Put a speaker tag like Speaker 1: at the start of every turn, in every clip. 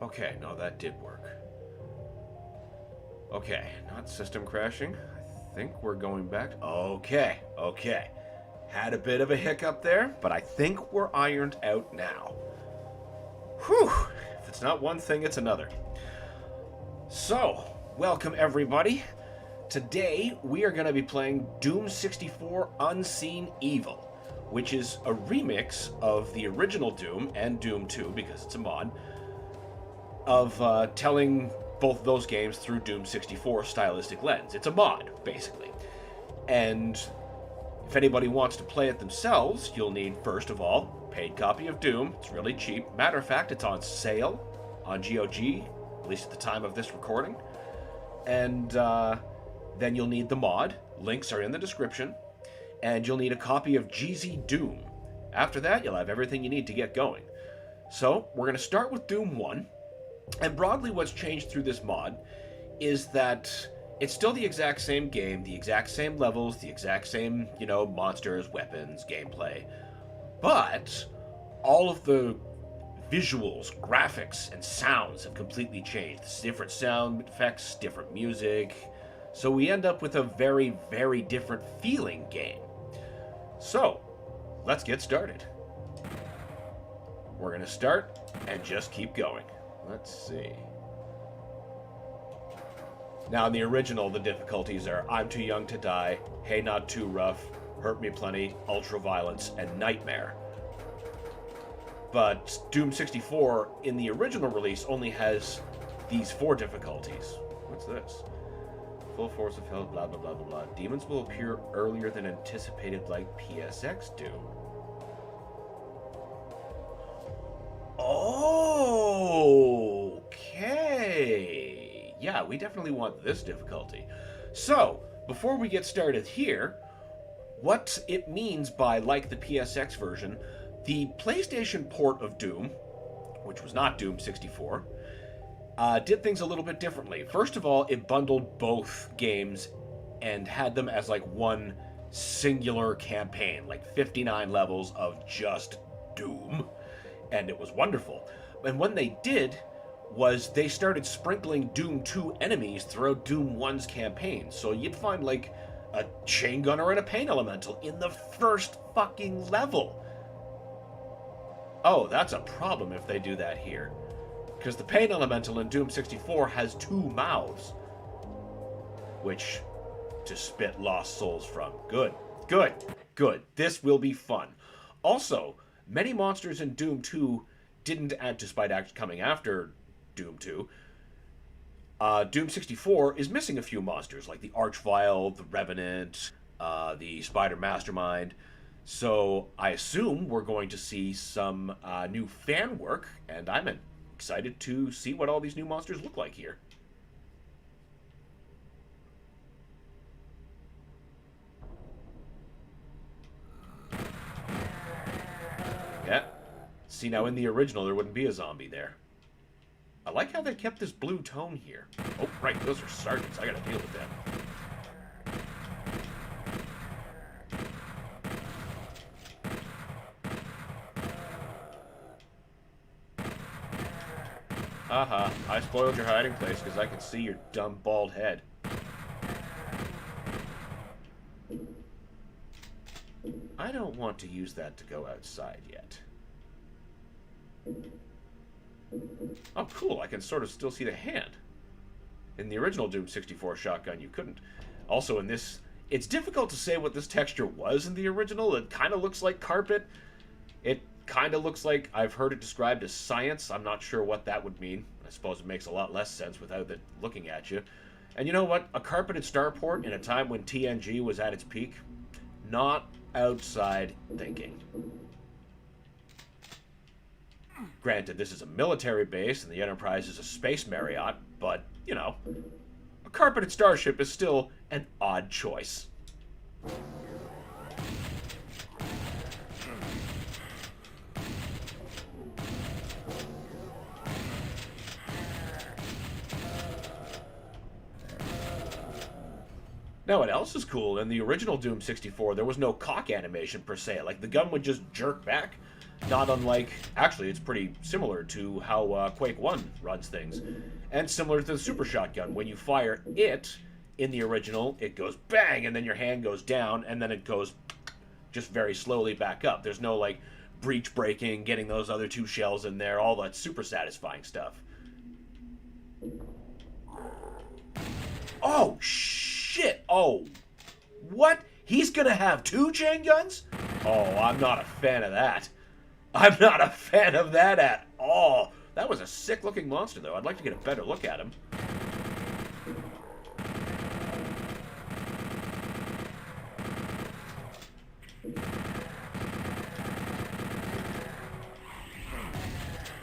Speaker 1: Okay, no, that did work. Okay, not system crashing. I think we're going back. Okay, okay. Had a bit of a hiccup there, but I think we're ironed out now. Whew! If it's not one thing, it's another. So, welcome everybody. Today we are going to be playing Doom 64 Unseen Evil, which is a remix of the original Doom and Doom 2, because it's a mod, of telling both of those games through Doom 64 stylistic lens. It's a mod, basically. And if anybody wants to play it themselves, you'll need, first of all, paid copy of Doom. It's really cheap. Matter of fact, it's on sale on GOG, at least at the time of this recording. And then you'll need the mod. Links are in the description. And you'll need a copy of GZDoom. After that, you'll have everything you need to get going. So, we're going to start with Doom 1. And broadly, what's changed through this mod is that it's still the exact same game, the exact same levels, the exact same, monsters, weapons, gameplay. But all of the visuals, graphics, and sounds have completely changed. There's different sound effects, different music. So we end up with a very, very different feeling game. So, let's get started. We're going to start and just keep going. Let's see. Now, in the original, the difficulties are I'm Too Young to Die, Hey Not Too Rough, Hurt Me Plenty, Ultraviolence, and Nightmare. But Doom 64, in the original release, only has these 4 difficulties. What's this? Full force of hell, blah, blah, blah, blah, blah. Demons will appear earlier than anticipated like PSX Doom. Okay. Yeah, we definitely want this difficulty. So, before we get started here, what it means by like the PSX version, the PlayStation port of Doom, which was not Doom 64, did things a little bit differently. First of all, it bundled both games and had them as like one singular campaign, like 59 levels of just Doom, and it was wonderful. And when they did was they started sprinkling Doom 2 enemies throughout Doom 1's campaign. So you'd find like a chain gunner and a pain elemental in the first fucking level. Oh, that's a problem if they do that here. Because the pain elemental in Doom 64 has 2 mouths. Which to spit lost souls from. Good, good, good. This will be fun. Also, many monsters in Doom 2 didn't add, despite actually coming after Doom 2. Doom 64 is missing a few monsters, like the Archvile, the Revenant, the Spider Mastermind. So I assume we're going to see some new fan work, and I'm excited to see what all these new monsters look like here. Yeah. See, now in the original, there wouldn't be a zombie there. I like how they kept this blue tone here. Oh, right, those are sergeants. I gotta deal with them. Haha, I spoiled your hiding place because I could see your dumb bald head. I don't want to use that to go outside yet. Oh, cool, I can sort of still see the hand. In the original Doom 64 shotgun, you couldn't. Also in this, it's difficult to say what this texture was in the original. It kind of looks like carpet. It kind of looks like, I've heard it described as science. I'm not sure what that would mean. I suppose it makes a lot less sense without it looking at you. And you know what? A carpeted starport in a time when TNG was at its peak? Not outside thinking. Granted, this is a military base and the Enterprise is a space Marriott, but, a carpeted starship is still an odd choice. Now, what else is cool? In the original Doom 64, there was no cock animation per se. Like, the gun would just jerk back. Not unlike, actually, it's pretty similar to how Quake 1 runs things. And similar to the super shotgun. When you fire it, in the original, it goes bang, and then your hand goes down, and then it goes just very slowly back up. There's no, like, breach breaking, getting those other 2 shells in there, all that super satisfying stuff. Oh, shit! Oh, what? He's gonna have 2 chain guns? Oh, I'm not a fan of that. I'm not a fan of that at all. That was a sick-looking monster, though. I'd like to get a better look at him.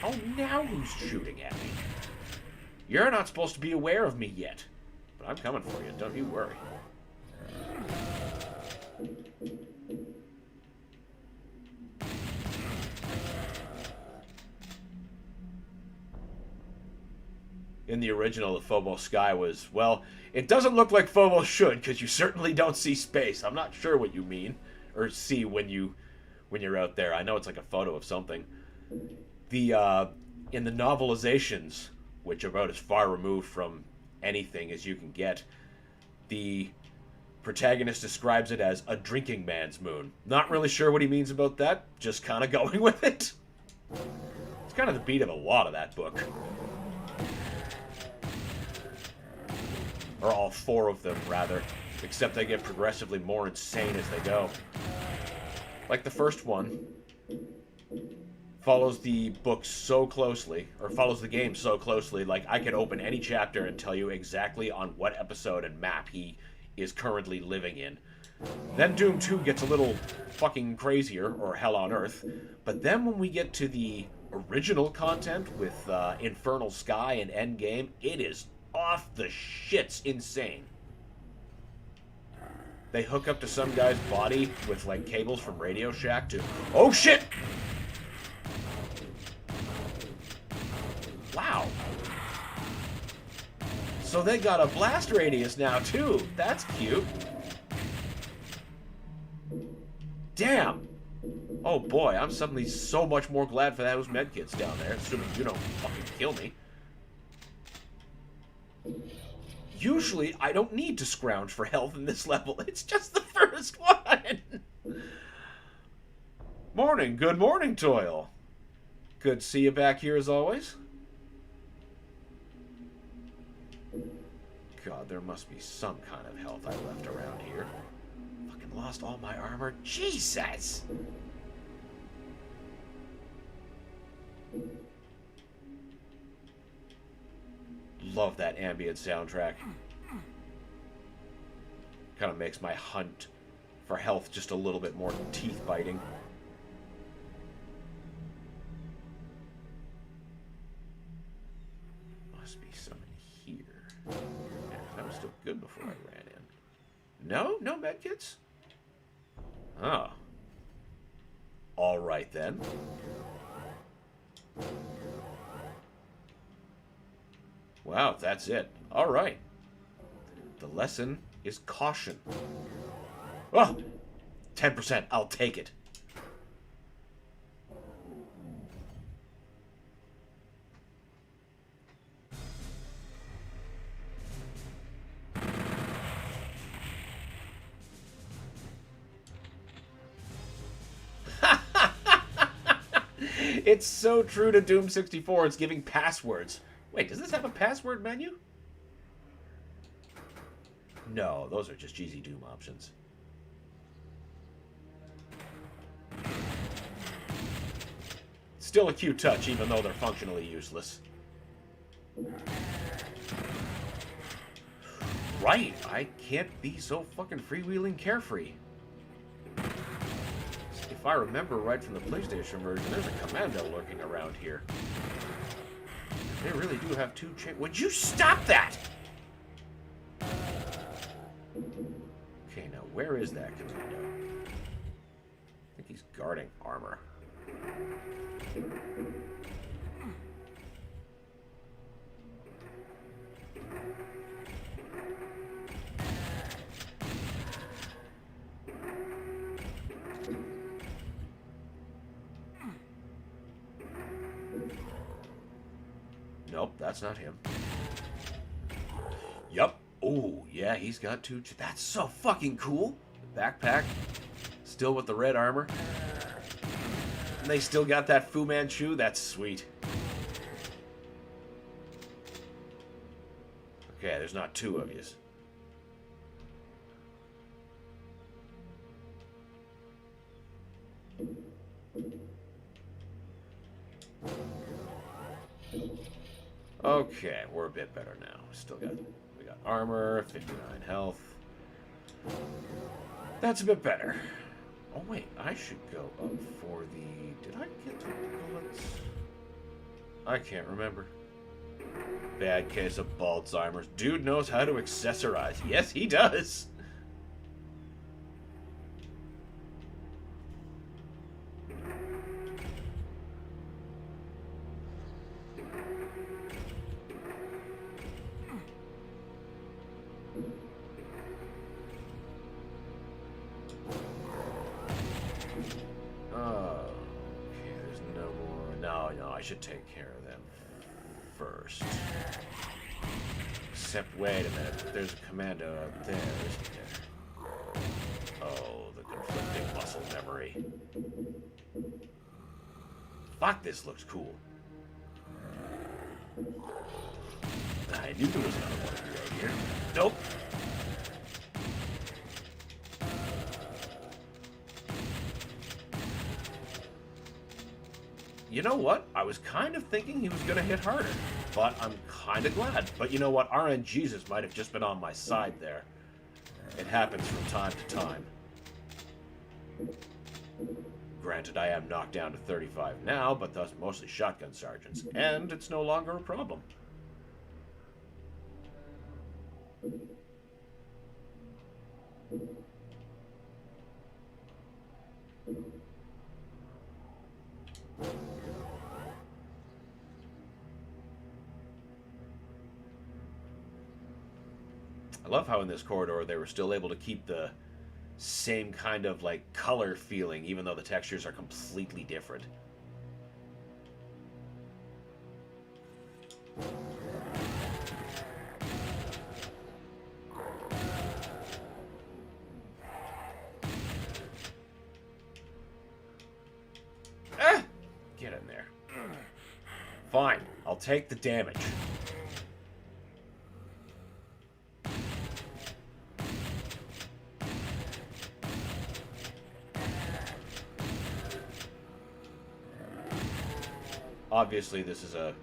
Speaker 1: Oh, now who's shooting at me? You're not supposed to be aware of me yet. But I'm coming for you, don't you worry. In the original, the Phobos sky was, well, it doesn't look like Phobos should, because you certainly don't see space. I'm not sure what you mean, or see when you're out there. I know it's like a photo of something. In the novelizations, which are about as far removed from anything as you can get, the protagonist describes it as a drinking man's moon. Not really sure what he means about that, just kind of going with it. It's kind of the beat of a lot of that book. Or all 4 of them, rather. Except they get progressively more insane as they go. Like the first one follows the book so closely, or follows the game so closely, like I could open any chapter and tell you exactly on what episode and map he is currently living in. Then Doom 2 gets a little fucking crazier, or hell on earth, but then when we get to the original content with Infernal Sky and Endgame, it is off the shits insane. They hook up to some guy's body with like cables from Radio Shack to... Oh shit! Wow. So they got a blast radius now too. That's cute. Damn. Oh boy, I'm suddenly so much more glad for those medkits down there, assuming you don't fucking kill me. Usually, I don't need to scrounge for health in this level. It's just the first one. Morning. Good morning, Toil. Good to see you back here as always. God, there must be some kind of health I left around here. Fucking lost all my armor. Jesus! Love that ambient soundtrack. Kind of makes my hunt for health just a little bit more teeth-biting. Must be some in here. Yeah, that was still good before I ran in. No? No medkits? Oh. Alright then. Wow, that's it. All right. The lesson is caution. Oh, 10%. I'll take it. It's so true to Doom 64. It's giving passwords. Wait, does this have a password menu? No, those are just GZDoom options. Still a cute touch, even though they're functionally useless. Right, I can't be so fucking freewheeling carefree. If I remember right from the PlayStation version, there's a commando lurking around here. They really do have 2 Would you stop that? Okay, now where is that commando? I think he's guarding armor. Nope, that's not him. Yup. Oh, yeah, he's got two. That's so fucking cool. Backpack. Still with the red armor. And they still got that Fu Manchu. That's sweet. Okay, there's not two of yous. Okay, we're a bit better now. We got armor, 59 health. That's a bit better. Oh wait, I should go up for the... Did I get to the bullets? I can't remember. Bad case of Alzheimer's. Dude knows how to accessorize. Yes, he does. I should take care of them first. Except, wait a minute. There's a commando out there, isn't there? Oh, the conflicting muscle memory. Fuck, this looks cool. I knew there was another one right here. Nope. You know what? I was kind of thinking he was going to hit harder, but I'm kind of glad. But you know what? RNGesus might have just been on my side there. It happens from time to time. Granted, I am knocked down to 35 now, but that's mostly shotgun sergeants, and it's no longer a problem. I love how in this corridor they were still able to keep the same kind of like color feeling even though the textures are completely different. Ah! Get in there. Fine, I'll take the damage. Obviously, this is a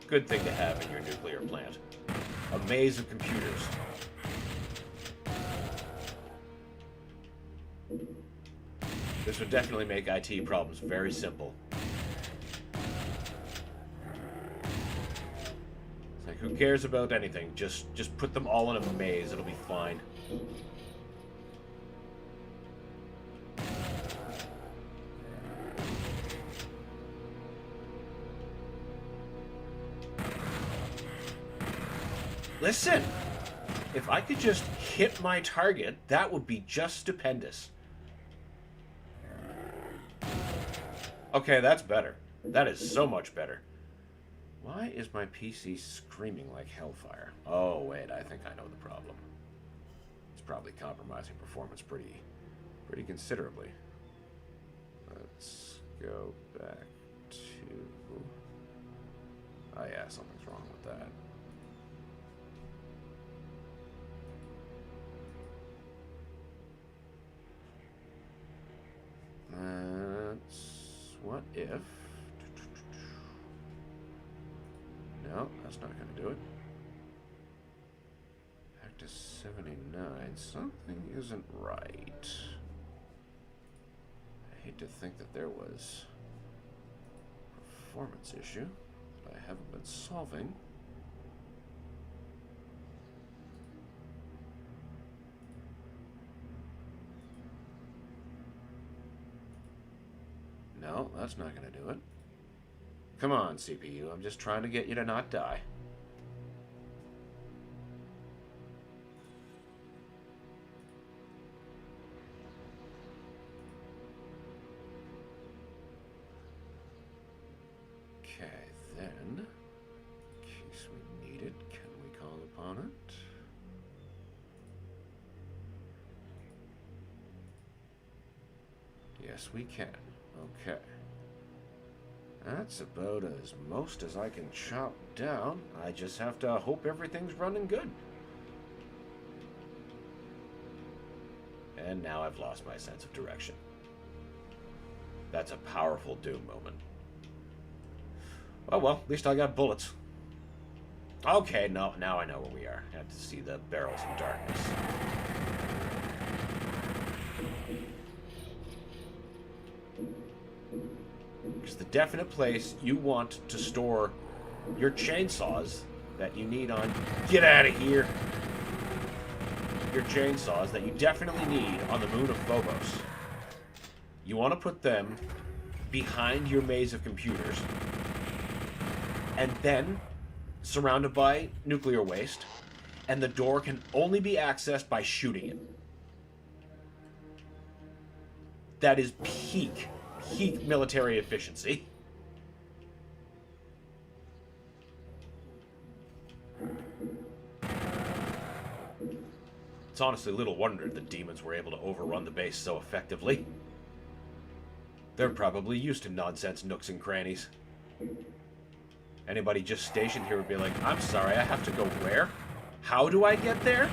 Speaker 1: good thing to have in your nuclear plant. A maze of computers. This would definitely make IT problems very simple. It's like, who cares about anything? Just put them all in a maze. It'll be fine. Listen, if I could just hit my target, that would be just stupendous. Okay, that's better. That is so much better. Why is my PC screaming like hellfire? Oh, wait, I think I know the problem. It's probably compromising performance pretty considerably. Let's go back to... Oh yeah, something's wrong with that. What if... No, that's not going to do it. Back to 79. Something isn't right. I hate to think that there was a performance issue that I haven't been solving. No, that's not going to do it. Come on, CPU. I'm just trying to get you to not die. Okay, then... Yes, we can. Okay. That's about as most as I can chop down. I just have to hope everything's running good. And now I've lost my sense of direction. That's a powerful Doom moment. Oh well, at least I got bullets. Okay, no, now I know where we are. I have to see the barrels in darkness. Because the definite place you want to store your chainsaws that you need on... Get out of here! Your chainsaws that you definitely need on the moon of Phobos. You want to put them behind your maze of computers. And then surrounded by nuclear waste. And the door can only be accessed by shooting it. That is peak military efficiency. It's honestly little wonder the demons were able to overrun the base so effectively. They're probably used to nonsense nooks and crannies. Anybody just stationed here would be like, I'm sorry, I have to go where? How do I get there?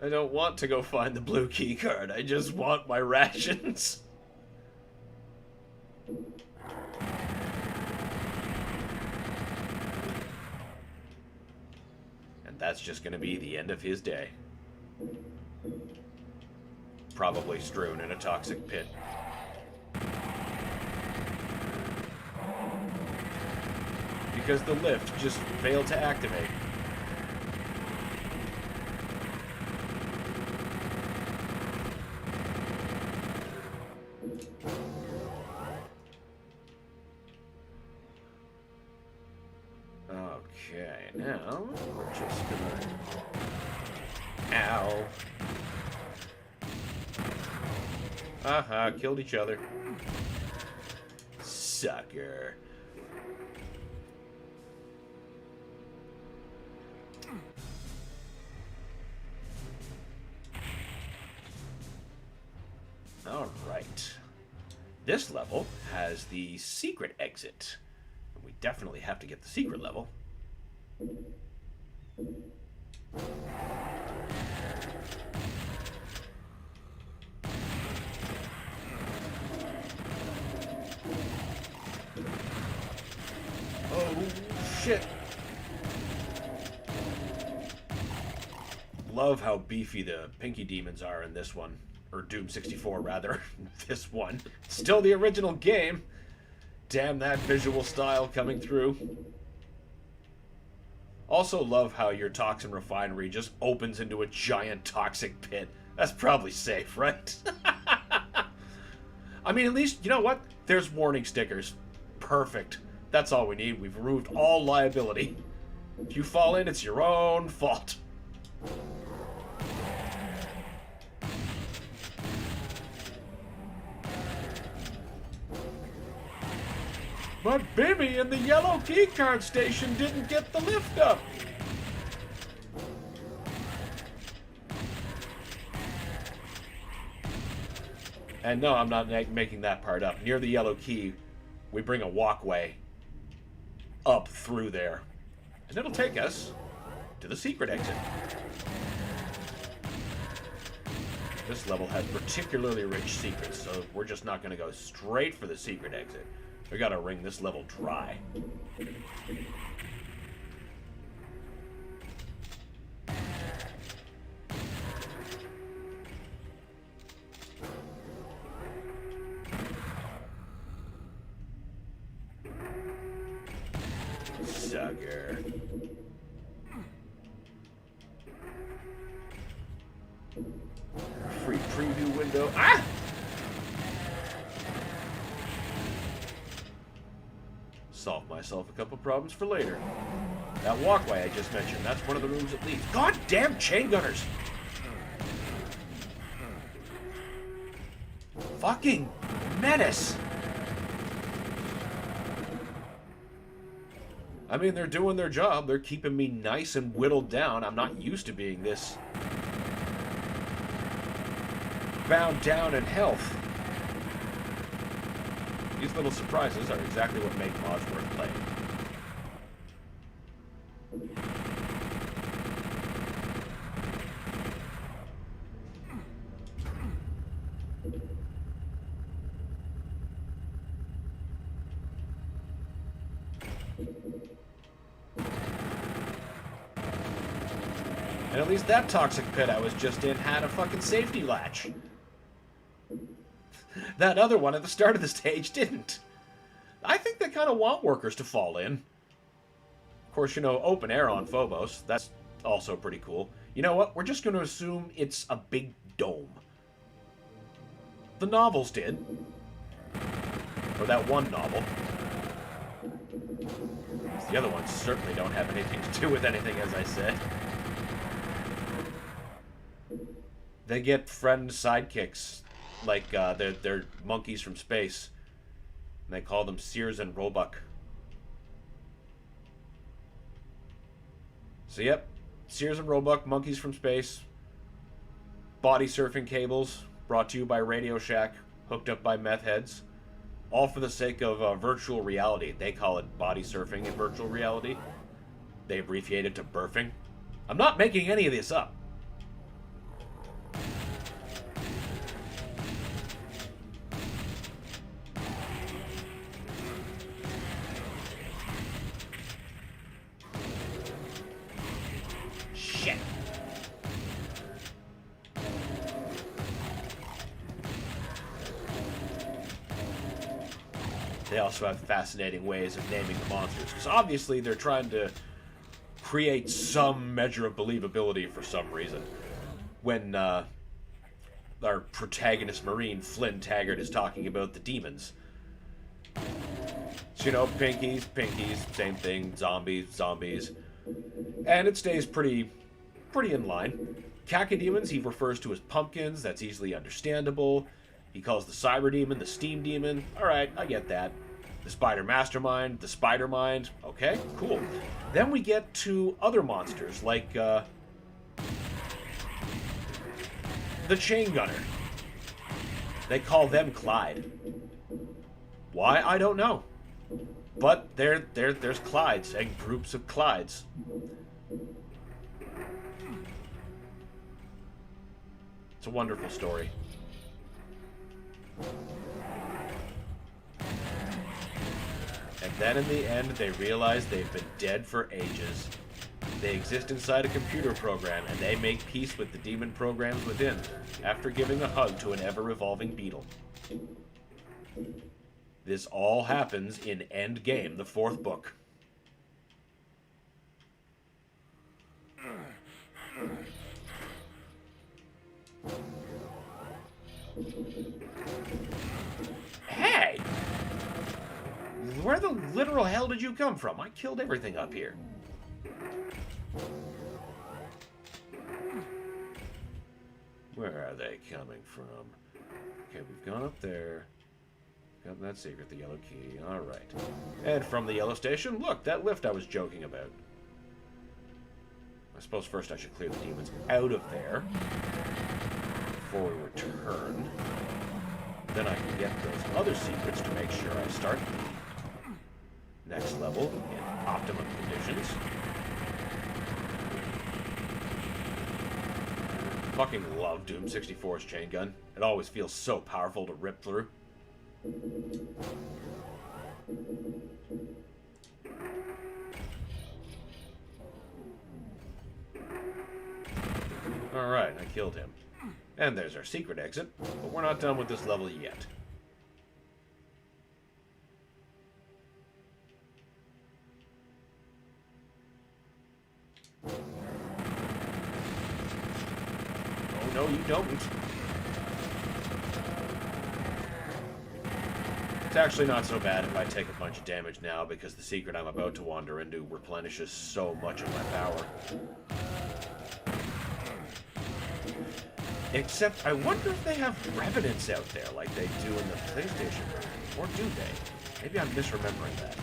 Speaker 1: I don't want to go find the blue key card. I just want my rations. And that's just going to be the end of his day. Probably strewn in a toxic pit. Because the lift just failed to activate. Okay, now we're just gonna... Ow. Aha, killed each other. Sucker. Alright. This level has the secret exit. We definitely have to get the secret level. Oh, shit. Love how beefy the Pinky Demons are in this one. Or Doom 64, rather. This one. Still the original game. Damn that visual style coming through. Also love how your toxin refinery just opens into a giant toxic pit. That's probably safe, right? I mean, at least, you know what? There's warning stickers. Perfect. That's all we need. We've removed all liability. If you fall in, it's your own fault. But Bibby in the yellow keycard station didn't get the lift up. And no, I'm not making that part up. Near the yellow key, we bring a walkway up through there. And it'll take us to the secret exit. This level has particularly rich secrets, so we're just not going to go straight for the secret exit. We gotta wring this level dry. Sucker. Free preview window. Ah! Solve myself a couple problems for later. That walkway I just mentioned, that's one of the rooms that leads. God damn chain gunners! Fucking menace! I mean, they're doing their job. They're keeping me nice and whittled down. I'm not used to being this bound down in health. These little surprises are exactly what make mods worth playing. And at least that toxic pit I was just in had a fucking safety latch. That other one at the start of the stage didn't. I think they kind of want workers to fall in. Of course, you know, open air on Phobos. That's also pretty cool. You know what? We're just going to assume it's a big dome. The novels did. Or that one novel. The other ones certainly don't have anything to do with anything, as I said. They get friend sidekicks, like they're monkeys from space, and they call them Sears and Roebuck. So yep, Sears and Roebuck, monkeys from space, body surfing cables, brought to you by Radio Shack, hooked up by meth heads, all for the sake of virtual reality. They call it body surfing in virtual reality. They abbreviate it to burfing. I'm not making any of this up. Shit. They also have fascinating ways of naming the monsters, because obviously they're trying to create some measure of believability for some reason. When our protagonist Marine, Flynn Taggart, is talking about the demons. So, you know, pinkies, same thing, zombies. And it stays pretty in line. Cacodemons he refers to as pumpkins, that's easily understandable. He calls the Cyber Demon the Steam Demon. Alright, I get that. The Spider Mastermind, the Spider Mind. Okay, cool. Then we get to other monsters, like the Chain Gunner. They call them Clyde. Why? I don't know. But there's Clydes and groups of Clydes. It's a wonderful story. And then in the end, they realize they've been dead for ages. They exist inside a computer program, and they make peace with the demon programs within, after giving a hug to an ever-revolving beetle. This all happens in Endgame, the 4th book. Hey! Where the literal hell did you come from? I killed everything up here. Where are they coming from? Okay, we've gone up there. Got that secret, the yellow key. Alright. And from the yellow station, look, that lift I was joking about. I suppose first I should clear the demons out of there before we return. Then I can get those other secrets to make sure I start the next level in optimum conditions. Fucking love Doom 64's chain gun. It always feels so powerful to rip through. Alright, I killed him. And there's our secret exit, but we're not done with this level yet. Oh no, you don't. It's actually not so bad if I take a bunch of damage now, because the secret I'm about to wander into replenishes so much of my power. Except, I wonder if they have revenants out there like they do in the PlayStation. Or do they? Maybe I'm misremembering that.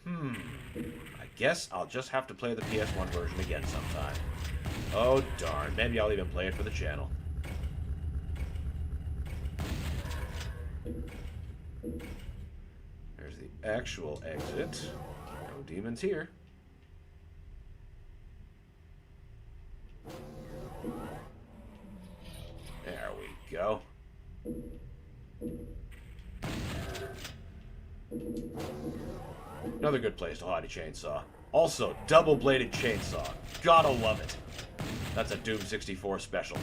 Speaker 1: I guess I'll just have to play the PS1 version again sometime. Oh, darn. Maybe I'll even play it for the channel. There's the actual exit. No demons here. There we go. Another good place to hide a chainsaw. Also, double-bladed chainsaw. Gotta love it. That's a Doom 64 special.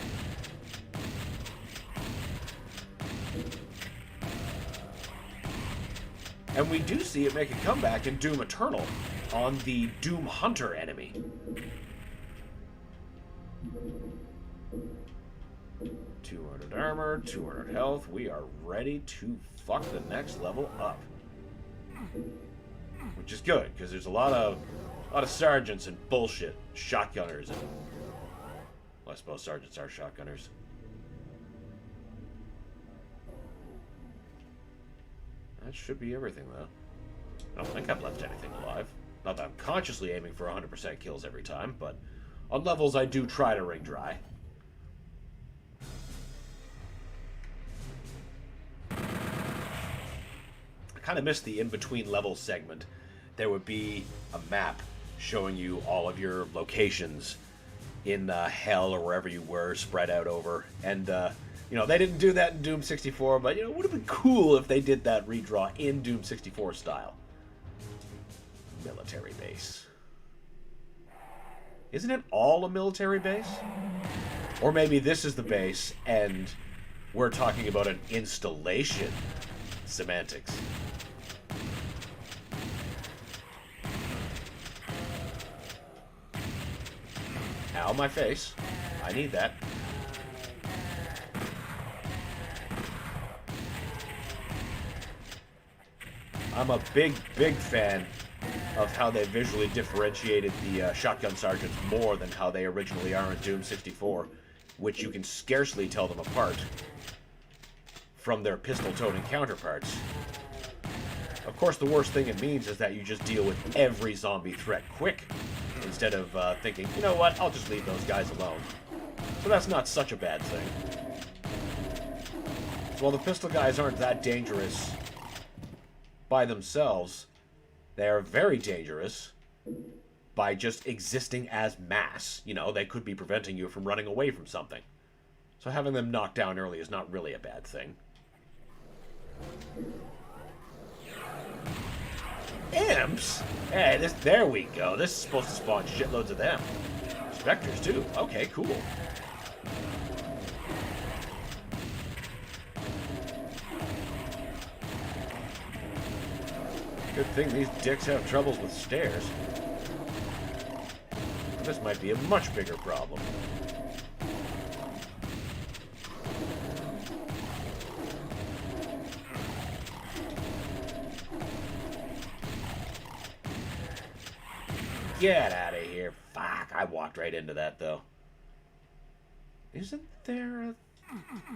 Speaker 1: And we do see it make a comeback in Doom Eternal on the Doom Hunter enemy. Armor, 200 health. We are ready to fuck the next level up, which is good because there's a lot of sergeants and bullshit shotgunners, and well, I suppose sergeants are shotgunners. That should be everything, though. I don't think I've left anything alive. Not that I'm consciously aiming for 100% kills every time, but on levels I do try to wring dry. I kind of missed the in-between level segment. There would be a map showing you all of your locations in hell or wherever you were spread out over. And, you know, they didn't do that in Doom 64, but, you know, it would have been cool if they did that redraw in Doom 64 style. Military base. Isn't it all a military base? Or maybe this is the base and we're talking about an installation. Semantics. Ow, my face. I need that. I'm a big fan of how they visually differentiated the shotgun sergeants more than how they originally are in Doom 64, which you can scarcely tell them apart from their pistol-toting counterparts. Of course, the worst thing it means is that you just deal with every zombie threat quick, instead of thinking, you know what, I'll just leave those guys alone. So that's not such a bad thing. So while the pistol guys aren't that dangerous by themselves, they are very dangerous by just existing as mass. You know, they could be preventing you from running away from something. So having them knocked down early is not really a bad thing. Imps? Hey, there we go. This is supposed to spawn shitloads of them. Spectres, too. Okay, cool. Good thing these dicks have troubles with stairs. This might be a much bigger problem. Get out of here. Fuck, I walked right into that, though. Isn't there a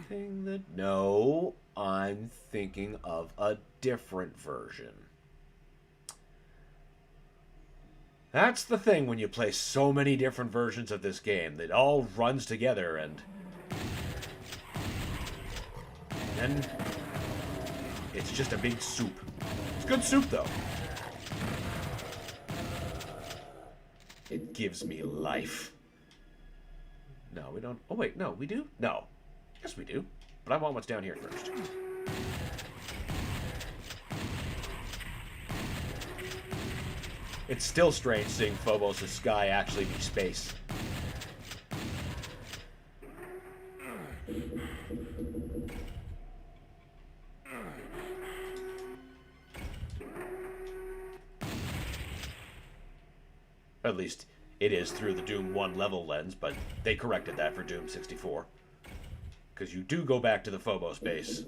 Speaker 1: thing that... No, I'm thinking of a different version. That's the thing when you play so many different versions of this game. It all runs together, and then it's just a big soup. It's good soup, though. It gives me life. No, we don't... Oh, wait, no, we do? No. Yes, we do. But I want what's down here first. It's still strange seeing Phobos' sky actually be space. At least it is through the Doom 1 level lens, but they corrected that for Doom 64. Because you do go back to the Phobos base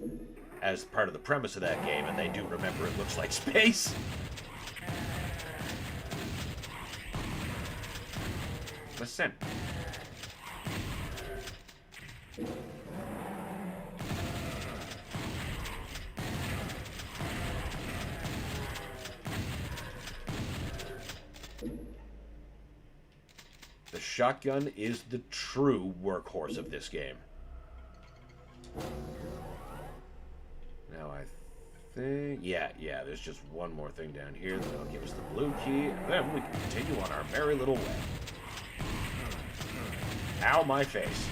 Speaker 1: as part of the premise of that game, and they do remember it looks like space. Listen. shotgun is the true workhorse of this game. Now I think... Yeah, there's just one more thing down here. That'll give us the blue key, and then we can continue on our merry little way. Ow, my face.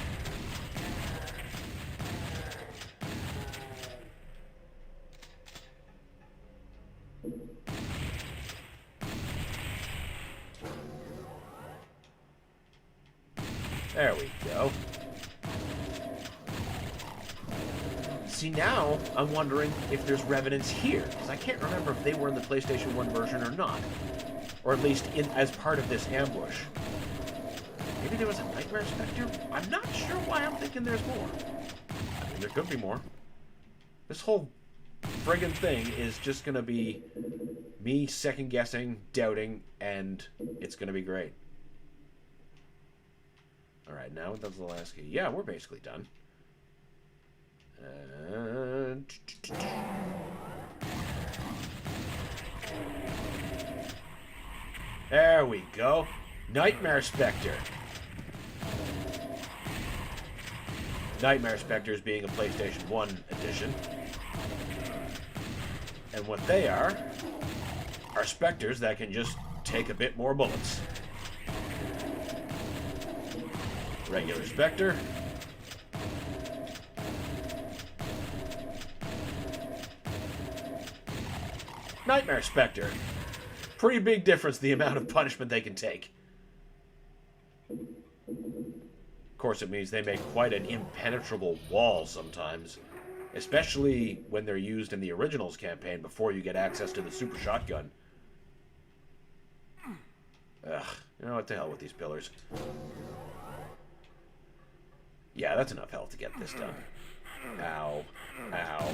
Speaker 1: There we go. See, now I'm wondering if there's revenants here, because I can't remember if they were in the PlayStation 1 version or not. Or at least as part of this ambush. Maybe there was a Nightmare Spectre? I'm not sure why I'm thinking there's more. I mean, there could be more. This whole friggin' thing is just gonna be me second-guessing, doubting, and it's gonna be great. Alright, now that's the last key. Yeah, we're basically done. There we go. Nightmare Spectre. Nightmare Spectres being a PlayStation 1 edition. And what they are specters that can just take a bit more bullets. Regular Spectre. Nightmare Spectre. Pretty big difference the amount of punishment they can take. Of course, it means they make quite an impenetrable wall sometimes. Especially when they're used in the Originals campaign before you get access to the super shotgun. Ugh, you know what the hell with these pillars. Yeah, that's enough health to get this done. Ow. Ow.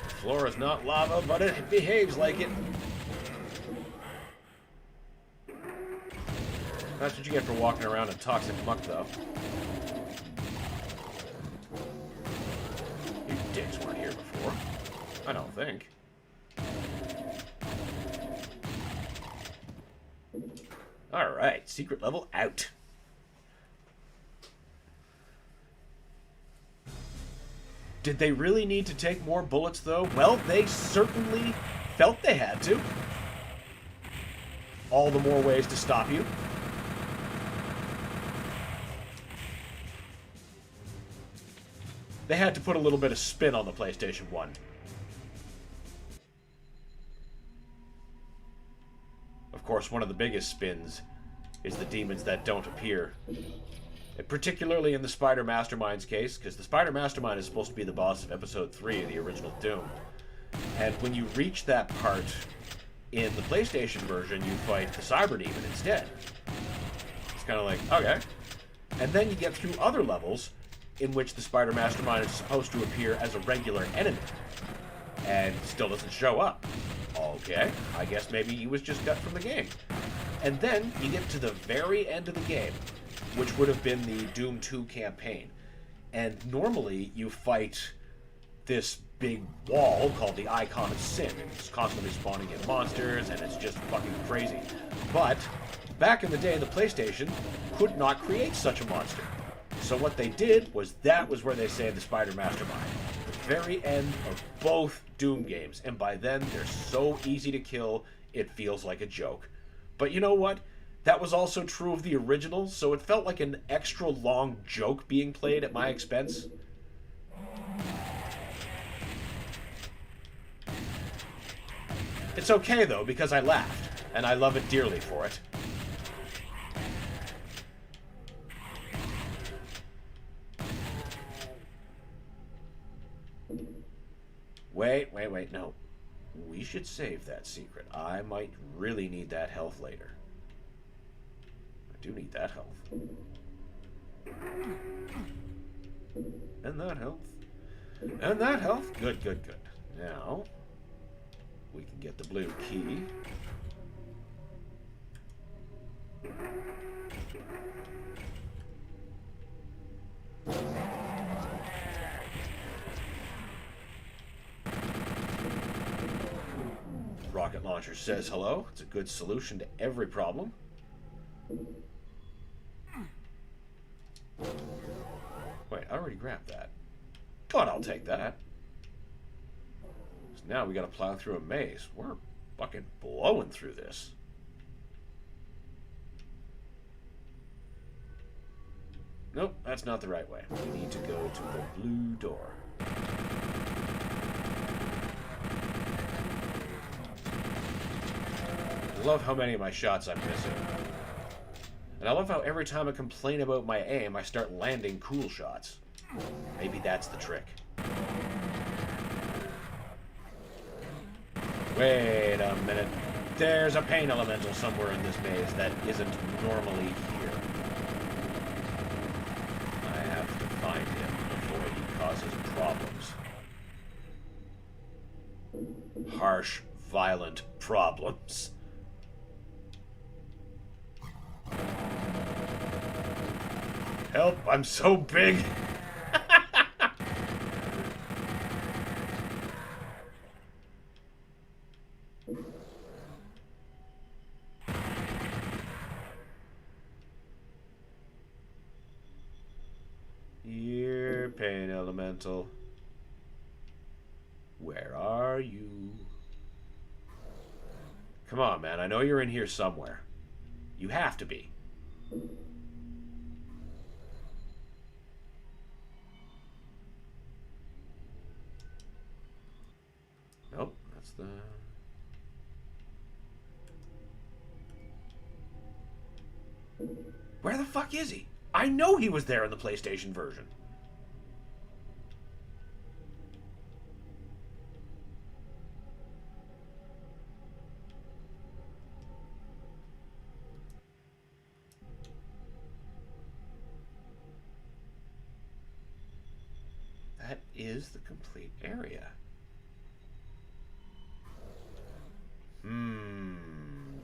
Speaker 1: The floor is not lava, but it behaves like it. That's what you get for walking around in toxic muck, though. You dicks weren't here before. I don't think. Alright, secret level out. Did they really need to take more bullets, though? Well, they certainly felt they had to. All the more ways to stop you. They had to put a little bit of spin on the PlayStation 1. Of course, one of the biggest spins is the demons that don't appear. And particularly in the Spider Mastermind's case, because the Spider Mastermind is supposed to be the boss of Episode 3 of the original Doom. And when you reach that part in the PlayStation version, you fight the Cyber Demon instead. It's kind of like, okay. And then you get through other levels in which the Spider Mastermind is supposed to appear as a regular enemy. And still doesn't show up. Okay, I guess maybe he was just cut from the game. And then you get to the very end of the game, which would have been the Doom 2 campaign. And normally you fight this big wall called the Icon of Sin. It's constantly spawning in monsters, and it's just fucking crazy. But back in the day, the PlayStation could not create such a monster. So what they did was that was where they saved the Spider Mastermind. The very end of both Doom games. And by then, they're so easy to kill, it feels like a joke. But you know what? That was also true of the original, so it felt like an extra long joke being played at my expense. It's okay, though, because I laughed, and I love it dearly for it. Wait, no. We should save that secret. I might really need that health later. I do need that health. And that health. And that health. Good. Now, we can get the blue key. rocket launcher says hello. It's a good solution to every problem. Wait, I already grabbed that. God, I'll take that. So now we gotta plow through a maze. We're fucking blowing through this. Nope, that's not the right way. We need to go to the blue door. I love how many of my shots I'm missing. And I love how every time I complain about my aim, I start landing cool shots. Maybe that's the trick. Wait a minute. There's a pain elemental somewhere in this maze that isn't normally here. I have to find him before he causes problems. Harsh, violent problems. Help, I'm so big. Here, pain elemental. Where are you? Come on, man. I know you're in here somewhere. You have to be. Nope, that's the... Where the fuck is he? I know he was there in the PlayStation version. That is the complete area.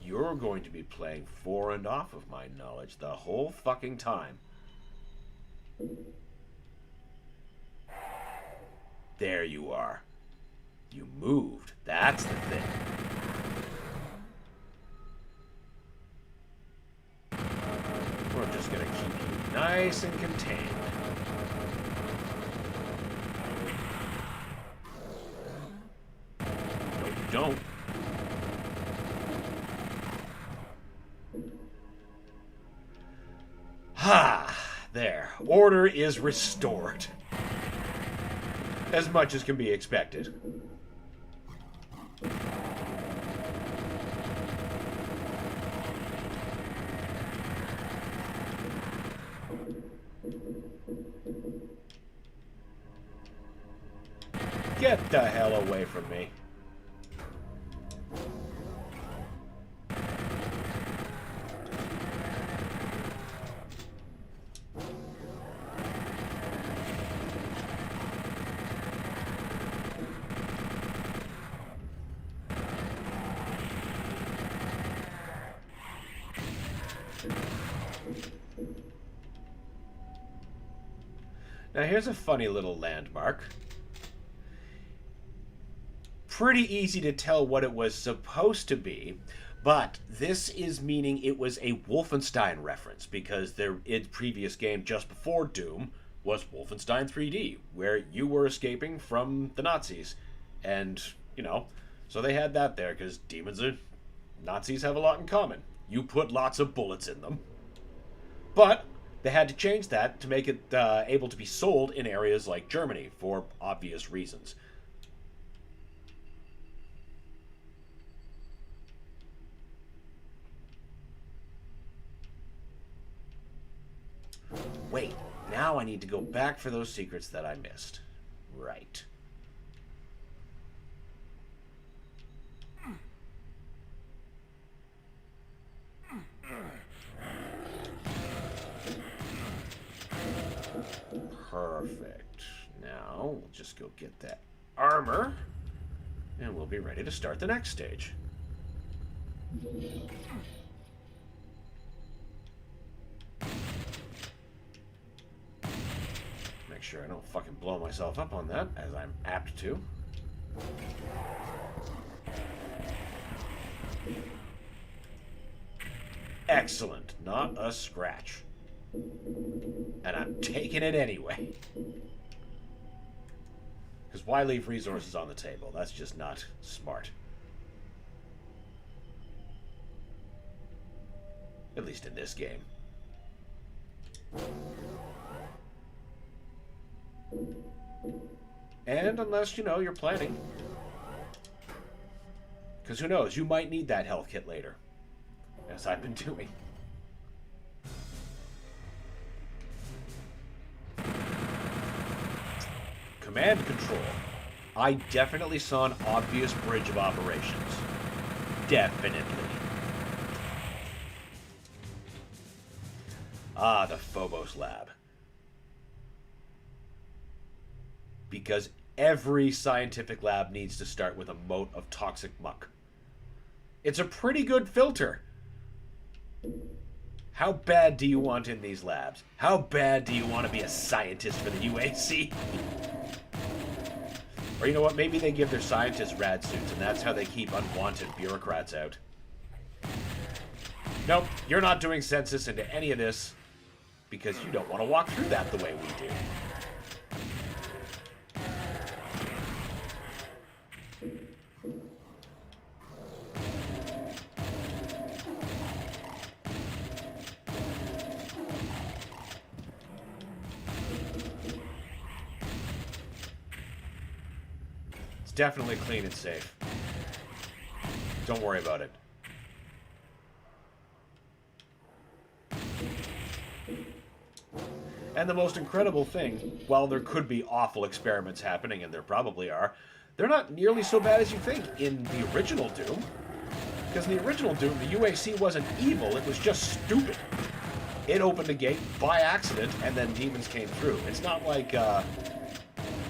Speaker 1: You're going to be playing fore and off of my knowledge the whole fucking time. There you are. You moved. That's the thing. We're just gonna keep you nice and contained. No, you don't. Ha! There. Order is restored. As much as can be expected. Get the hell away from me. Now here's a funny little landmark. Pretty easy to tell what it was supposed to be, but this is meaning it was a Wolfenstein reference, because their previous game just before Doom was Wolfenstein 3D, where you were escaping from the Nazis. And, you know, so they had that there, because demons and Nazis have a lot in common. You put lots of bullets in them. But they had to change that to make it able to be sold in areas like Germany, for obvious reasons. Wait, now I need to go back for those secrets that I missed. Right. Perfect. Now, we'll just go get that armor, and we'll be ready to start the next stage. Make sure I don't fucking blow myself up on that, as I'm apt to. Excellent. Not a scratch. And I'm taking it anyway. Because why leave resources on the table? That's just not smart. At least in this game. And unless, you know, you're planning. Because who knows, you might need that health kit later. As I've been doing. Command control. I definitely saw an obvious bridge of operations. Definitely. Ah, the Phobos lab. Because every scientific lab needs to start with a moat of toxic muck. It's a pretty good filter. How bad do you want in these labs? How bad do you want to be a scientist for the UAC? Or you know what, maybe they give their scientists rad suits and that's how they keep unwanted bureaucrats out. Nope, you're not doing census into any of this because you don't want to walk through that the way we do. Definitely clean and safe. Don't worry about it. And the most incredible thing, while there could be awful experiments happening, and there probably are, they're not nearly so bad as you think in the original Doom. Because in the original Doom, the UAC wasn't evil, it was just stupid. It opened a gate by accident, and then demons came through. It's not like,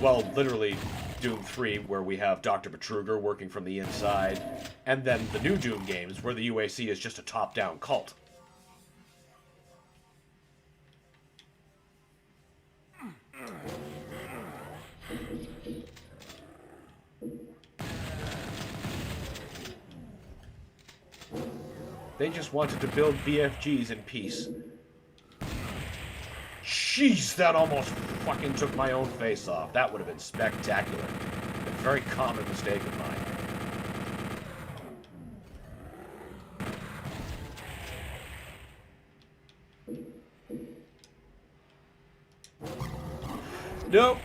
Speaker 1: well, literally Doom 3, where we have Dr. Betruger working from the inside, and then the new Doom games, where the UAC is just a top-down cult. They just wanted to build BFGs in peace. Jeez, that almost fucking took my own face off. That would have been spectacular. A very common mistake of mine. Nope.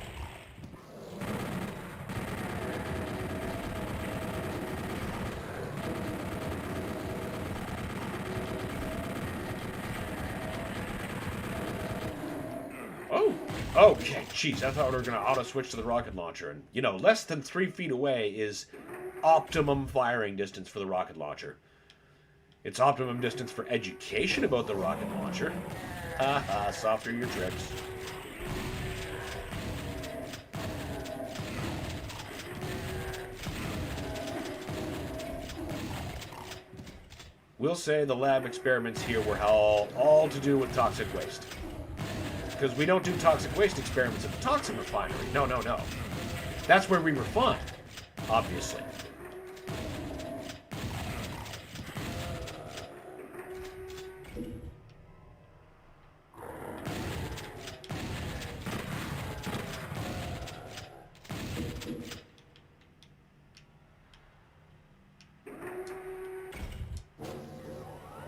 Speaker 1: Okay, jeez, I thought we were going to auto-switch to the rocket launcher. And, you know, less than 3 feet away is optimum firing distance for the rocket launcher. It's optimum distance for education about the rocket launcher. Haha, softer your tricks. We'll say the lab experiments here were all to do with toxic waste. Because we don't do toxic waste experiments at the toxin refinery. No, no, no. That's where we refine, obviously.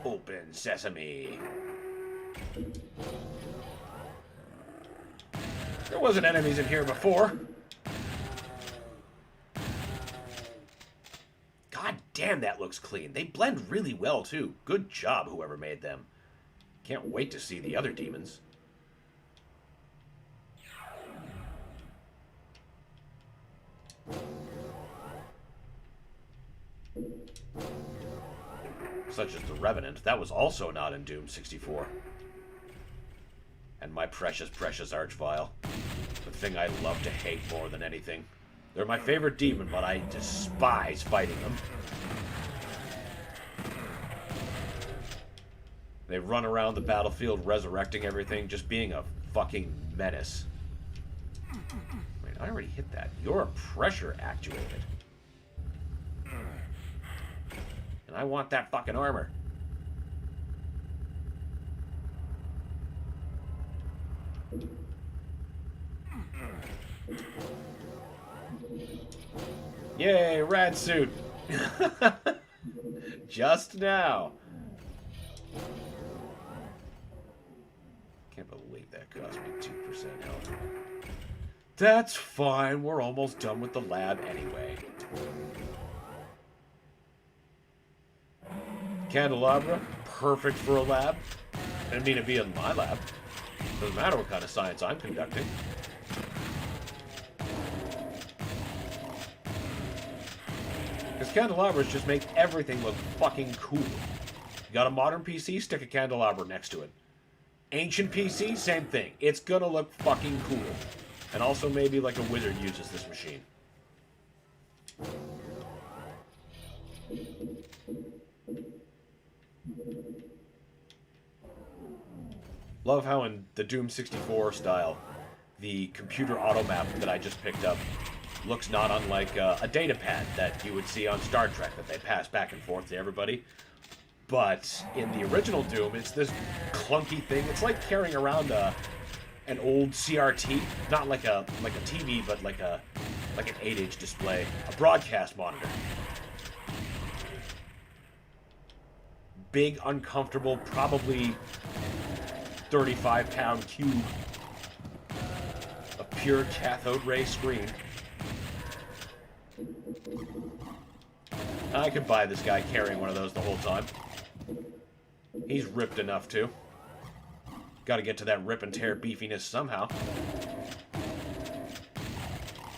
Speaker 1: Open sesame. There wasn't enemies in here before. God damn, that looks clean. They blend really well, too. Good job, whoever made them. Can't wait to see the other demons. Such as the Revenant. That was also not in Doom 64. And my precious, precious Archvile. The thing I love to hate more than anything. They're my favorite demon, but I despise fighting them. They run around the battlefield resurrecting everything, just being a fucking menace. Wait, I already hit that. You're pressure actuated. And I want that fucking armor. Yay, rad suit. Just now. Can't believe that cost me 2% health. That's fine. We're almost done with the lab anyway. Candelabra, perfect for a lab. I didn't mean to be in my lab. Doesn't matter what kind of science I'm conducting. Because candelabras just make everything look fucking cool. You got a modern PC, stick a candelabra next to it. Ancient PC, same thing. It's gonna look fucking cool. And also maybe like a wizard uses this machine. Love how in the Doom 64 style, the computer auto map that I just picked up looks not unlike a data pad that you would see on Star Trek that they pass back and forth to everybody. But in the original Doom, it's this clunky thing. It's like carrying around an old CRT, not like a TV, but like an 8-inch display, a broadcast monitor. Big, uncomfortable, probably 35-pound cube of pure cathode ray screen. I could buy this guy carrying one of those the whole time. He's ripped enough to. Gotta get to that rip and tear beefiness somehow.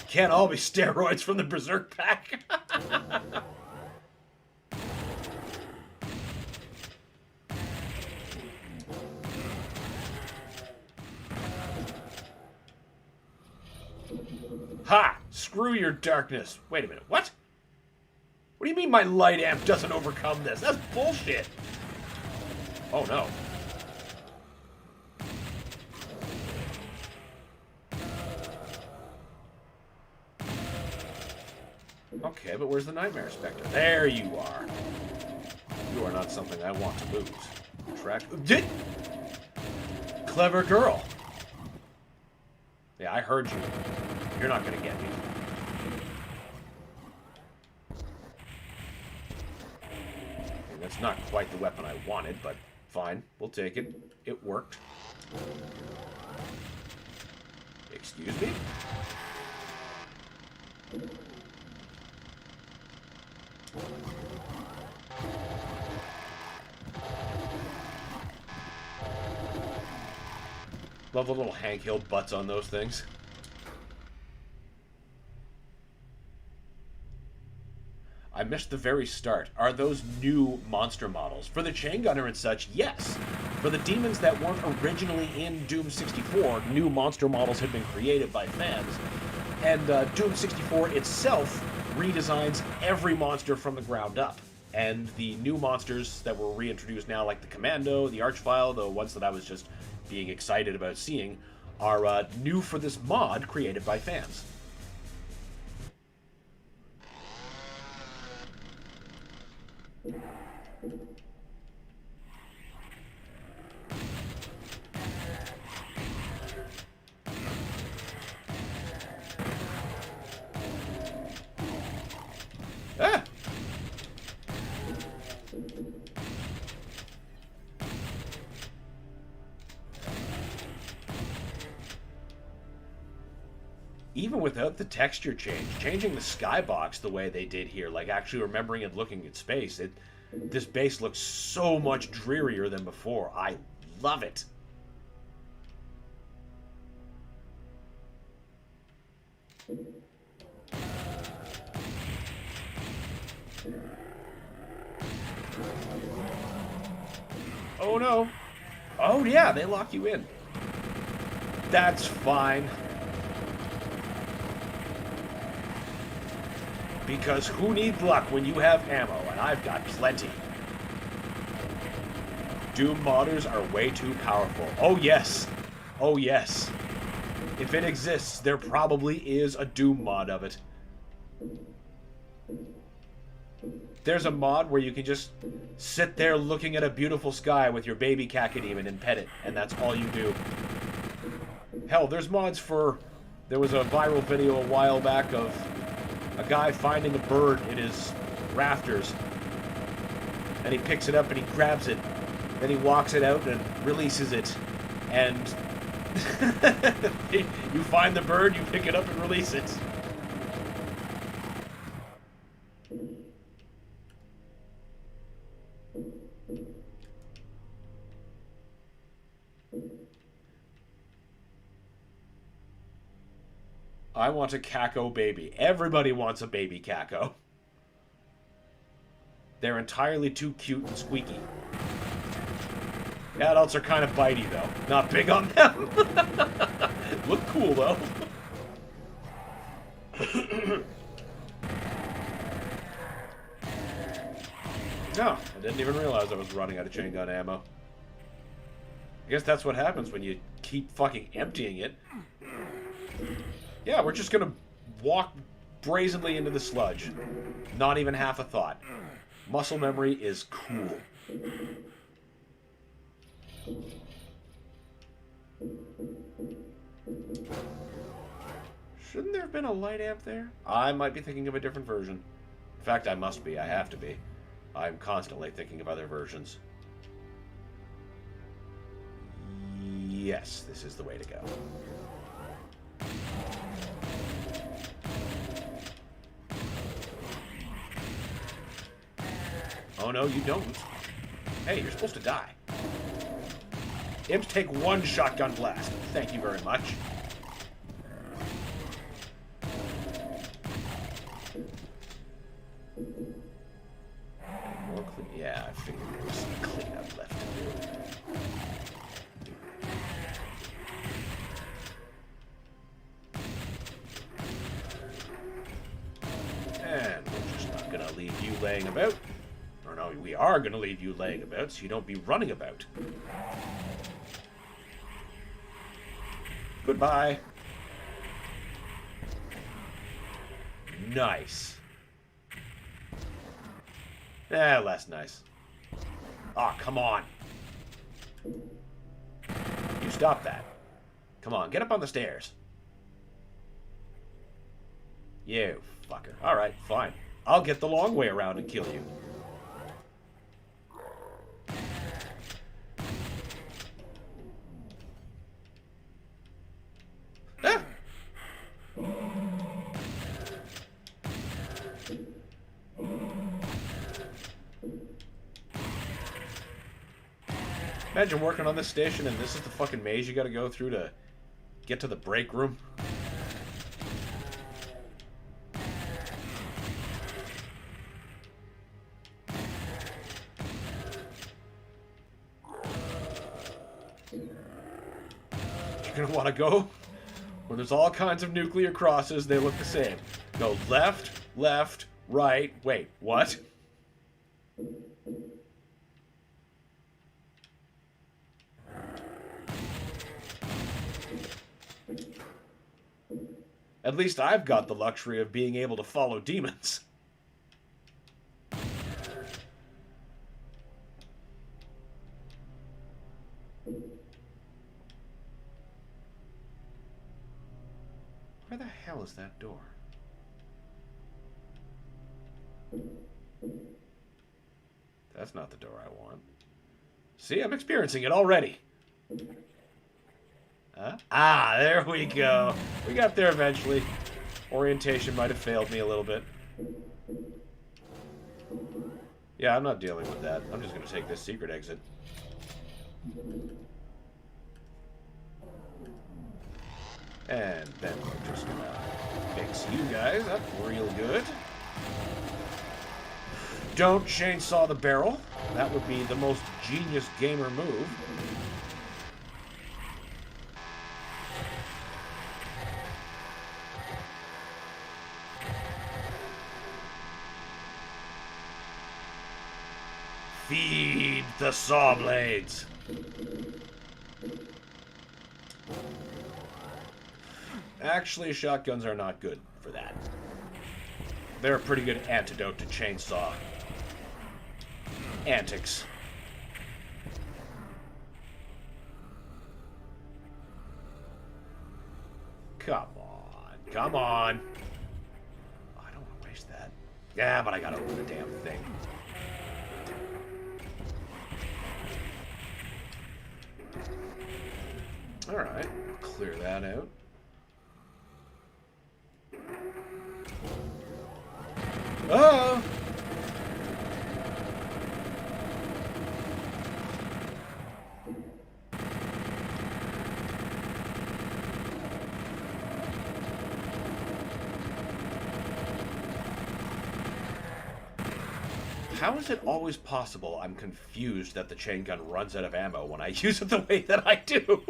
Speaker 1: Can't all be steroids from the Berserk pack. Ha! Screw your darkness. Wait a minute, what? What do you mean my light amp doesn't overcome this? That's bullshit. Oh no. Okay, but where's the Nightmare Spectre? There you are. You are not something I want to lose. Track. Clever girl. Yeah, I heard you. You're not gonna get me. Okay, that's not quite the weapon I wanted, but fine. We'll take it. It worked. Excuse me? Love the little Hank Hill butts on those things. I missed the very start. Are those new monster models? For the chain gunner and such, yes. For the demons that weren't originally in Doom 64, new monster models had been created by fans. And Doom 64 itself redesigns every monster from the ground up. And the new monsters that were reintroduced now, like the Commando, the Archvile, the ones that I was just being excited about seeing, are new for this mod created by fans. Ah! Even without the texture change, changing the skybox the way they did here, like actually remembering it looking at space, this base looks so much drearier than before. I love it. Oh no. Oh yeah, they lock you in. That's fine. Because who needs luck when you have ammo, and I've got plenty. Doom modders are way too powerful. Oh yes. Oh yes. If it exists, there probably is a Doom mod of it. There's a mod where you can just sit there looking at a beautiful sky with your baby cacodemon and pet it, and that's all you do. Hell, there's mods for... There was a viral video a while back of a guy finding a bird in his rafters. And he picks it up and he grabs it. Then he walks it out and releases it. And you find the bird, you pick it up and release it. I want a Kako baby. Everybody wants a baby Kako. They're entirely too cute and squeaky. Adults are kind of bitey, though. Not big on them. Look cool, though. No, I didn't even realize I was running out of chain gun ammo. I guess that's what happens when you keep fucking emptying it. Yeah, we're just gonna walk brazenly into the sludge. Not even half a thought. Muscle memory is cool. Shouldn't there have been a light amp there? I might be thinking of a different version. In fact, I must be. I have to be. I'm constantly thinking of other versions. Yes, this is the way to go. Oh no, you don't. Hey, you're supposed to die. Imps take one shotgun blast. Thank you very much. More clean. Yeah, I figured there was some cleanup left to do. And we're just not gonna leave you laying about. Or no, we are gonna leave you laying about so you don't be running about. Goodbye. Nice. Less nice. Ah, come on. You stop that. Come on, get up on the stairs. You fucker. Alright, fine. I'll get the long way around and kill you. Ah! Imagine working on this station and this is the fucking maze you gotta go through to get to the break room. You're gonna want to go where there's all kinds of nuclear crosses. They look the same. Go left, left, right. Wait, what? At least I've got the luxury of being able to follow demons. Where the hell is that door? That's not the door I want. See, I'm experiencing it already. Huh? Ah, there we go. We got there eventually. Orientation might have failed me a little bit. Yeah, I'm not dealing with that. I'm just going to take this secret exit. And then we're just going to fix you guys up real good. Don't chainsaw the barrel. That would be the most genius gamer move. Feed the saw blades. Actually, shotguns are not good for that. They're a pretty good antidote to chainsaw antics. Come on. Come on. I don't want to waste that. Yeah, but I gotta open the damn thing. Alright, clear that out. Oh! How is it always possible I'm confused that the chain gun runs out of ammo when I use it the way that I do?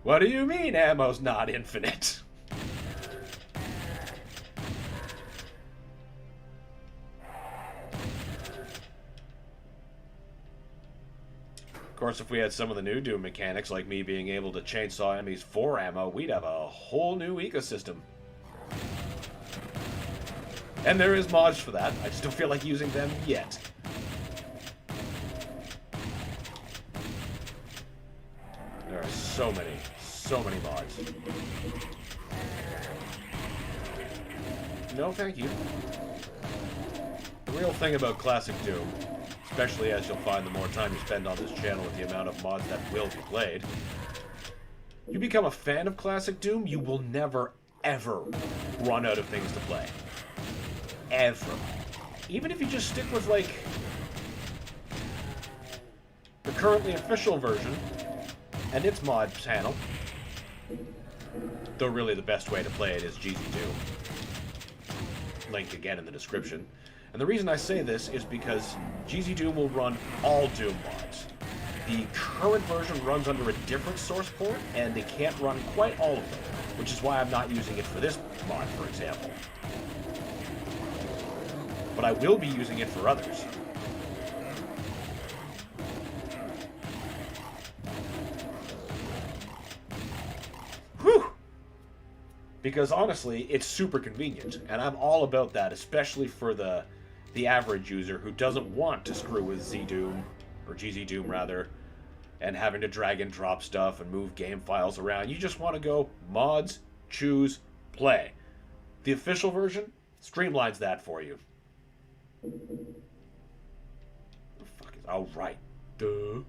Speaker 1: What do you mean ammo's not infinite? Of course, if we had some of the new Doom mechanics, like me being able to chainsaw enemies for ammo, we'd have a whole new ecosystem. And there is mods for that. I just don't feel like using them yet. There are so many mods. No, thank you. The real thing about Classic Doom, especially as you'll find the more time you spend on this channel with the amount of mods that will be played, you become a fan of Classic Doom, you will never, ever run out of things to play. Ever. Even if you just stick with, like, the currently official version and its mod panel, though really the best way to play it is GZDoom. Link again in the description. And the reason I say this is because GZDoom will run all Doom mods. The current version runs under a different source port, and they can't run quite all of them, which is why I'm not using it for this mod, for example. But I will be using it for others. Whew! Because honestly, it's super convenient, and I'm all about that, especially for the average user who doesn't want to screw with ZDoom, or GZDoom rather, and having to drag and drop stuff and move game files around. You just want to go mods, choose, play. The official version streamlines that for you. The fuck is... Oh, right. Duh.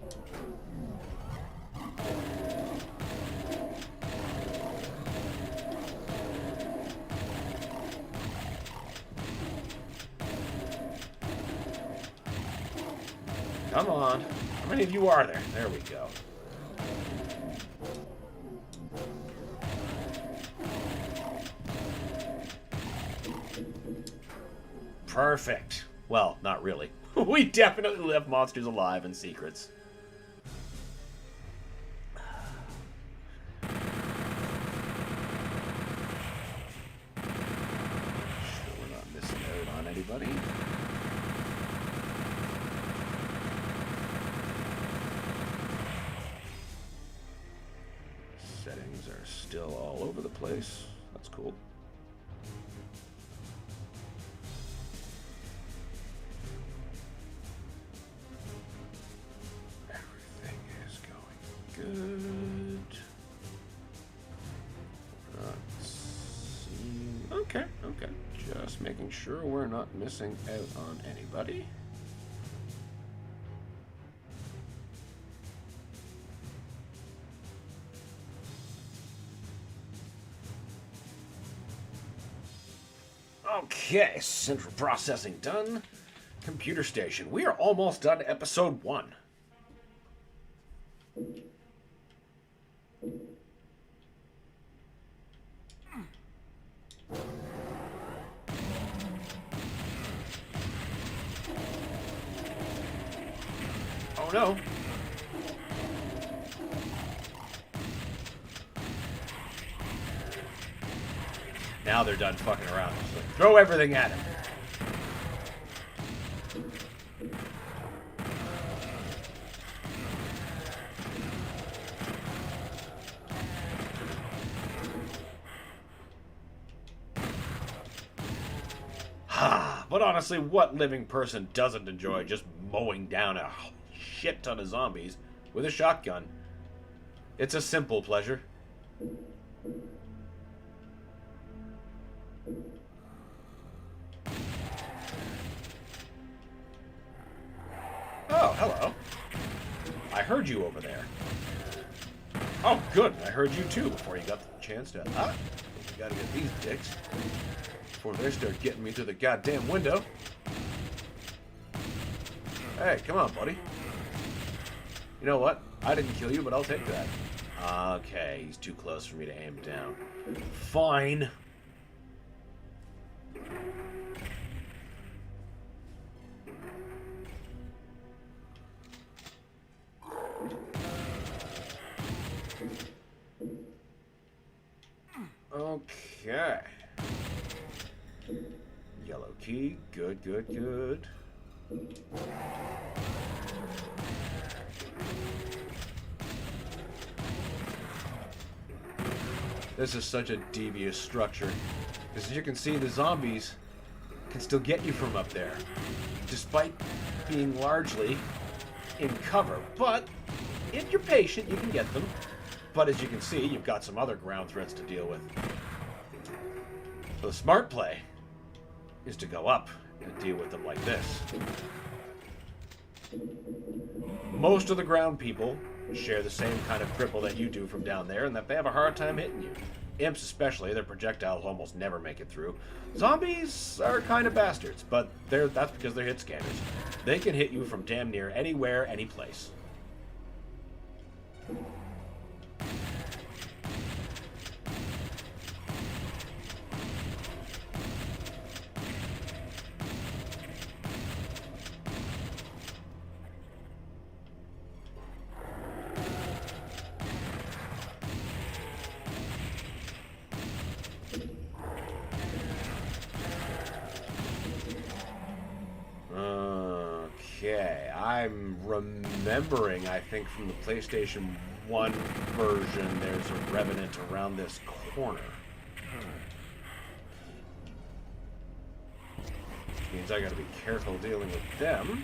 Speaker 1: Come on. How many of you are there? There we go. Perfect. Well, not really. We definitely left monsters alive and secrets. Sure we're not missing out on anybody. Settings are still all over the place. That's cool. Good. Not seeing... Okay. Just making sure we're not missing out on anybody. Okay, central processing done. Computer station. We are almost done episode 1. Oh no. Now they're done fucking around. Just like, throw everything at him. But honestly, what living person doesn't enjoy just mowing down a shit ton of zombies with a shotgun? It's a simple pleasure. Oh, hello. I heard you over there. Oh, good. I heard you too before you got the chance to... Ah, we gotta get these dicks before they start getting me through the goddamn window. Hey, come on, buddy. You know what? I didn't kill you, but I'll take that. Okay, he's too close for me to aim down. Fine. Okay. Yellow key. Good, good, good. This is such a devious structure. Because as you can see, the zombies can still get you from up there, despite being largely in cover. But if you're patient, you can get them. But as you can see, you've got some other ground threats to deal with. So the smart play is to go up and deal with them like this. Most of the ground people share the same kind of cripple that you do from down there, and that they have a hard time hitting you. Imps especially, their projectiles almost never make it through. Zombies are kind of bastards, but that's because they're hit scanners. They can hit you from damn near anywhere, any place. Okay, I'm remembering, I think, from the PlayStation 1 version, there's a revenant around this corner. Which means I gotta be careful dealing with them.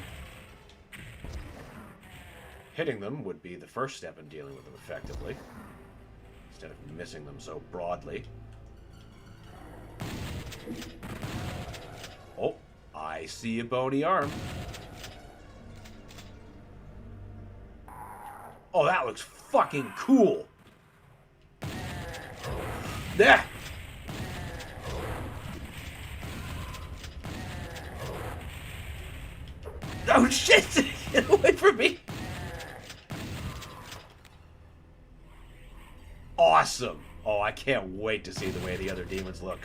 Speaker 1: Hitting them would be the first step in dealing with them effectively, instead of missing them so broadly. Oh, I see a bony arm. Oh, that looks fucking cool. There. Oh shit! Get away from me! Awesome! Oh, I can't wait to see the way the other demons look.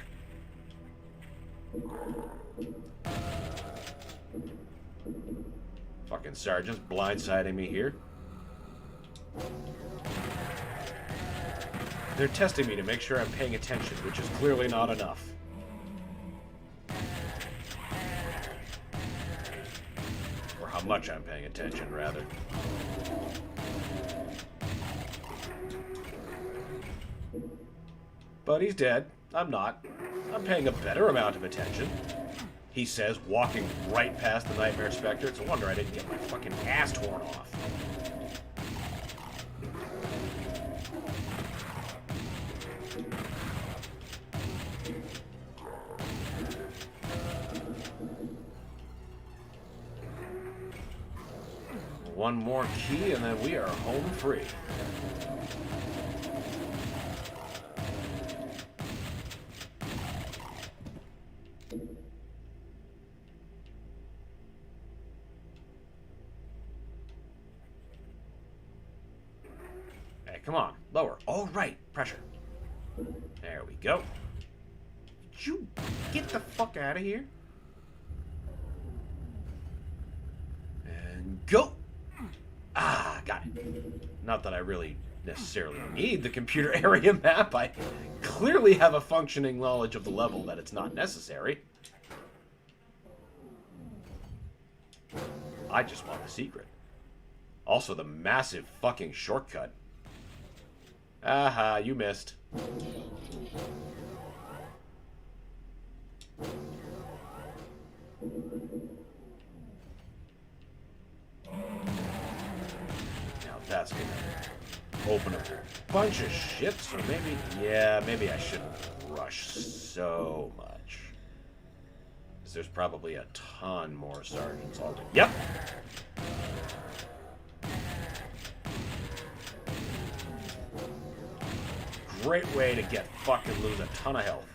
Speaker 1: Fucking sergeant's blindsiding me here. They're testing me to make sure I'm paying attention, which is clearly not enough. Or how much I'm paying attention, rather. But he's dead. I'm not. I'm paying a better amount of attention. He says, walking right past the Nightmare Spectre. It's a wonder I didn't get my fucking ass torn off. One more key and then we are home free. Hey, come on, lower. Oh, right, pressure. There we go. Did you get the fuck out of here? And go. Ah, got it. Not that I really necessarily need the computer area map. I clearly have a functioning knowledge of the level that it's not necessary. I just want the secret. Also, the massive fucking shortcut. Aha, you missed. Now that's gonna open a bunch of shit, so maybe, yeah, maybe I shouldn't rush so much. Because there's probably a ton more sergeants all day. Yep! Great way to get fucked and lose a ton of health.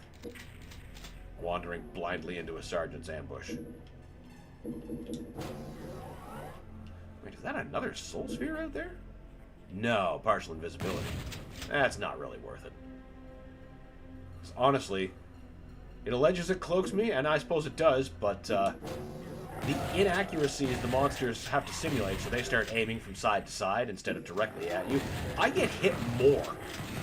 Speaker 1: Wandering blindly into a sergeant's ambush. Wait, is that another soul sphere out there? No, partial invisibility. That's not really worth it. Honestly, it alleges it cloaks me, and I suppose it does, but the inaccuracies the monsters have to simulate, so they start aiming from side to side instead of directly at you. I get hit more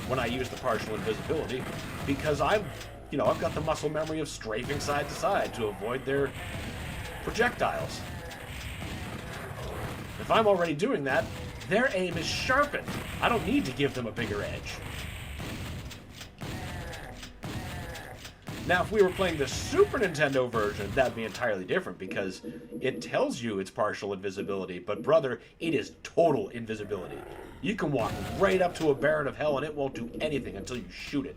Speaker 1: when I use the partial invisibility because I've got the muscle memory of strafing side to side to avoid their projectiles. If I'm already doing that, their aim is sharpened. I don't need to give them a bigger edge. Now, if we were playing the Super Nintendo version, that'd be entirely different because it tells you it's partial invisibility, but brother, it is total invisibility. You can walk right up to a Baron of Hell and it won't do anything until you shoot it.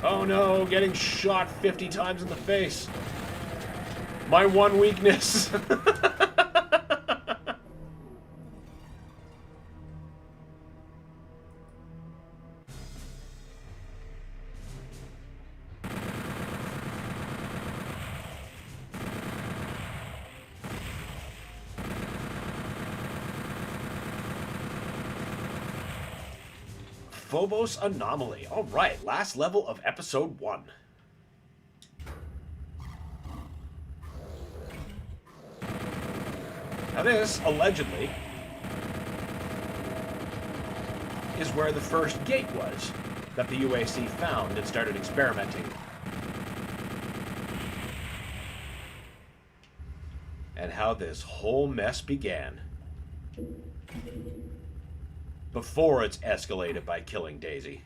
Speaker 1: Oh no, getting shot 50 times in the face. My one weakness. Phobos Anomaly. Alright, last level of episode 1. Now this, allegedly, is where the first gate was that the UAC found and started experimenting. And how this whole mess began. Before it's escalated by killing Daisy.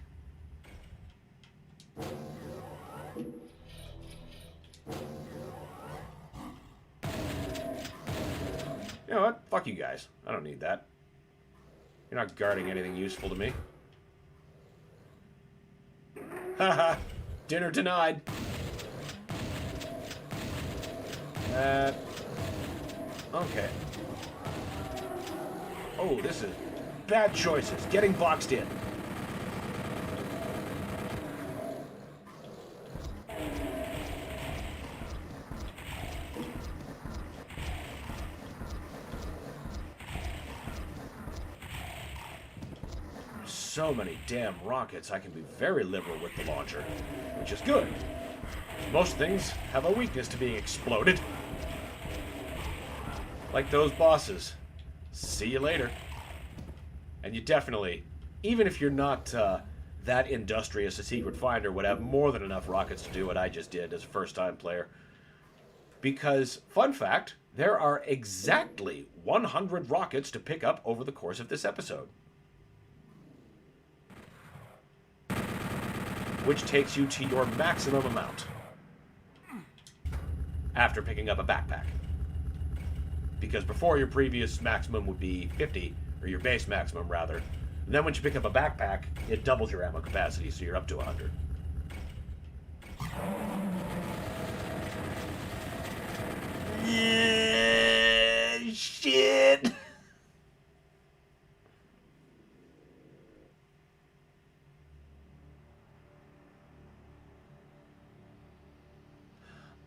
Speaker 1: You know what? Fuck you guys. I don't need that. You're not guarding anything useful to me. Haha. Dinner denied. Okay. Oh, this is bad choices. Getting boxed in. So many damn rockets, I can be very liberal with the launcher, which is good. Most things have a weakness to being exploded. Like those bosses. See you later. And you definitely, even if you're not that industrious a secret finder, would have more than enough rockets to do what I just did as a first-time player. Because, fun fact, there are exactly 100 rockets to pick up over the course of this episode. Which takes you to your maximum amount. After picking up a backpack. Because before your previous maximum would be 50, or your base maximum rather. And then once you pick up a backpack, it doubles your ammo capacity, so you're up to 100. Yeah, shit!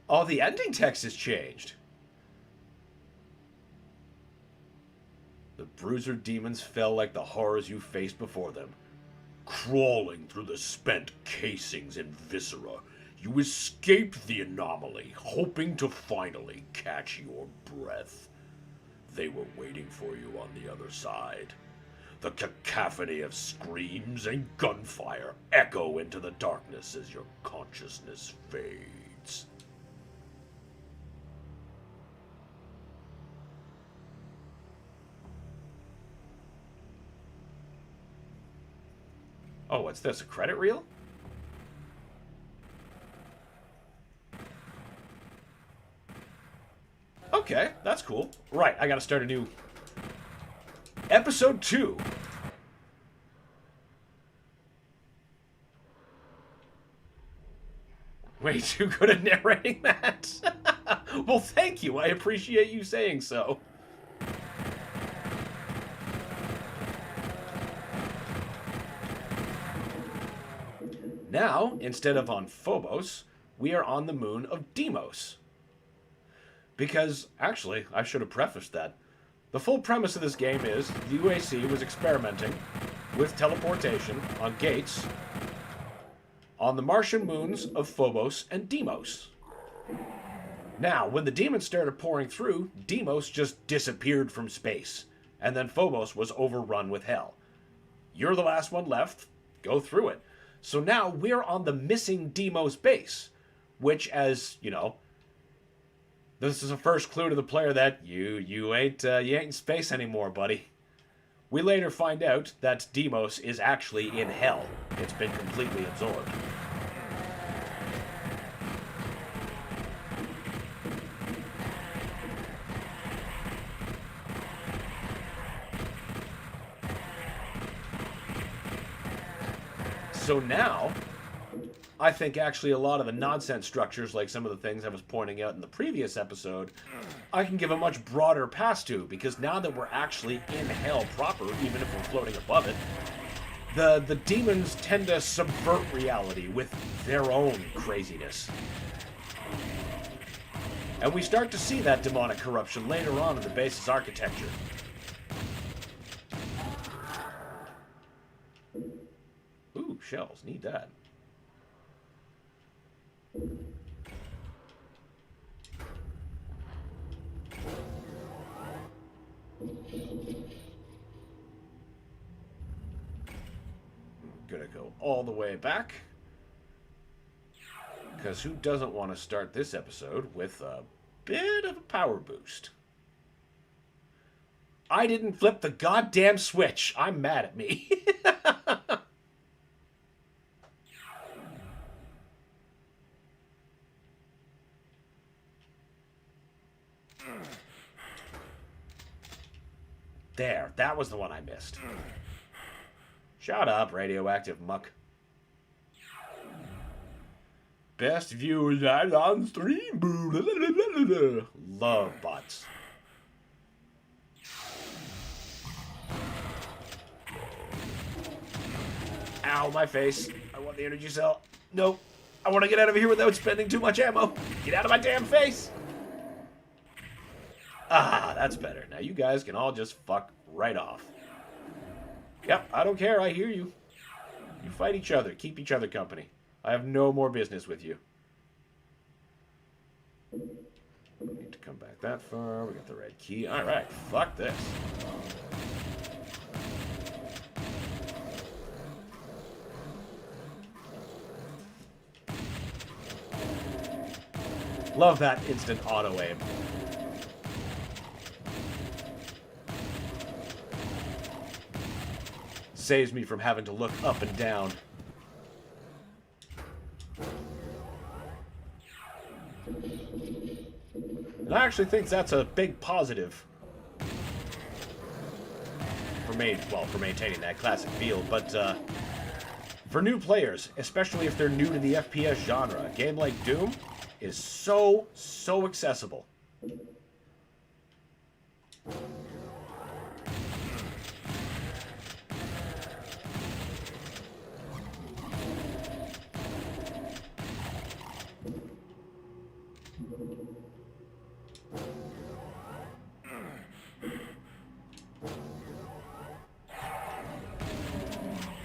Speaker 1: Oh, the ending text has changed. The bruiser demons fell like the horrors you faced before them. Crawling through the spent casings and viscera, you escaped the anomaly, hoping to finally catch your breath. They were waiting for you on the other side. The cacophony of screams and gunfire echo into the darkness as your consciousness fades. Oh, what's this? A credit reel? Okay, that's cool. Right, I gotta start a new... Episode 2. Way too good at narrating that. Well, thank you. I appreciate you saying so. Now, instead of on Phobos, we are on the moon of Deimos. Because, actually, I should have prefaced that. The full premise of this game is the UAC was experimenting with teleportation on gates on the Martian moons of Phobos and Deimos. Now, when the demons started pouring through, Deimos just disappeared from space, and then Phobos was overrun with hell. You're the last one left, go through it. So now we're on the missing Deimos base, which, as, you know, this is a first clue to the player that you ain't in space anymore, buddy. We later find out that Deimos is actually in hell. It's been completely absorbed. So now, I think actually a lot of the nonsense structures, like some of the things I was pointing out in the previous episode, I can give a much broader pass to, because now that we're actually in hell proper, even if we're floating above it, the demons tend to subvert reality with their own craziness. And we start to see that demonic corruption later on in the base's architecture. Ooh, shells. Need that. Gonna go all the way back. Because who doesn't want to start this episode with a bit of a power boost? I didn't flip the goddamn switch. I'm mad at me. There, that was the one I missed. Shut up, radioactive muck. Best view live on stream. Love bots. Ow, my face. I want the energy cell. Nope. I want to get out of here without spending too much ammo. Get out of my damn face. Ah, that's better. Now you guys can all just fuck right off. Yep, I don't care. I hear you. You fight each other. Keep each other company. I have no more business with you. Need to come back that far. We got the red key. Alright, fuck this. Love that instant auto-aim. Saves me from having to look up and down. And I actually think that's a big positive for maintaining that classic feel, but for new players, especially if they're new to the FPS genre, a game like Doom is so accessible.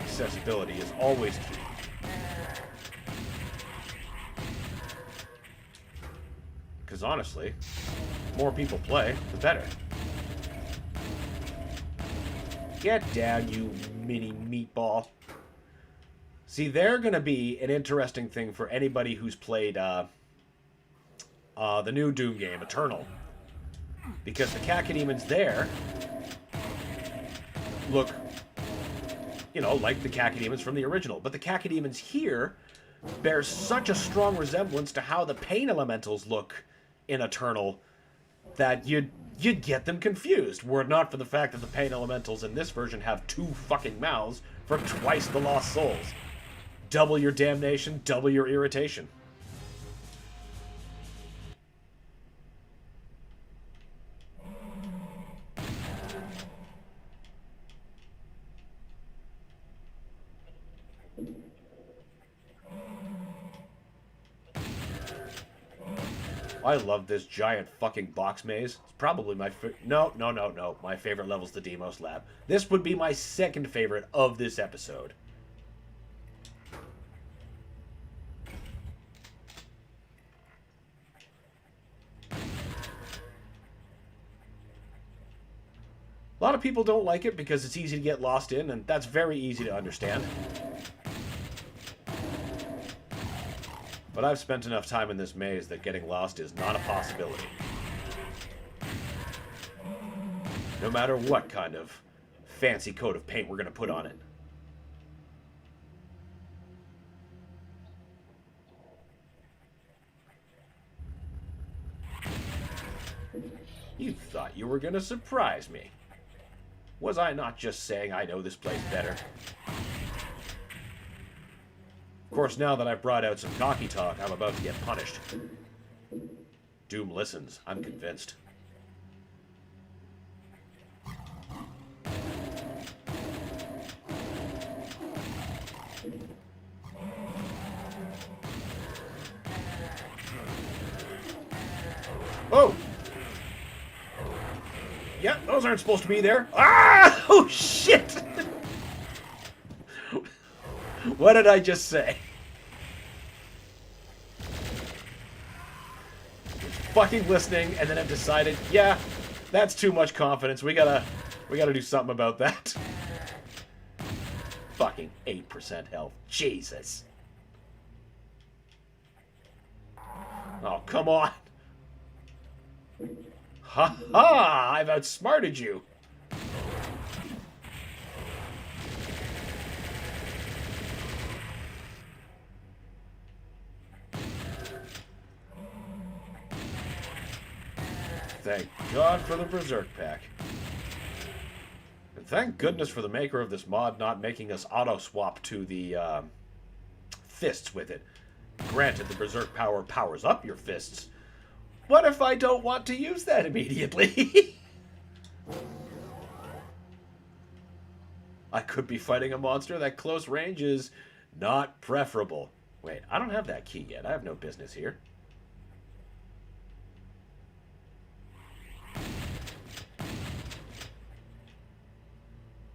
Speaker 1: Accessibility is always key. Because honestly, the more people play, the better. Get down, you mini meatball. See, they're going to be an interesting thing for anybody who's played the new Doom game, Eternal. Because the cacodemons there look You know, like the cacodemons from the original. But the cacodemons here bear such a strong resemblance to how the pain elementals look in Eternal that you'd get them confused, were it not for the fact that the pain elementals in this version have 2 fucking mouths for twice the lost souls. Double your damnation, double your irritation. I love this giant fucking box maze. It's probably my no. My favorite level's the Demos Lab. This would be my second favorite of this episode. A lot of people don't like it because it's easy to get lost in, and that's very easy to understand. But I've spent enough time in this maze that getting lost is not a possibility. No matter what kind of fancy coat of paint we're going to put on it. You thought you were going to surprise me. Was I not just saying I know this place better? Of course, now that I've brought out some cocky talk, I'm about to get punished. Doom listens. I'm convinced. Oh! Yeah, those aren't supposed to be there. Ah! Oh, shit! What did I just say? Fucking listening, and then I've decided, yeah, that's too much confidence. We gotta do something about that. Fucking 8% health. Jesus. Oh, come on. Ha ha! I've outsmarted you. Thank God for the Berserk pack. And thank goodness for the maker of this mod not making us auto-swap to the fists with it. Granted, the Berserk power powers up your fists. What if I don't want to use that immediately? I could be fighting a monster that close range is not preferable. Wait, I don't have that key yet. I have no business here.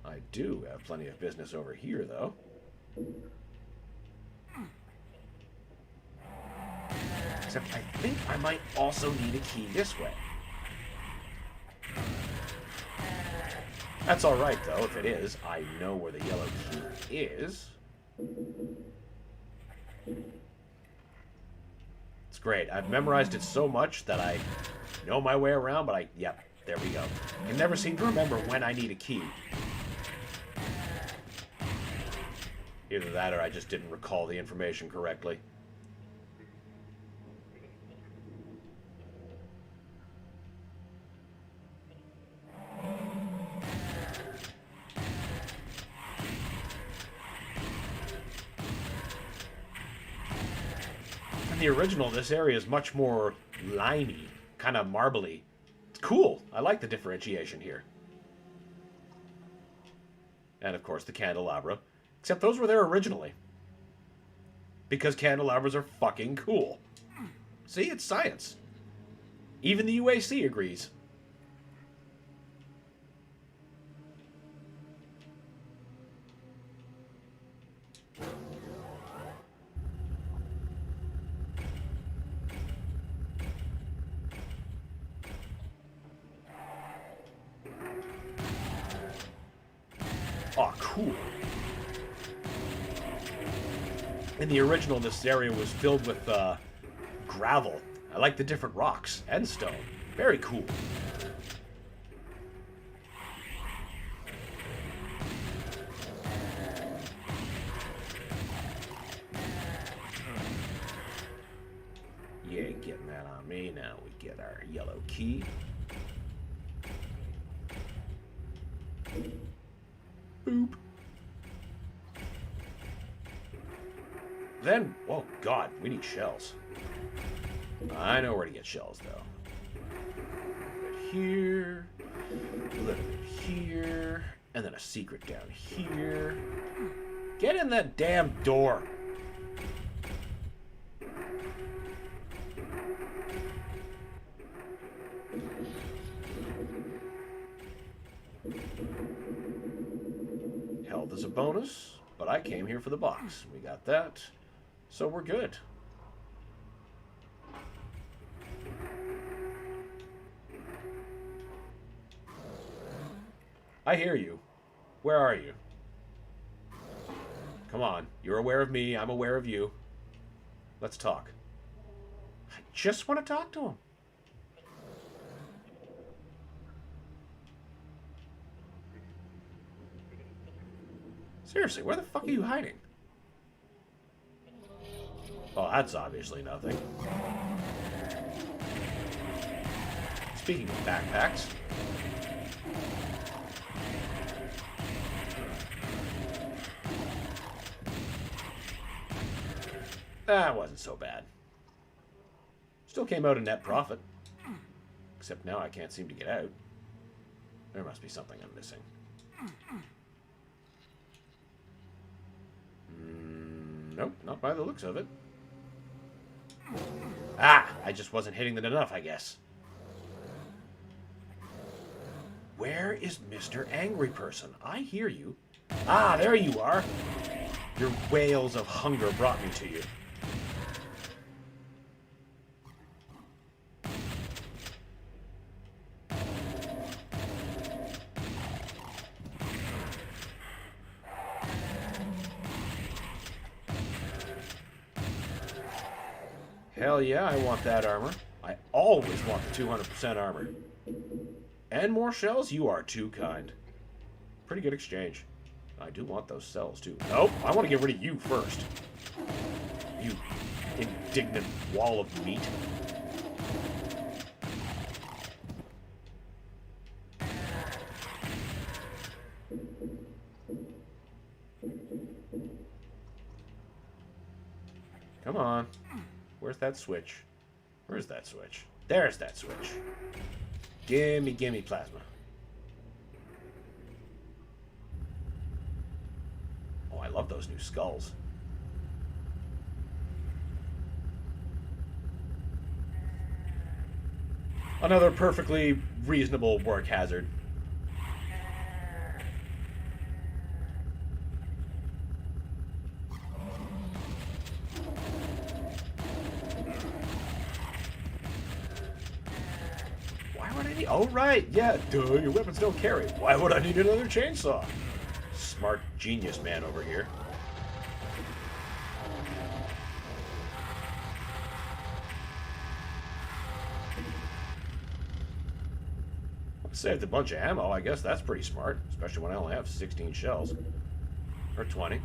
Speaker 1: I do have plenty of business over here, though. Except I think I might also need a key this way. That's alright, though, if it is. I know where the yellow key is. It's great. I've memorized it so much that I know my way around, but yep, there we go. I can never seem to remember when I need a key. Either that or I just didn't recall the information correctly. In the original, this area is much more limey, kind of marbly. It's cool. I like the differentiation here. And of course the candelabra. Except those were there originally. Because candelabras are fucking cool. See, it's science. Even the UAC agrees. Oh, cool. In the original, this area was filled with gravel. I like the different rocks and stone. Very cool. on me. Now we get our yellow key. Boop. Then, oh god, we need shells. I know where to get shells, though. A little bit here, a little bit here, and then a secret down here. Get in that damn door! Health is a bonus, but I came here for the box. We got that, so we're good. I hear you. Where are you? Come on. You're aware of me. I'm aware of you. Let's talk. I just want to talk to him. Seriously, where the fuck are you hiding? Oh, that's obviously nothing. Speaking of backpacks... that wasn't so bad. Still came out a net profit. Except now I can't seem to get out. There must be something I'm missing. Nope, not by the looks of it. Ah! I just wasn't hitting it enough, I guess. Where is Mr. Angry Person? I hear you. Ah, there you are! Your wails of hunger brought me to you. Hell yeah, I want that armor. I always want the 200% armor. And more shells? You are too kind. Pretty good exchange. I do want those cells, too. Nope, I want to get rid of you first. You indignant wall of meat. Come on. Where's that switch? Where's that switch? There's that switch. Gimme, gimme plasma. Oh, I love those new skulls. Another perfectly reasonable work hazard. Oh, right, yeah, duh, your weapons don't carry. Why would I need another chainsaw? Smart genius man over here. Saved a bunch of ammo, I guess that's pretty smart. Especially when I only have 16 shells. Or 20.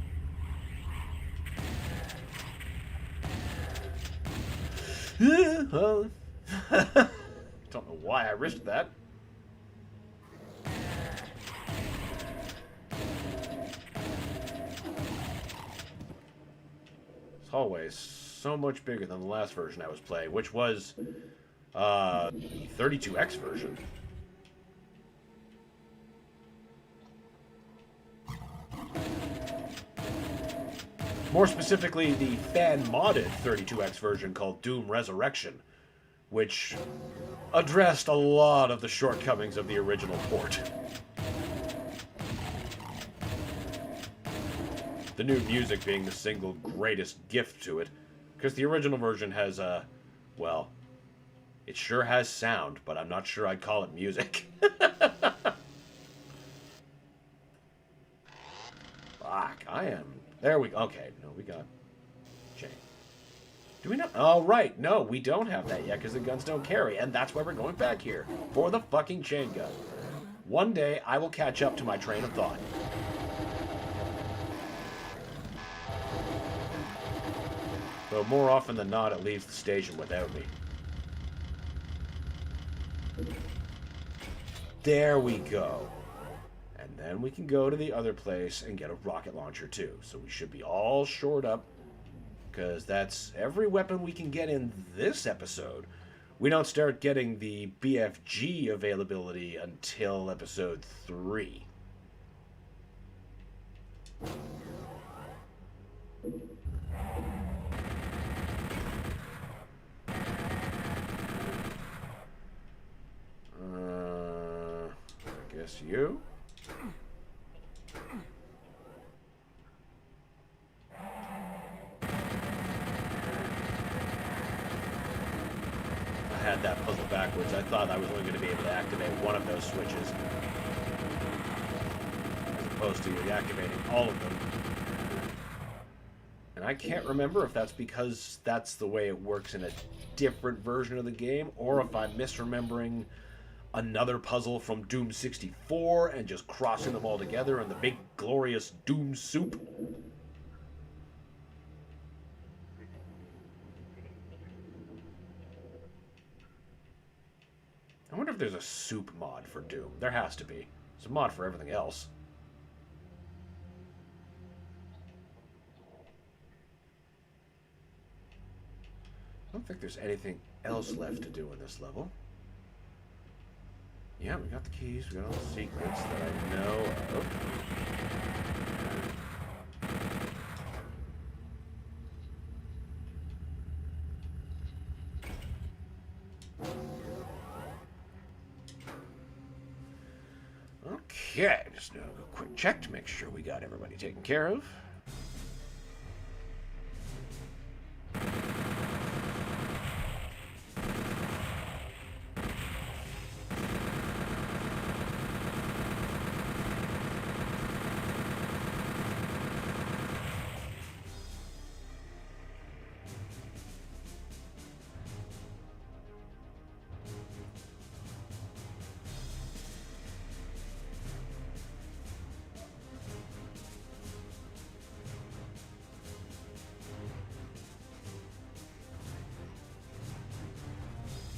Speaker 1: Don't know why I risked that. This hallway is so much bigger than the last version I was playing, which was the 32X version. More specifically, the fan-modded 32X version called Doom Resurrection, which addressed a lot of the shortcomings of the original port. The new music being the single greatest gift to it, because the original version has, well, it sure has sound, but I'm not sure I'd call it music. Fuck, I am... There we go. Okay, no, we got... chain. Do we not? Oh, right. No, we don't have that yet because the guns don't carry. And that's why we're going back here. For the fucking chain gun. One day, I will catch up to my train of thought. Though more often than not, it leaves the station without me. There we go. And then we can go to the other place and get a rocket launcher too. So we should be all shored up, because that's every weapon we can get in this episode. We don't start getting the BFG availability until episode 3. I guess you? I had that puzzle backwards. I thought I was only going to be able to activate one of those switches, as opposed to activating all of them. And I can't remember if that's because that's the way it works in a different version of the game, or if I'm misremembering another puzzle from Doom 64 and just crossing them all together in the big glorious Doom soup. I wonder if there's a soup mod for Doom. There has to be. There's a mod for everything else. I don't think there's anything else left to do in this level. Yeah, we got the keys, we got all the secrets that I know of. Okay, just do a quick check to make sure we got everybody taken care of.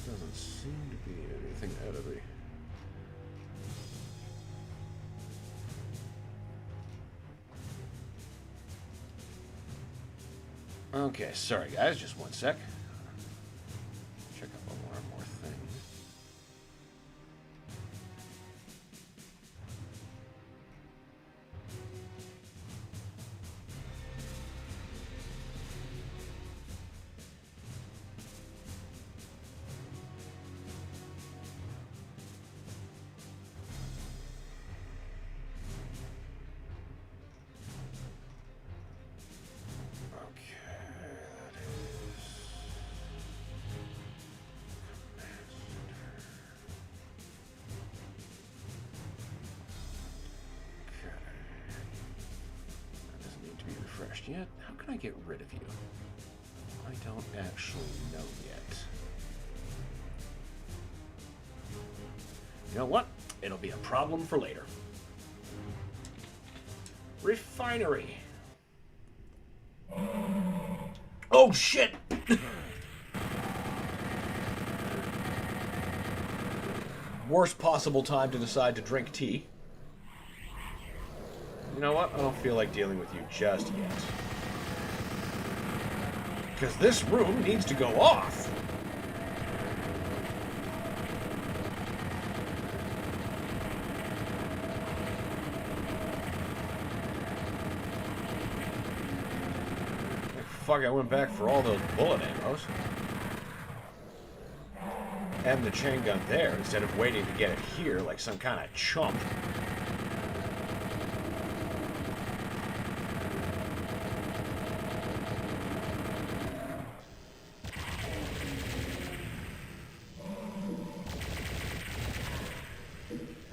Speaker 1: Doesn't seem to be anything out of the... Okay, sorry guys, just one sec. Check out one more thing. Yet? How can I get rid of you? I don't actually know yet. You know what? It'll be a problem for later. Refinery. Oh shit! Worst possible time to decide to drink tea. You know what? I don't feel like dealing with you just yet. Because this room needs to go off. Fuck, I went back for all those bullet ammos. And the chain gun there instead of waiting to get it here like some kind of chump.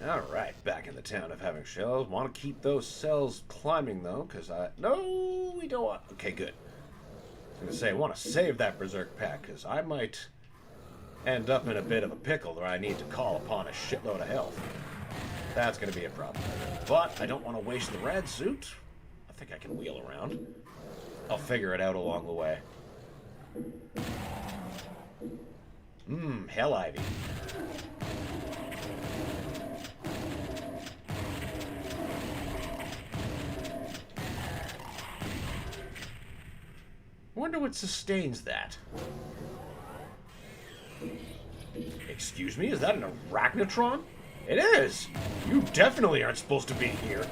Speaker 1: Alright, back in the town of having shells. Want to keep those cells climbing, though, because no, we don't want... Okay, good. I was going to say, I want to save that Berserk pack, because I might end up in a bit of a pickle where I need to call upon a shitload of health. That's going to be a problem. But I don't want to waste the rad suit. I think I can wheel around. I'll figure it out along the way. Hell Ivy. wonder what sustains that. Excuse me, is that an arachnotron? It is! You definitely aren't supposed to be here.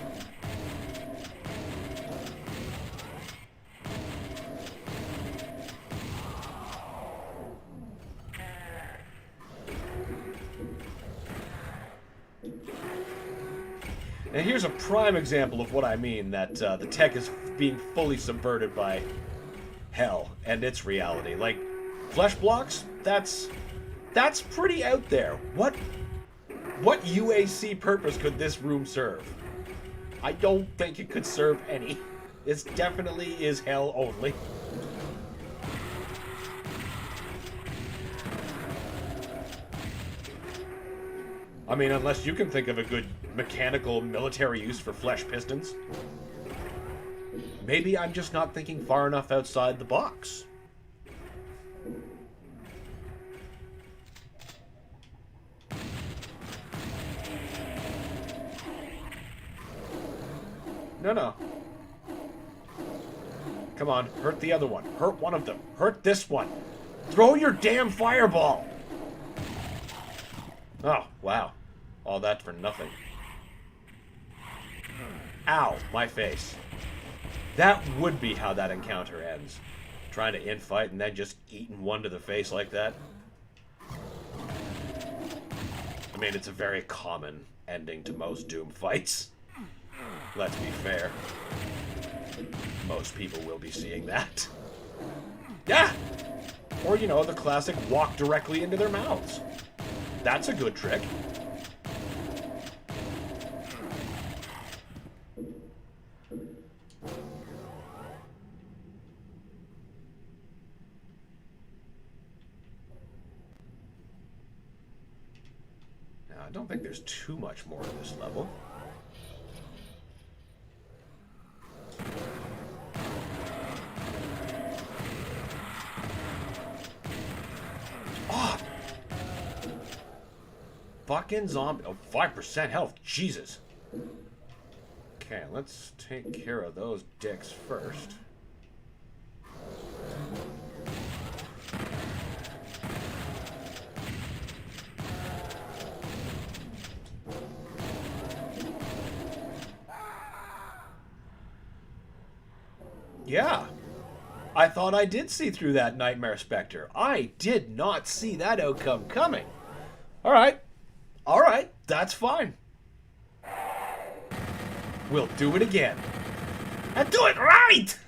Speaker 1: And here's a prime example of what I mean, that the tech is being fully subverted by hell and its reality. Like, flesh blocks, that's pretty out there. What UAC purpose could this room serve? I don't think it could serve any. This definitely is hell only. I mean, unless you can think of a good mechanical military use for flesh pistons. Maybe I'm just not thinking far enough outside the box. No. Come on, hurt the other one. Hurt one of them. Hurt this one. Throw your damn fireball! Oh, wow. All that for nothing. Ow, my face. That would be how that encounter ends. Trying to infight and then just eating one to the face like that. I mean, it's a very common ending to most Doom fights. Let's be fair. Most people will be seeing that. Yeah! Or, you know, the classic walk directly into their mouths. That's a good trick. Now, I don't think there's too much more to this level. Fucking zombie. Oh, 5% health. Jesus. Okay, let's take care of those dicks first. Yeah. I thought I did see through that Nightmare Spectre. I did not see that outcome coming. Alright. Alright, that's fine. We'll do it again. And do it right!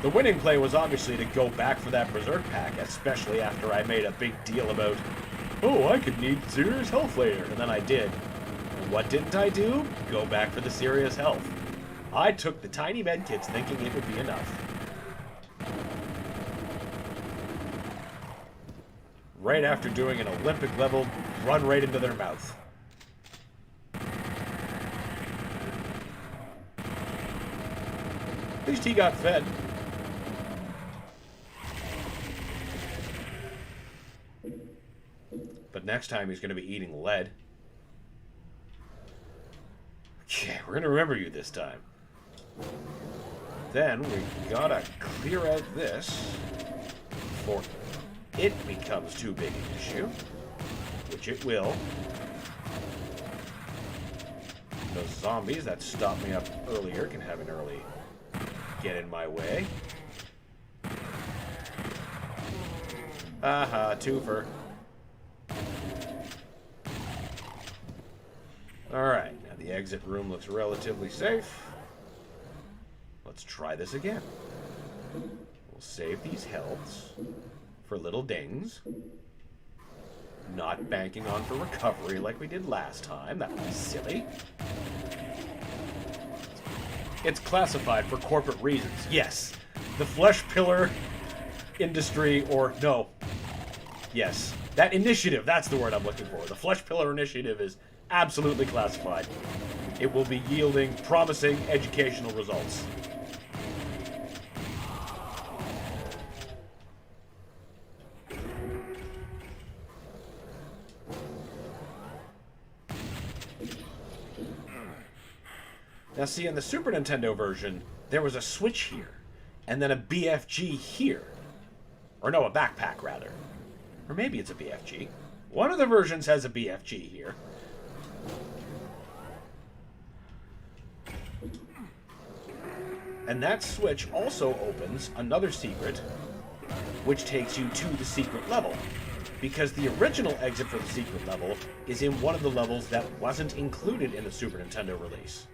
Speaker 1: The winning play was obviously to go back for that Berserk pack, especially after I made a big deal about, oh, I could need serious health later, and then I did. What didn't I do? Go back for the serious health. I took the tiny medkits thinking it would be enough. Right after doing an Olympic level run right into their mouth. At least he got fed. But next time he's going to be eating lead. Okay, we're gonna remember you this time. Then we gotta clear out this before it becomes too big an issue, which it will. Those zombies that stopped me up earlier can have an early get in my way. Aha, twofer. Alright. The exit room looks relatively safe. Let's try this again. We'll save these healths for little dings. Not banking on for recovery like we did last time. That was silly. It's classified for corporate reasons. Yes. The flesh pillar industry, or no. Yes. That initiative, that's the word I'm looking for. The flesh pillar initiative is absolutely classified. It will be yielding promising educational results. Now see, in the Super Nintendo version, there was a switch here, and then a BFG here. Or no, a backpack, rather. Or maybe it's a BFG. One of the versions has a BFG here. And that switch also opens another secret, which takes you to the secret level. Because the original exit for the secret level is in one of the levels that wasn't included in the Super Nintendo release.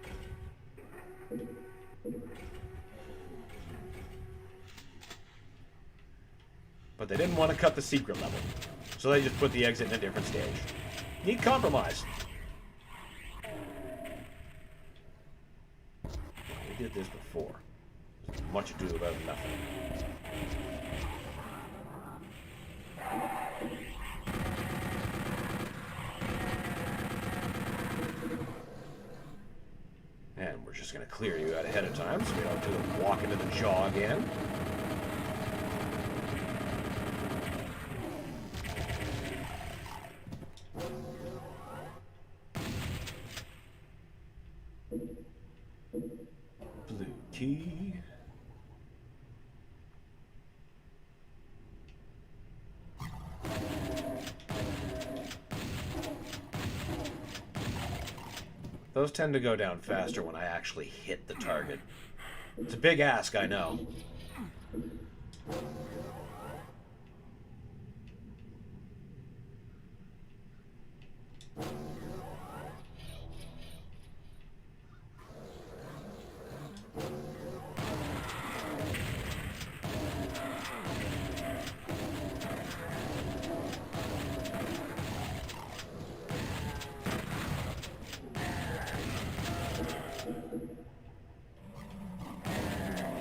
Speaker 1: But they didn't want to cut the secret level, so they just put the exit in a different stage. Neat compromise. We did this before. Much ado about nothing. And we're just going to clear you out ahead of time so we don't do a walk into the jaw again. Blue key. Those tend to go down faster when I actually hit the target. It's a big ask, I know.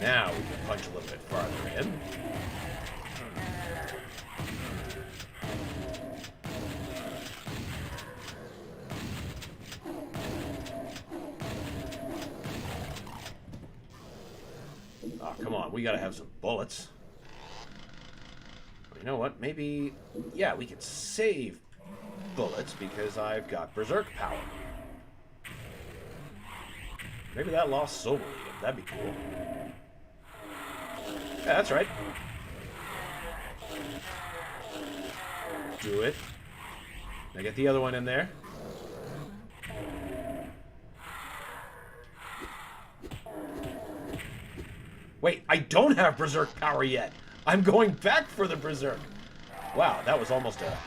Speaker 1: Now we can punch a little bit farther in. Oh, come on. We gotta have some bullets. You know what? Maybe... yeah, we can save bullets because I've got Berserk power. Maybe that lost Soul Relief. That'd be cool. Yeah, that's right. Do it. Now get the other one in there. Wait, I don't have Berserk power yet. I'm going back for the Berserk. Wow, that was almost a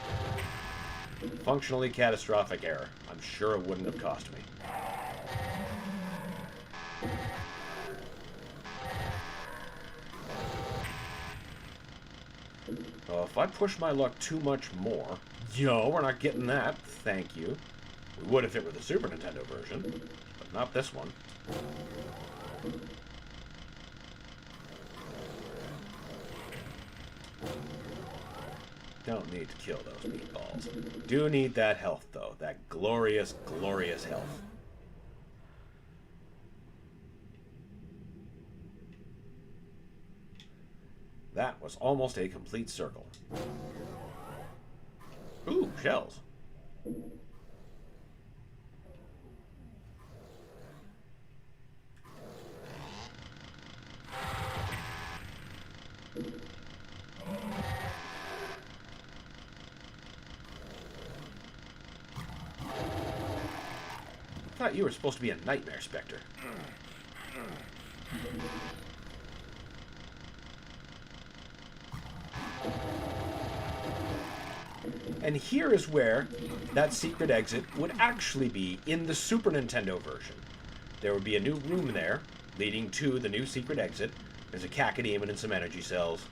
Speaker 1: functionally catastrophic error. I'm sure it wouldn't have cost me. If I push my luck too much more... Yo, we're not getting that. Thank you. We would if it were the Super Nintendo version, but not this one. Don't need to kill those meatballs. Do need that health, though. That glorious, glorious health. That was almost a complete circle. Ooh, shells. I thought you were supposed to be a nightmare specter. And here is where that secret exit would actually be in the Super Nintendo version. There would be a new room there, leading to the new secret exit. There's a cacodemon and some energy cells.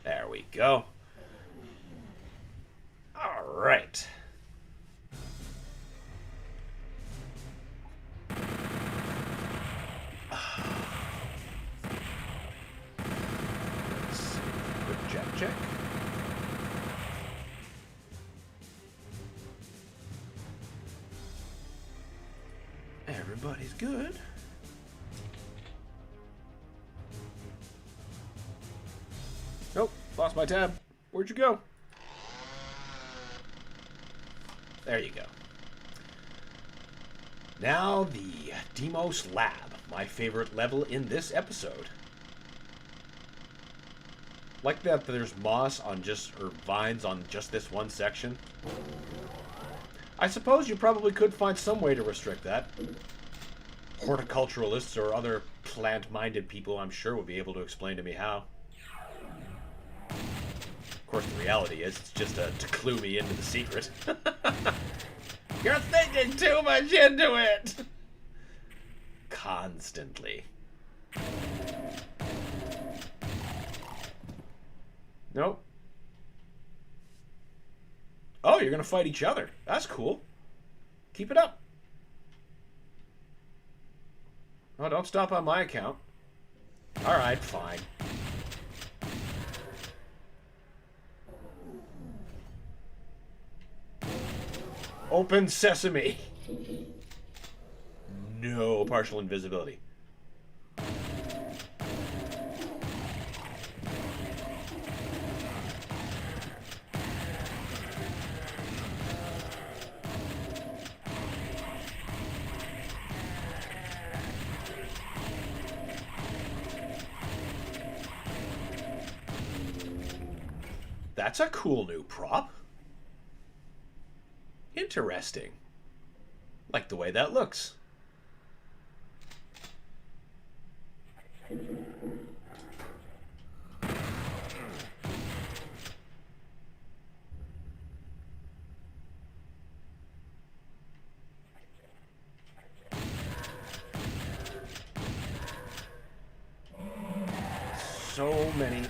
Speaker 1: There we go. All right. Check. Everybody's good. lost my tab. Where'd you go? There you go. Now the Demos Lab, my favorite level in this episode. Like that there's moss on or vines on just this one section. I suppose you probably could find some way to restrict that. Horticulturalists or other plant-minded people, I'm sure, would be able to explain to me how. Of course, the reality is it's just to clue me into the secret. You're thinking too much into it! Constantly. Nope. Oh, you're gonna fight each other. That's cool. Keep it up. Oh, don't stop on my account. Alright, fine. Open sesame. No partial invisibility. That's a cool new prop. Interesting. Like the way that looks. So many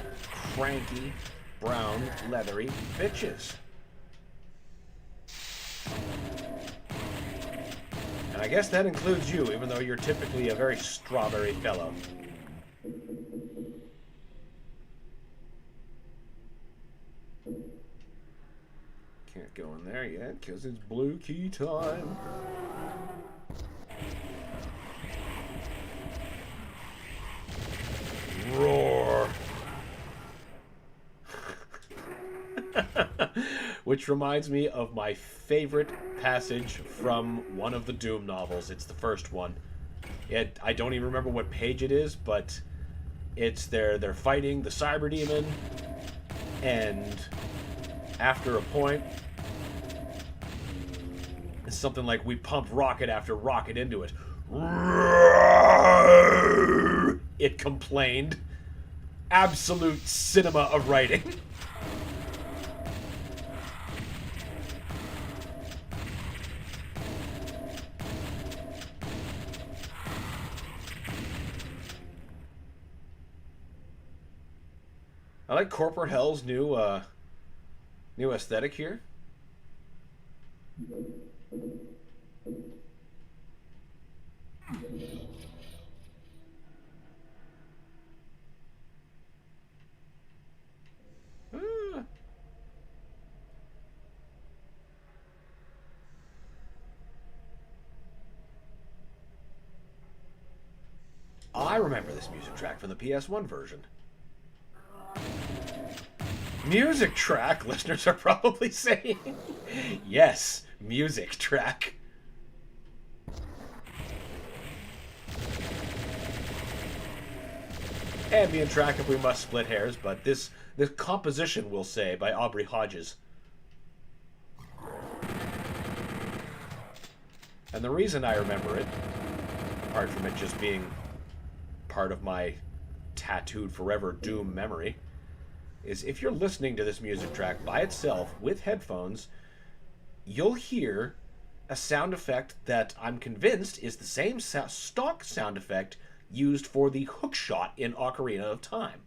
Speaker 1: cranky, brown, leathery bitches. And I guess that includes you, even though you're typically a very strawberry fellow. Can't go in there yet, because it's blue key time. Roar! Which reminds me of my favorite passage from one of the Doom novels. It's the first one. I don't even remember what page it is, but it's they're fighting the cyber demon, and after a point, it's something like, we pumped rocket after rocket into it. It complained. Absolute cinema of writing. I like Corporate Hell's new aesthetic here. I remember this music track from the PS1 version. Music track, listeners are probably saying. Yes, music track. Ambient track if we must split hairs, but this composition, we'll say, by Aubrey Hodges. And the reason I remember it, apart from it just being part of my tattooed forever Doom memory, is if you're listening to this music track by itself with headphones, you'll hear a sound effect that I'm convinced is the same stock sound effect used for the hook shot in Ocarina of Time.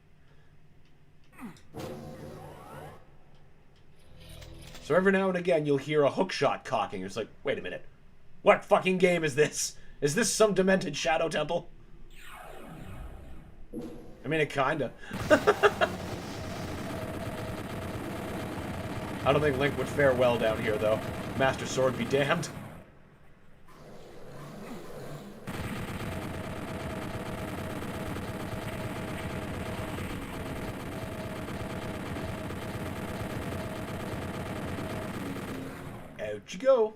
Speaker 1: So every now and again you'll hear a hook shot cocking. It's like, wait a minute, what fucking game is this? Is this some demented Shadow Temple? I mean, it kinda. I don't think Link would fare well down here, though. Master Sword be damned. Out you go.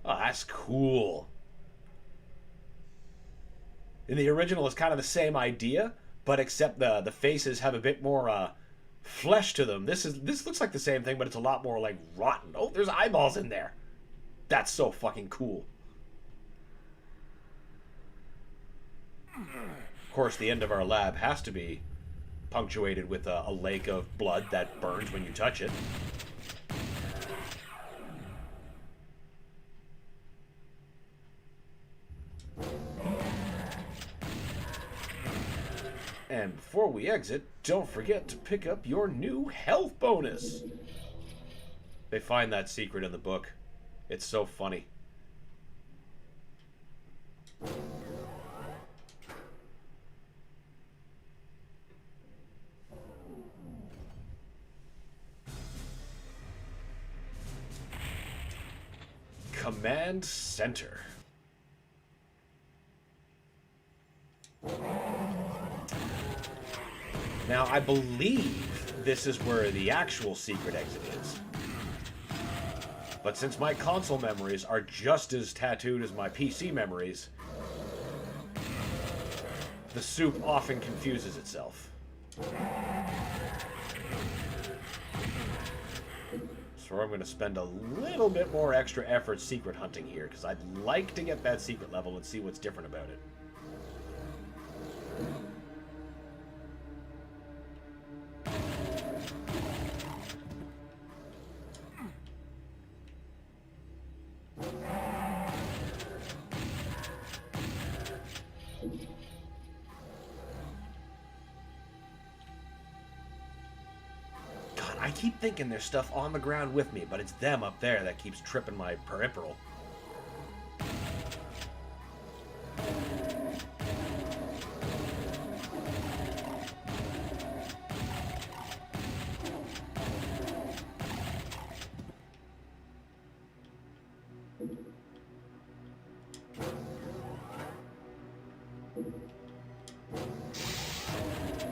Speaker 1: Oh, that's cool. In the original, it's kind of the same idea, but except the faces have a bit more flesh to them. This looks like the same thing, but it's a lot more like rotten. Oh, there's eyeballs in there. That's so fucking cool. Of course, the end of our lab has to be punctuated with a lake of blood that burns when you touch it. And before we exit, don't forget to pick up your new health bonus. They find that secret in the book. It's so funny. Command Center. Now, I believe this is where the actual secret exit is. But since my console memories are just as tattooed as my PC memories, the soup often confuses itself. So I'm going to spend a little bit more extra effort secret hunting here, because I'd like to get that secret level and see what's different about it. I keep thinking there's stuff on the ground with me, but it's them up there that keeps tripping my peripheral.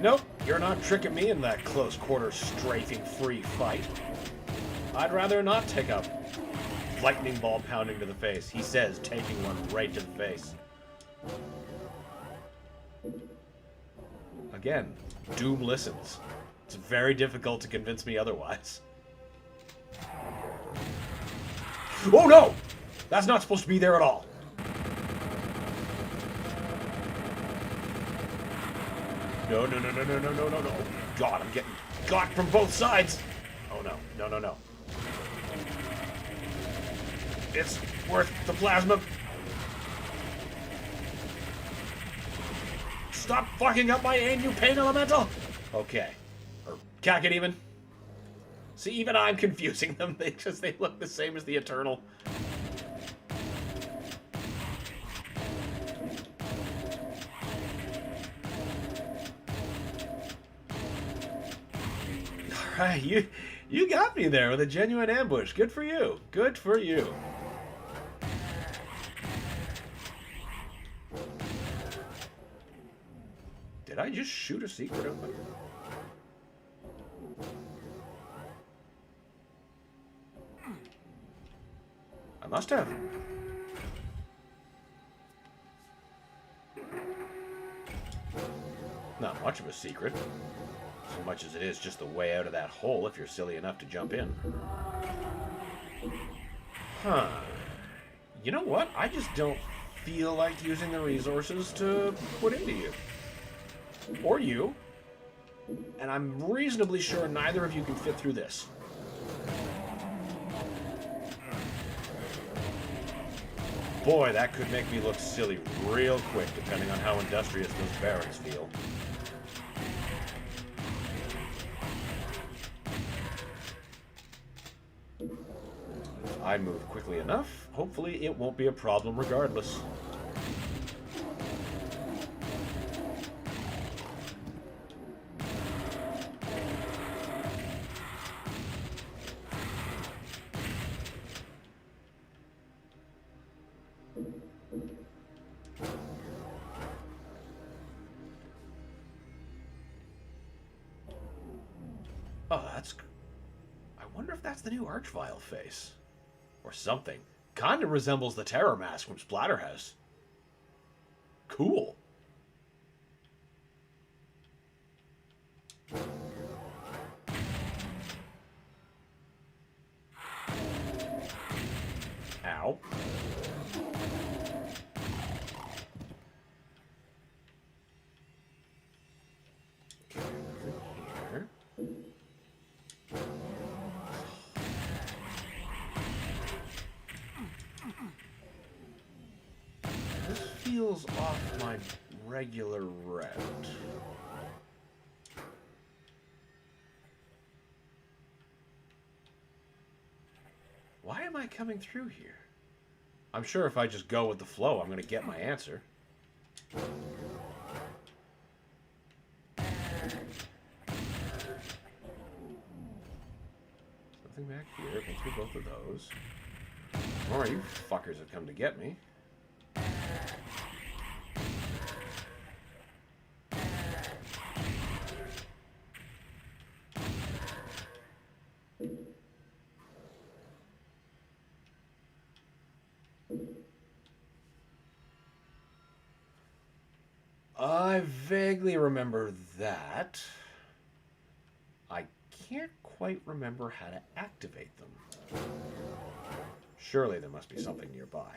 Speaker 1: Nope, you're not tricking me in that close quarter strafing free fight. I'd rather not take a lightning ball pounding to the face. He says, taking one right to the face. Again, Doom listens. It's very difficult to convince me otherwise. Oh no! That's not supposed to be there at all. No, no, no, no, no, no, no, no, no. God, I'm getting got from both sides. Oh, no. No, no, no. It's worth the plasma. Stop fucking up my aim, you pain elemental. Okay. Or Kacket even. See, even I'm confusing them. They look the same as the Eternal. Alright, you got me there with a genuine ambush. Good for you. Good for you. Did I just shoot a secret open? I must have. Not much of a secret. So much as it is just the way out of that hole if you're silly enough to jump in. Huh. You know what? I just don't feel like using the resources to put into you. Or you. And I'm reasonably sure neither of you can fit through this. Boy, that could make me look silly real quick, depending on how industrious those barracks feel. If I move quickly enough, hopefully it won't be a problem regardless. Oh, that's... I wonder if that's the new Archvile face. Or something. Kinda resembles the Terror Mask from Splatterhouse. Cool. Ow. Okay, here. This feels off my regular route. Why am I coming through here? I'm sure if I just go with the flow, I'm going to get my answer. Nothing back here. Been through both of those. More you fuckers have come to get me. I vaguely remember that. I can't quite remember how to activate them. Surely there must be something nearby.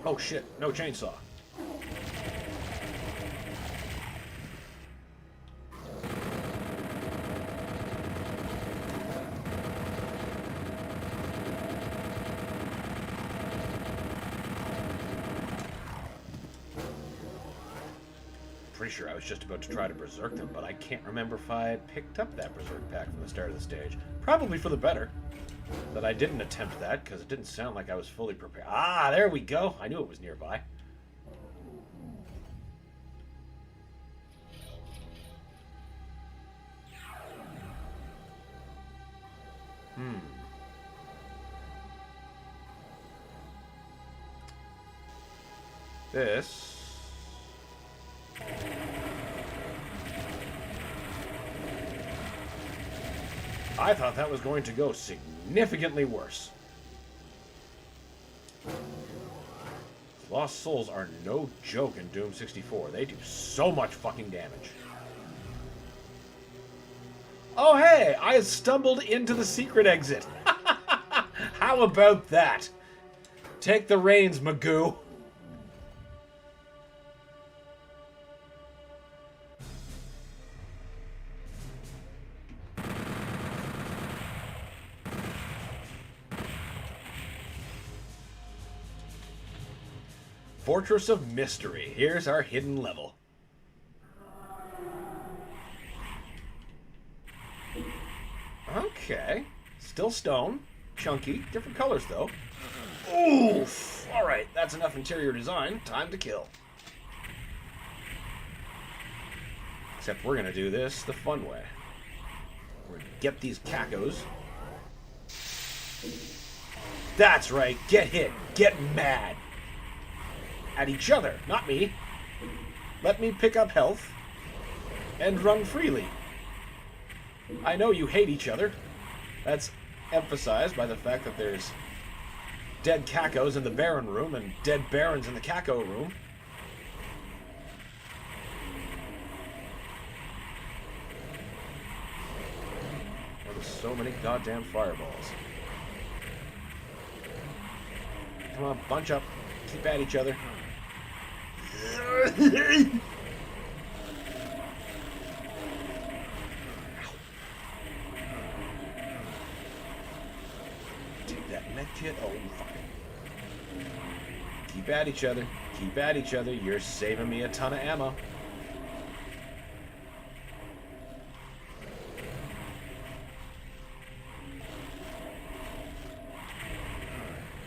Speaker 1: Oh shit, no chainsaw. Pretty sure I was just about to try to berserk them, but I can't remember if I picked up that berserk pack from the start of the stage. Probably for the better that I didn't attempt that, because it didn't sound like I was fully prepared. Ah, there we go. I knew it was nearby. This... I thought that was going to go significantly worse. Lost Souls are no joke in Doom 64. They do so much fucking damage. Oh hey, I stumbled into the secret exit. How about that? Take the reins, Magoo. Fortress of Mystery. Here's our hidden level. Okay. Still stone. Chunky. Different colors, though. Oof! Alright, that's enough interior design. Time to kill. Except we're gonna do this the fun way. We're gonna get these cacos. That's right. Get hit. Get mad. At each other, not me. Let me pick up health and run freely. I know you hate each other. That's emphasized by the fact that there's dead cacos in the Baron room and dead Barons in the caco room. There's so many goddamn fireballs. Come on, bunch up. Keep at each other. Take that med kit. Oh, fuck it. Keep at each other. Keep at each other. You're saving me a ton of ammo.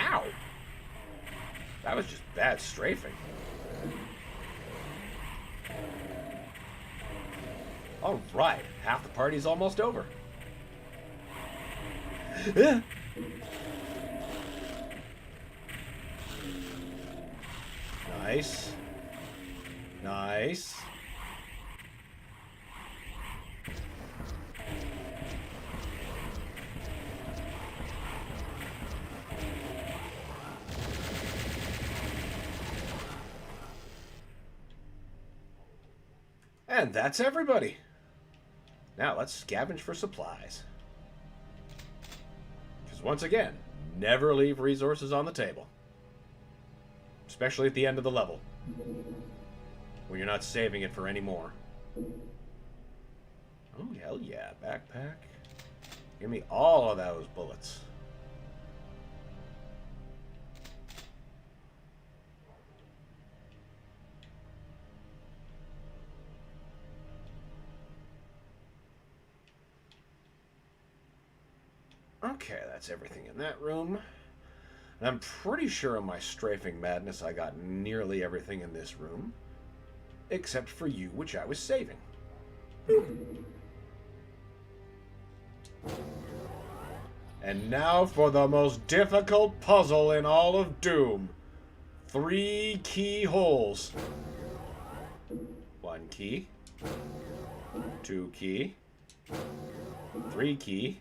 Speaker 1: Ow! That was just bad strafing. All right, half the party's almost over. Nice. Nice. And that's everybody. Now let's scavenge for supplies. Because once again, never leave resources on the table. Especially at the end of the level. When you're not saving it for any more. Oh, hell yeah. Backpack. Give me all of those bullets. Okay, that's everything in that room. And I'm pretty sure in my strafing madness I got nearly everything in this room. Except for you, which I was saving. And now for the most difficult puzzle in all of Doom. 3 keyholes. 1 key. 2 key. 3 key.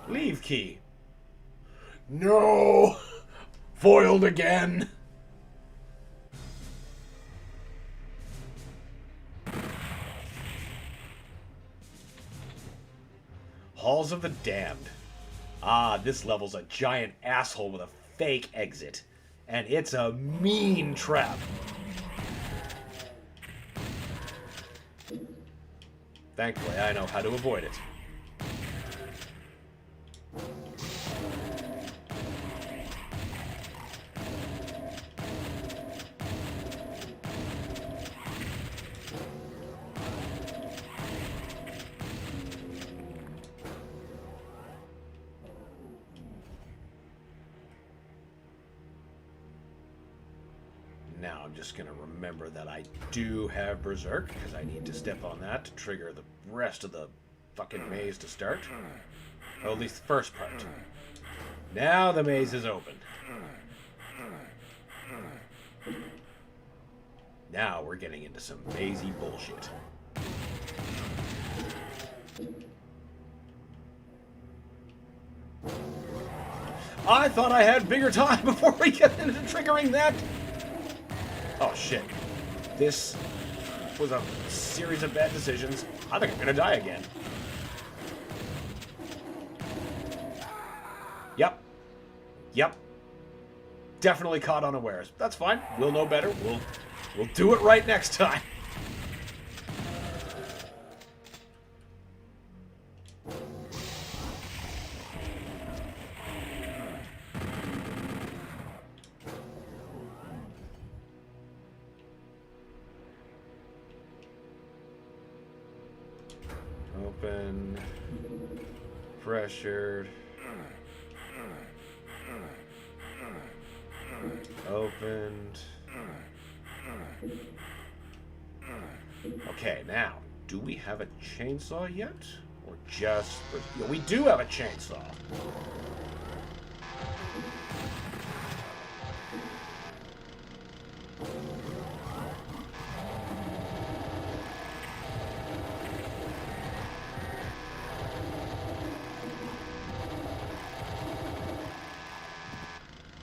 Speaker 1: Leave key. No! Foiled again! Halls of the Damned. Ah, this level's a giant asshole with a fake exit. And it's a mean trap. Thankfully, I know how to avoid it. Now I'm just going to remember that I do have Berserk, because I need to step on that to trigger the rest of the fucking maze to start. Or at least the first part. Now the maze is open. Now we're getting into some mazy bullshit. I thought I had bigger time before we get into triggering that. Oh shit. This was a series of bad decisions. I think I'm gonna die again. Yep. Definitely caught unawares. That's fine. We'll know better. We'll do it right next time. Open. Pressured. Opened. Okay, now, do we have a chainsaw yet? Or just... Yeah, we do have a chainsaw.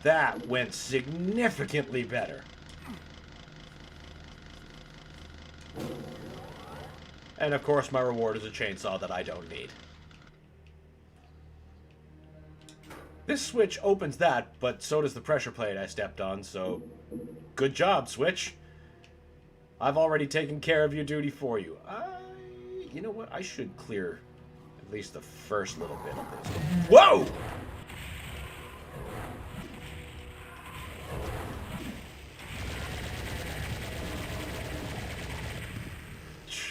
Speaker 1: That went significantly better. And of course my reward is a chainsaw that I don't need. This switch opens that, but so does the pressure plate I stepped on, so... Good job, Switch. I've already taken care of your duty for you. You know what? I should clear at least the first little bit of this. Whoa!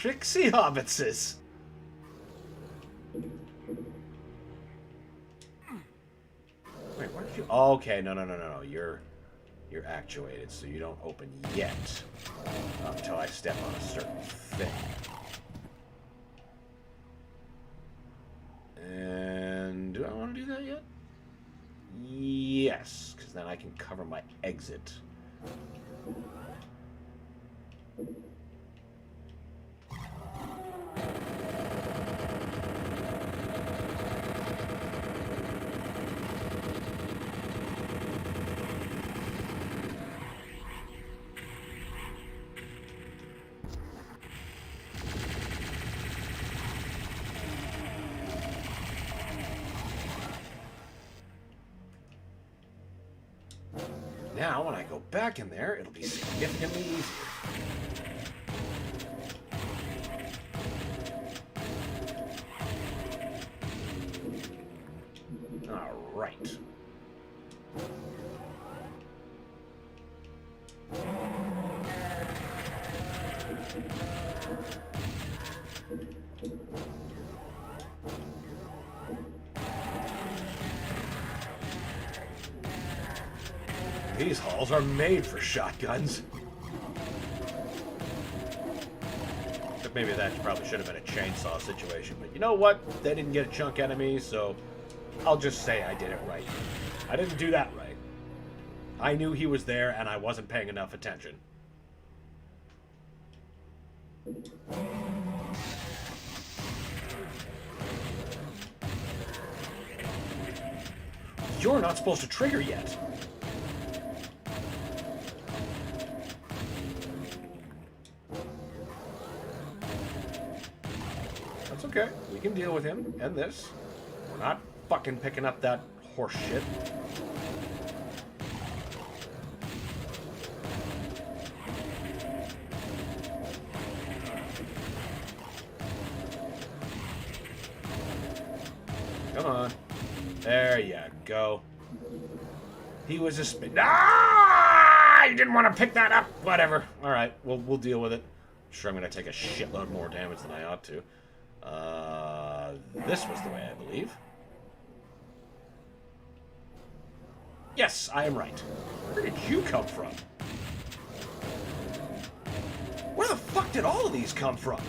Speaker 1: Trixie Hobbitses. Wait, why did you... Oh, okay, no. You're actuated, so you don't open yet until I step on a certain thing. And do I want to do that yet? Yes, because then I can cover my exit Now, when I go back in there, it'll be significantly easier. All right. These halls are made for shotguns. But maybe that probably should have been a chainsaw situation. But you know what? They didn't get a chunk enemy, so I'll just say I did it right. I didn't do that right. I knew he was there, and I wasn't paying enough attention. You're not supposed to trigger yet. That's okay. We can deal with him and this. We're not fucking picking up that horse shit. Come on. There you go. He was a spin. Ah! You didn't want to pick that up. Whatever. All right. We'll deal with it. I'm sure I'm going to take a shitload more damage than I ought to. This was the way, I believe. Yes, I am right. Where did you come from? Where the fuck did all of these come from?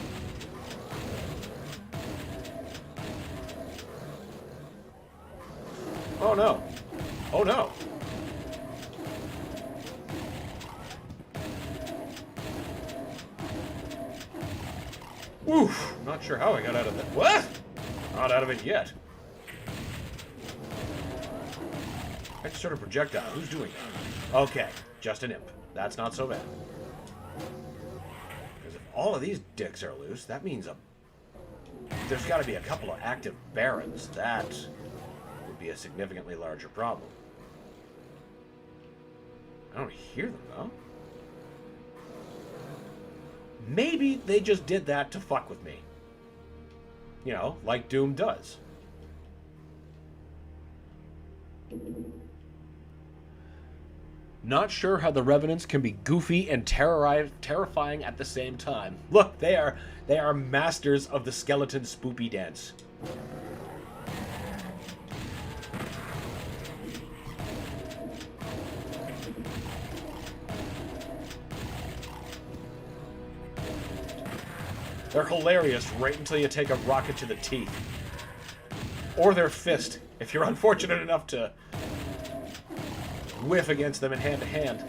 Speaker 1: Oh no. Oh no. Oof. Not sure how I got out of that. What? Not out of it yet. I just sort of projectile. Who's doing that? Okay. Just an imp. That's not so bad. Because if all of these dicks are loose, that means there's got to be a couple of active barons. That would be a significantly larger problem. I don't hear them, though. Maybe they just did that to fuck with me. You know, like Doom does. Not sure how the Revenants can be goofy and terrifying at the same time. Look, they are masters of the skeleton spoopy dance. They're hilarious right until you take a rocket to the teeth. Or their fist, if you're unfortunate enough to whiff against them in hand-to-hand.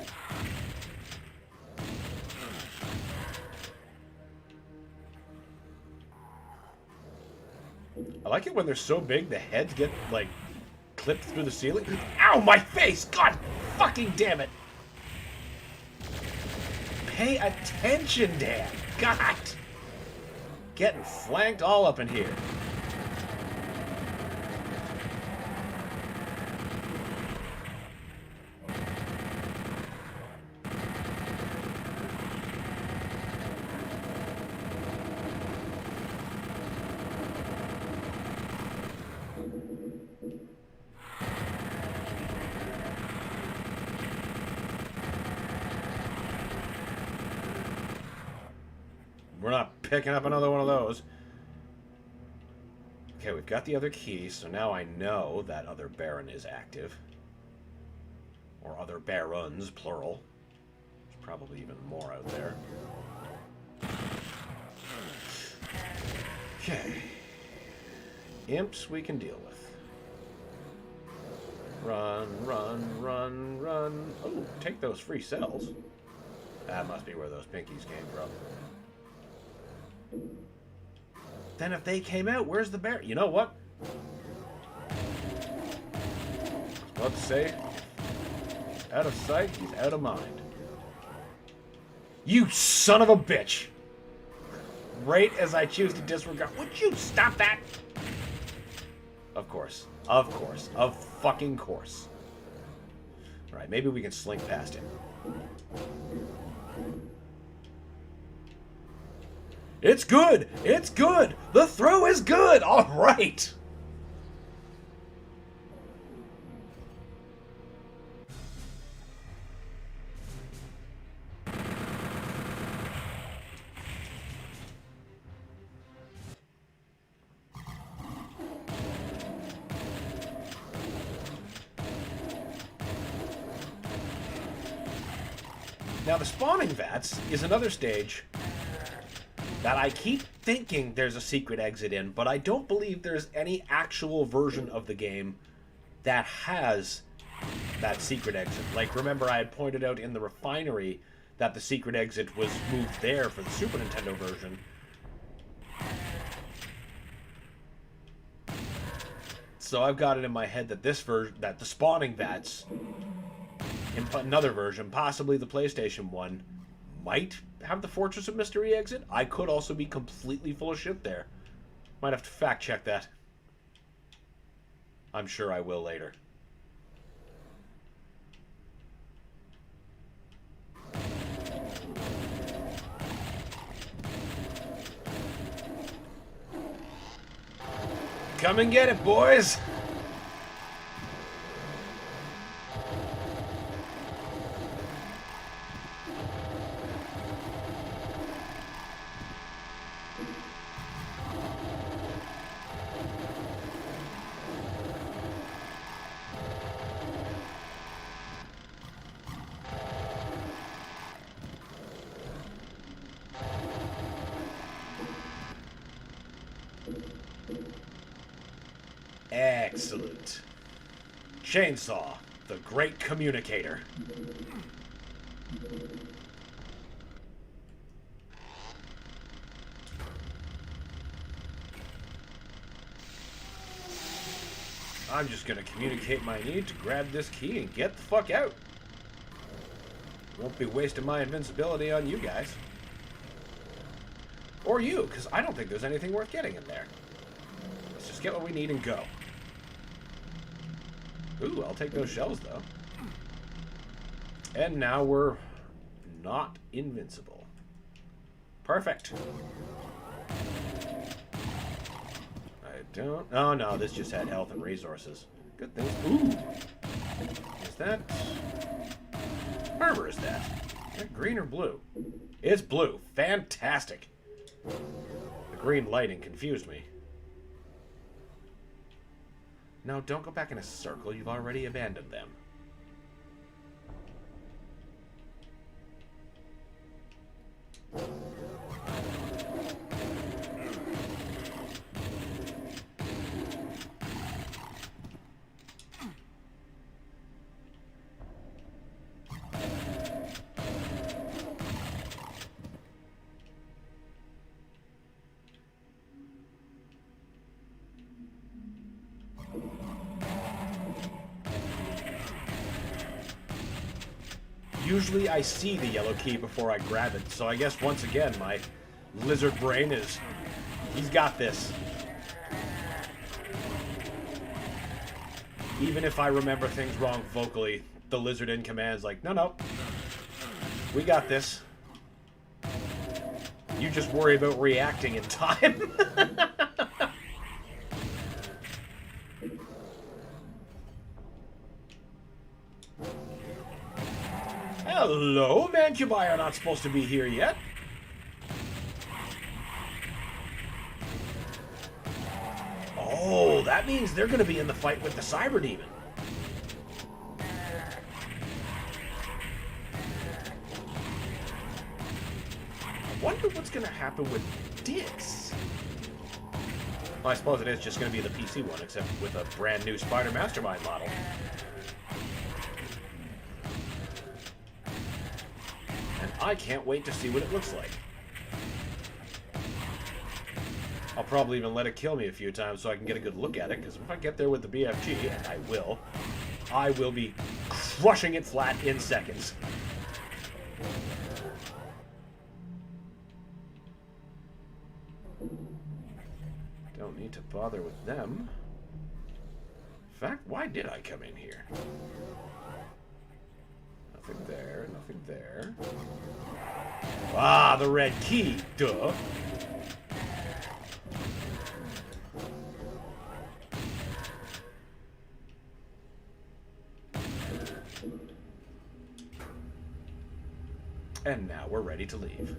Speaker 1: I like it when they're so big, the heads get, like, clipped through the ceiling. Ow, my face! God fucking damn it! Pay attention, Dan! God! Getting flanked all up in here. We're not picking up another one of those. Okay, we've got the other key, so now I know that other baron is active. Or other barons, plural. There's probably even more out there. Okay. Imps we can deal with. Run. Run, run, run, run. Oh, take those free cells. That must be where those pinkies came from. Then if they came out, where's the bear? You know what? Let's say, out of sight, he's out of mind. You son of a bitch! Right as I choose to disregard. Would you stop that? Of course. Of course. Of fucking course. Alright, maybe we can slink past him. It's good! It's good! The throw is good! Alright! Now, the spawning vats is another stage that I keep thinking there's a secret exit in, but I don't believe there's any actual version of the game that has that secret exit. Like, remember I had pointed out in the refinery that the secret exit was moved there for the Super Nintendo version. So I've got it in my head that this version, that the spawning vats in another version, possibly the PlayStation one, might have the Fortress of Mystery exit. I could also be completely full of shit there. Might have to fact check that. I'm sure I will later. Come and get it, boys! Excellent. Chainsaw, the great communicator. I'm just gonna communicate my need to grab this key and get the fuck out. Won't be wasting my invincibility on you guys. Or you, because I don't think there's anything worth getting in there. Let's just get what we need and go. Ooh, I'll take those shells, though. And now we're not invincible. Perfect. I don't... Oh, no, this just had health and resources. Good thing. Ooh. Is that... Armor is that? Is that green or blue? It's blue. Fantastic. The green lighting confused me. No, don't go back in a circle. You've already abandoned them. Usually I see the yellow key before I grab it, so I guess once again my lizard brain is... He's got this. Even if I remember things wrong vocally, the lizard in command is like, no, we got this. You just worry about reacting in time. Hello, Mancubi are not supposed to be here yet. Oh, that means they're going to be in the fight with the Cyber Demon. I wonder what's going to happen with Dix. Well, I suppose it is just going to be the PC one, except with a brand new Spider Mastermind model. I can't wait to see what it looks like. I'll probably even let it kill me a few times so I can get a good look at it, because if I get there with the BFG, and I will be crushing it flat in seconds. Don't need to bother with them. In fact, why did I come in here? Nothing there, nothing there. Ah, the red key, duh. And now we're ready to leave.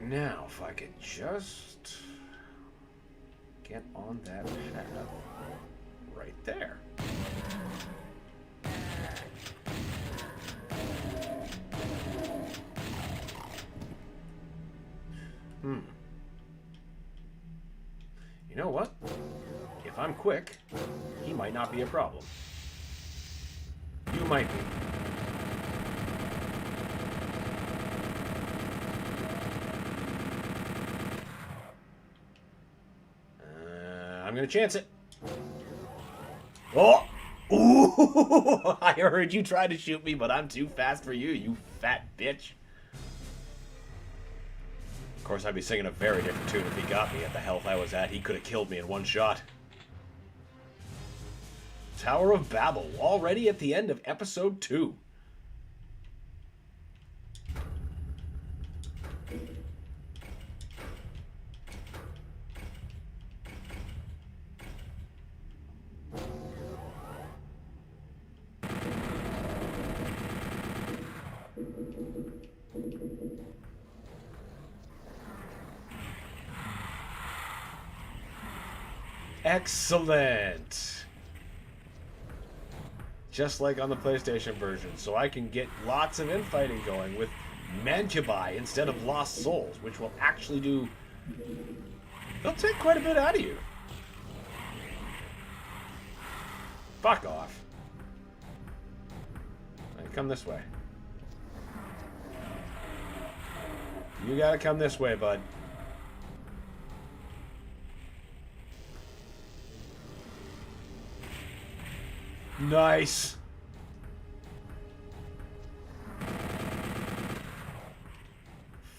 Speaker 1: Now, if I could just get on that path right there. You know what? If I'm quick, he might not be a problem. You might be. I'm gonna chance it. Oh! Ooh! I heard you try to shoot me, but I'm too fast for you, you fat bitch. Of course, I'd be singing a very different tune if he got me at the health I was at. He could have killed me in one shot. Tower of Babel, already at the end of episode 2. Excellent! Just like on the PlayStation version, so I can get lots of infighting going with Mancubi instead of Lost Souls, which will actually do... They'll take quite a bit out of you. Fuck off. Right, come this way. You gotta come this way, bud. Nice.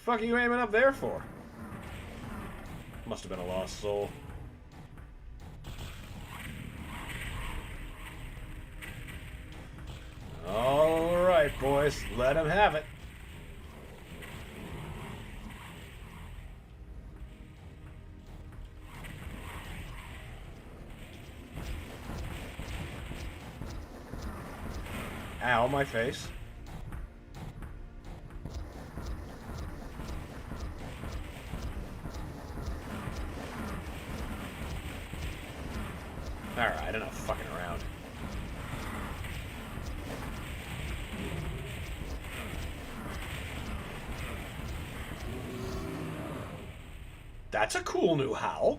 Speaker 1: Fuck are you aiming up there for? Must have been a lost soul. Alright, boys. Let him have it. Ow, my face. Alright, enough fucking around. That's a cool new howl.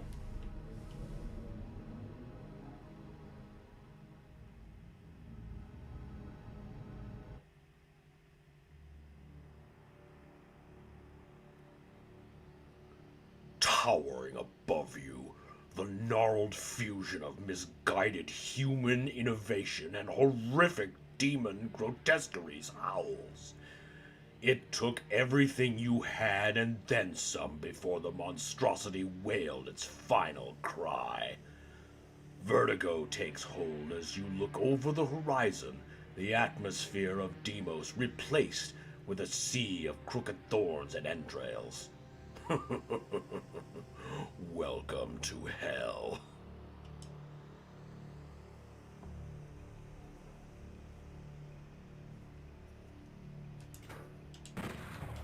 Speaker 1: Towering above you, the gnarled fusion of misguided human innovation and horrific demon grotesqueries howls. It took everything you had and then some before the monstrosity wailed its final cry. Vertigo takes hold as you look over the horizon, the atmosphere of Deimos replaced with a sea of crooked thorns and entrails. Welcome to hell.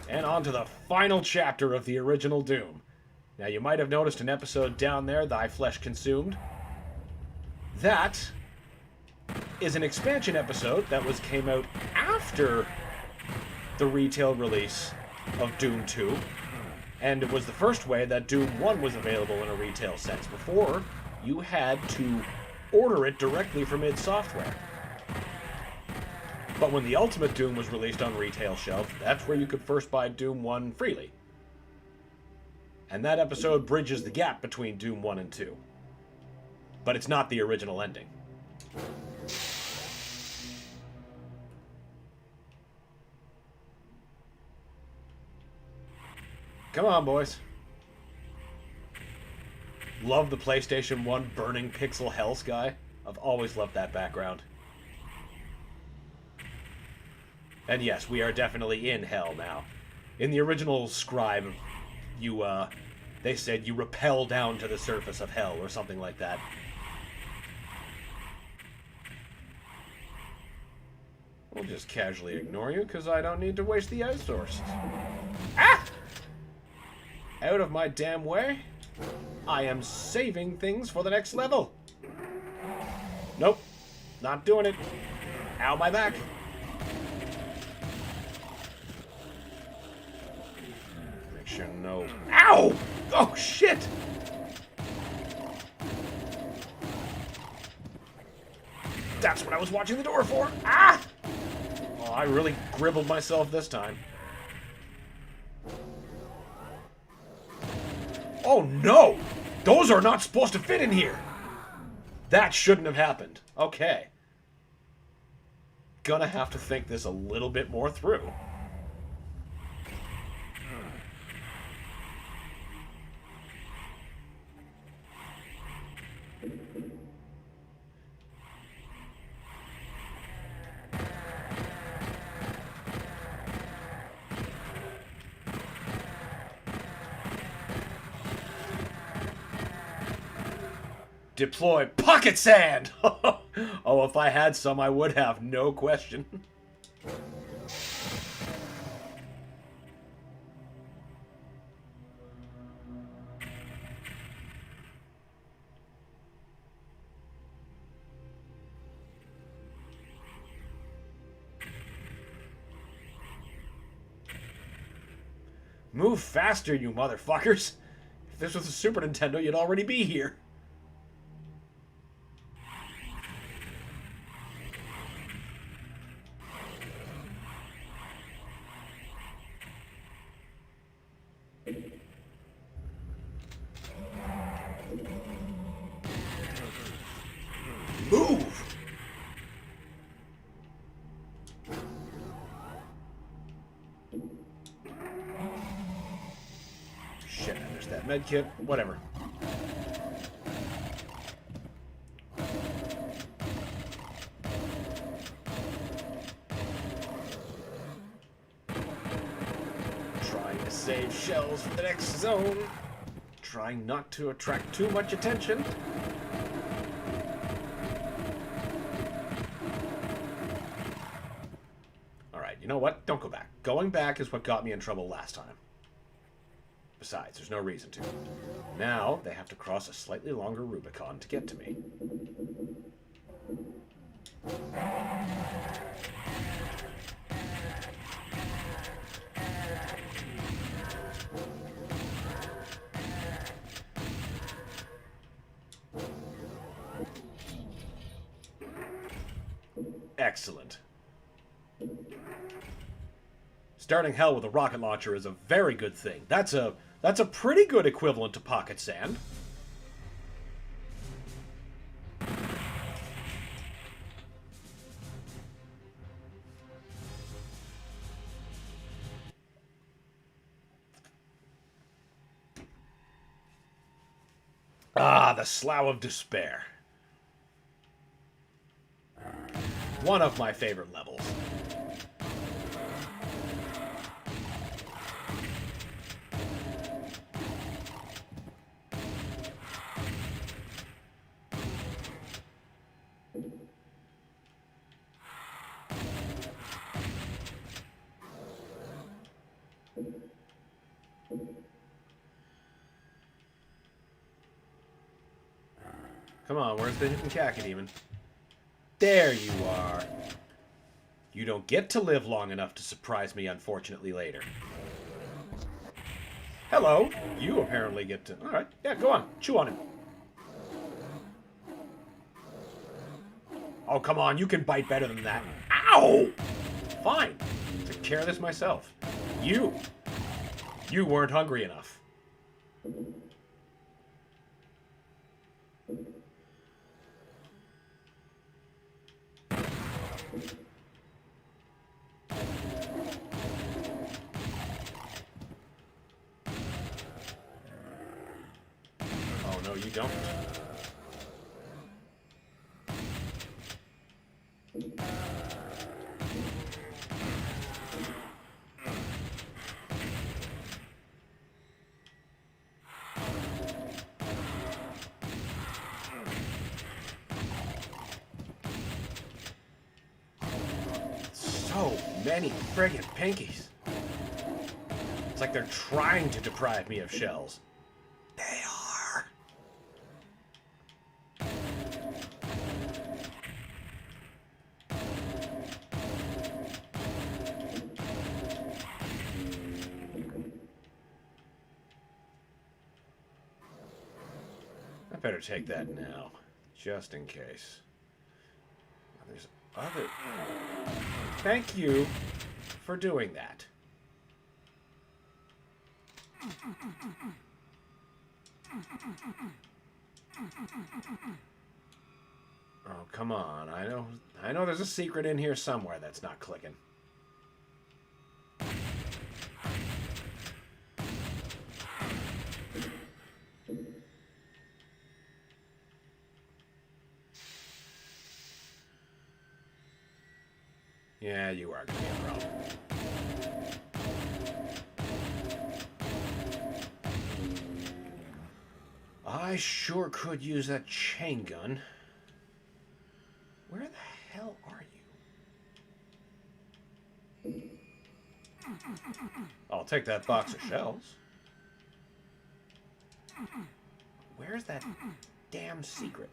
Speaker 1: And on to the final chapter of the original Doom. Now you might have noticed an episode down there, Thy Flesh Consumed. That is an expansion episode that came out after the retail release of Doom 2. And it was the first way that Doom 1 was available in a retail sense. Before, you had to order it directly from id Software. But when the Ultimate Doom was released on retail shelves, that's where you could first buy Doom 1 freely. And that episode bridges the gap between Doom 1 and 2. But it's not the original ending. Come on, boys. Love the PlayStation 1 burning pixel hell sky. I've always loved that background. And yes, we are definitely in hell now. In the original scribe, they said you rappel down to the surface of hell or something like that. We'll just casually ignore you because I don't need to waste the outsources. Ah! Out of my damn way. I am saving things for the next level. Nope. Not doing it. Ow, my back. Make sure no... Ow! Oh, shit! That's what I was watching the door for. Ah! Oh, I really gribbled myself this time. Oh no! Those are not supposed to fit in here! That shouldn't have happened. Okay. Gonna have to think this a little bit more through. Deploy pocket sand! Oh, if I had some, I would have, no question. Move faster, you motherfuckers! If this was a Super Nintendo, you'd already be here. Move! Shit, there's that med kit. Whatever. Trying to save shells for the next zone. Trying not to attract too much attention. You know what? Don't go back. Going back is what got me in trouble last time. Besides, there's no reason to. Now, they have to cross a slightly longer Rubicon to get to me. Excellent. Starting hell with a rocket launcher is a very good thing. That's a pretty good equivalent to pocket sand. Ah, the Slough of Despair. One of my favorite levels. Come on, where's the hidden Cacodemon? There you are. You don't get to live long enough to surprise me, unfortunately, later. Hello. You apparently get to... Alright, yeah, go on. Chew on him. Oh, come on, you can bite better than that. Ow! Fine. Took care of this myself. You weren't hungry enough. Oh, no, you don't. So many friggin' pinkies. It's like they're trying to deprive me of shells. They are. I better take that now, just in case. There's other... Thank you for doing that. Oh, come on. I know there's a secret in here somewhere that's not clicking. Yeah, you are going to be a problem. I sure could use that chain gun. Where the hell are you? I'll take that box of shells. Where's that damn secret?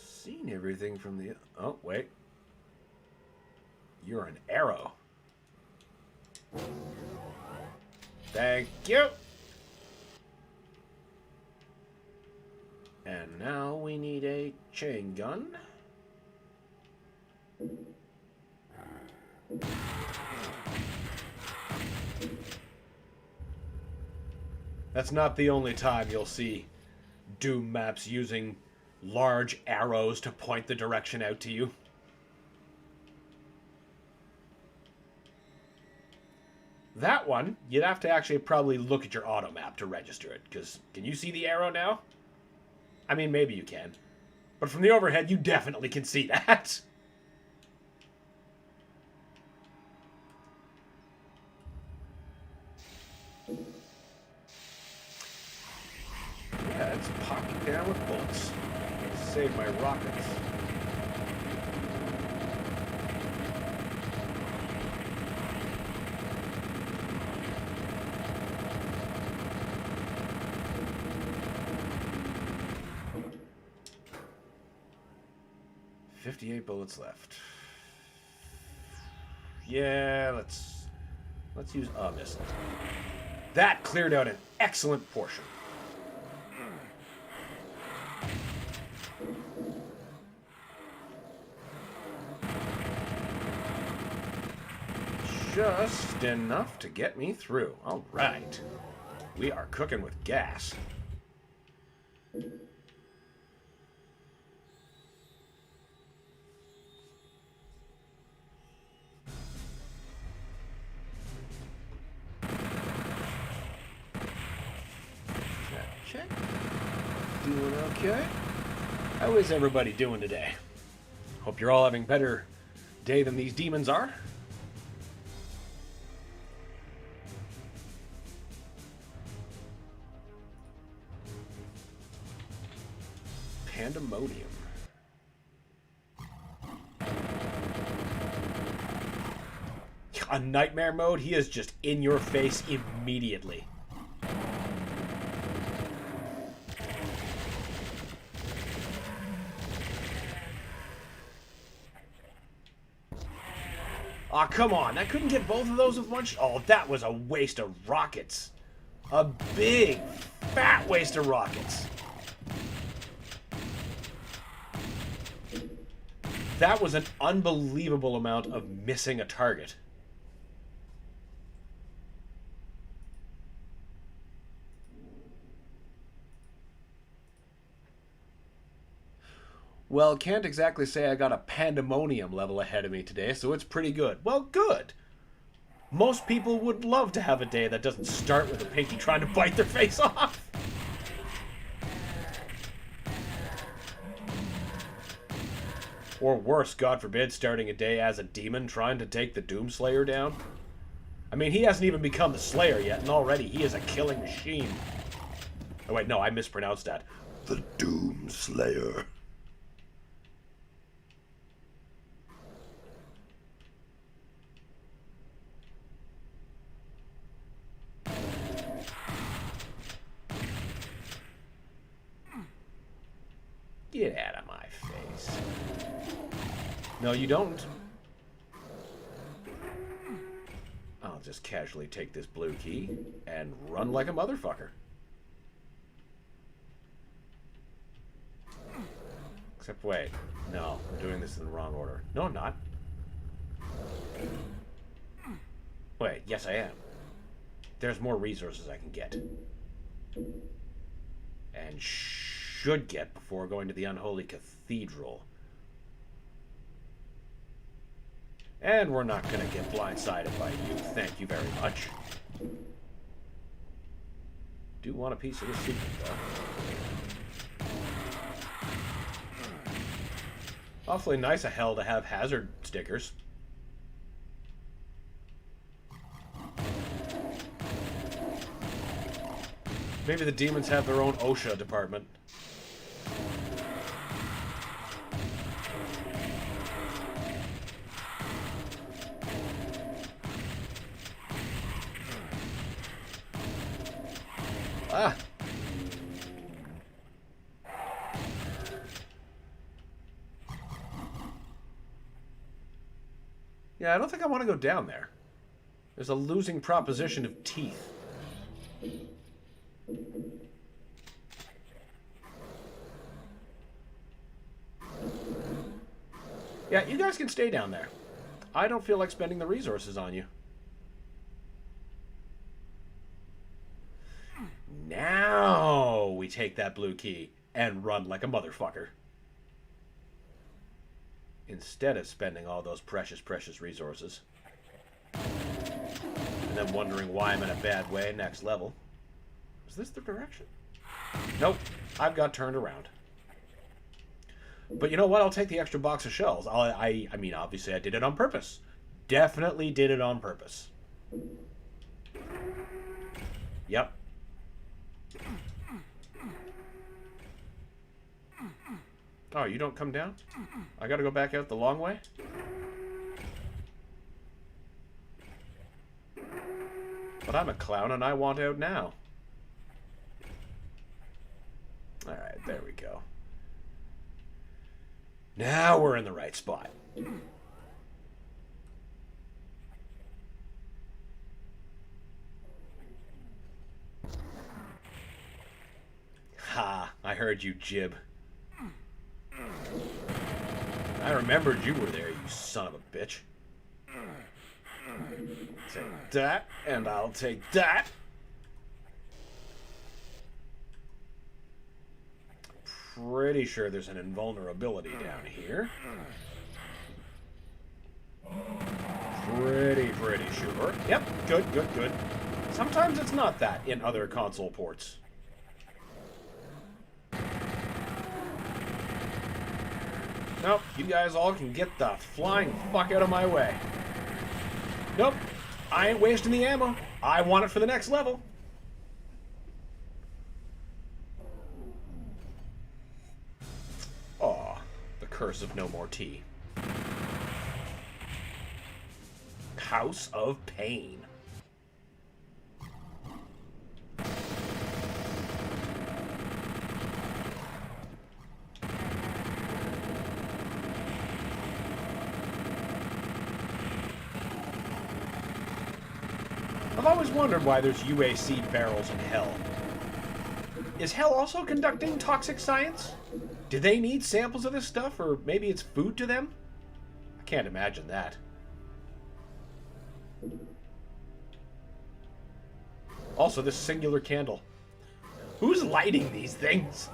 Speaker 1: Seen everything from the... Oh, wait. You're an arrow. Thank you. And now we need a chain gun. That's not the only time you'll see Doom maps using large arrows to point the direction out to you. That one, you'd have to actually probably look at your auto map to register it, because can you see the arrow now? I mean, maybe you can. But from the overhead, you definitely can see that. Yeah, it's popping down with bullets. Save my rockets. $58 bullets left. Yeah, let's use a missile. That cleared out an excellent portion. Just enough to get me through. All right. We are cooking with gas. Check. Doing okay? How is everybody doing today? Hope you're all having a better day than these demons are. Pandemonium. On nightmare mode, he is just in your face immediately. Aw, come on. That couldn't get both of those with one... Oh, that was a waste of rockets. A big, fat waste of rockets. That was an unbelievable amount of missing a target. Well, can't exactly say I got a pandemonium level ahead of me today, so it's pretty good. Well, good. Most people would love to have a day that doesn't start with a pinky trying to bite their face off. Or worse, God forbid, starting a day as a demon trying to take the Doomslayer down. I mean, he hasn't even become the Slayer yet, and already he is a killing machine. Oh wait, no, I mispronounced that. The Doomslayer. Get out of my face. No, you don't. I'll just casually take this blue key and run like a motherfucker. Except, wait. No, I'm doing this in the wrong order. No, I'm not. Wait, yes, I am. There's more resources I can get. And should get before going to the Unholy Cathedral. And we're not going to get blindsided by you. Thank you very much. Do want a piece of the secret, though. Awfully nice of hell to have hazard stickers. Maybe the demons have their own OSHA department. Ah! Yeah, I don't think I want to go down there. There's a losing proposition of teeth. Yeah, you guys can stay down there. I don't feel like spending the resources on you. Now we take that blue key and run like a motherfucker. Instead of spending all those precious, precious resources. And then wondering why I'm in a bad way next level. Is this the direction? Nope. I've got turned around. But you know what? I'll take the extra box of shells. I mean, obviously I did it on purpose. Definitely did it on purpose. Yep. Oh, you don't come down? I gotta go back out the long way? But I'm a clown and I want out now. Alright, there we go. Now we're in the right spot. Ha, I heard you jib. I remembered you were there, you son of a bitch. Take that, and I'll take that. Pretty sure there's an invulnerability down here. Pretty sure. Yep, good. Sometimes it's not that in other console ports. Nope, you guys all can get the flying fuck out of my way. Nope, I ain't wasting the ammo. I want it for the next level. Aw, the curse of no more tea. House of Pain. I've always wondered why there's UAC barrels in hell. Is hell also conducting toxic science? Do they need samples of this stuff, or maybe it's food to them? I can't imagine that. Also, this singular candle. Who's lighting these things?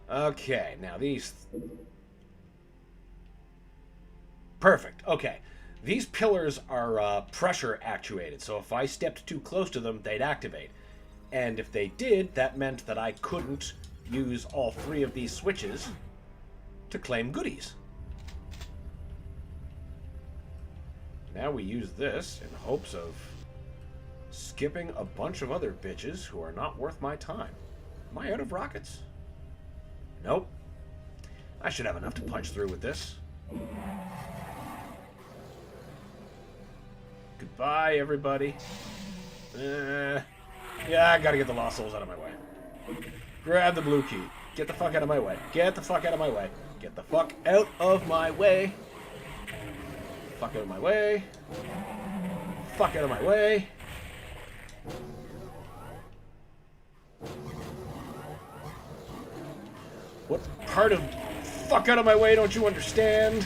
Speaker 1: Okay, now these... Perfect, okay. These pillars are pressure actuated, so if I stepped too close to them, they'd activate. And if they did, that meant that I couldn't use all 3 of these switches to claim goodies. Now we use this in hopes of skipping a bunch of other bitches who are not worth my time. Am I out of rockets? Nope. I should have enough to punch through with this. Goodbye, everybody. Yeah, I gotta get the Lost Souls out of my way. Grab the blue key. Get the fuck out of my way. Get the fuck out of my way. Get the fuck out of my way. Fuck out of my way. Fuck out of my way. What part of fuck out of my way don't you understand?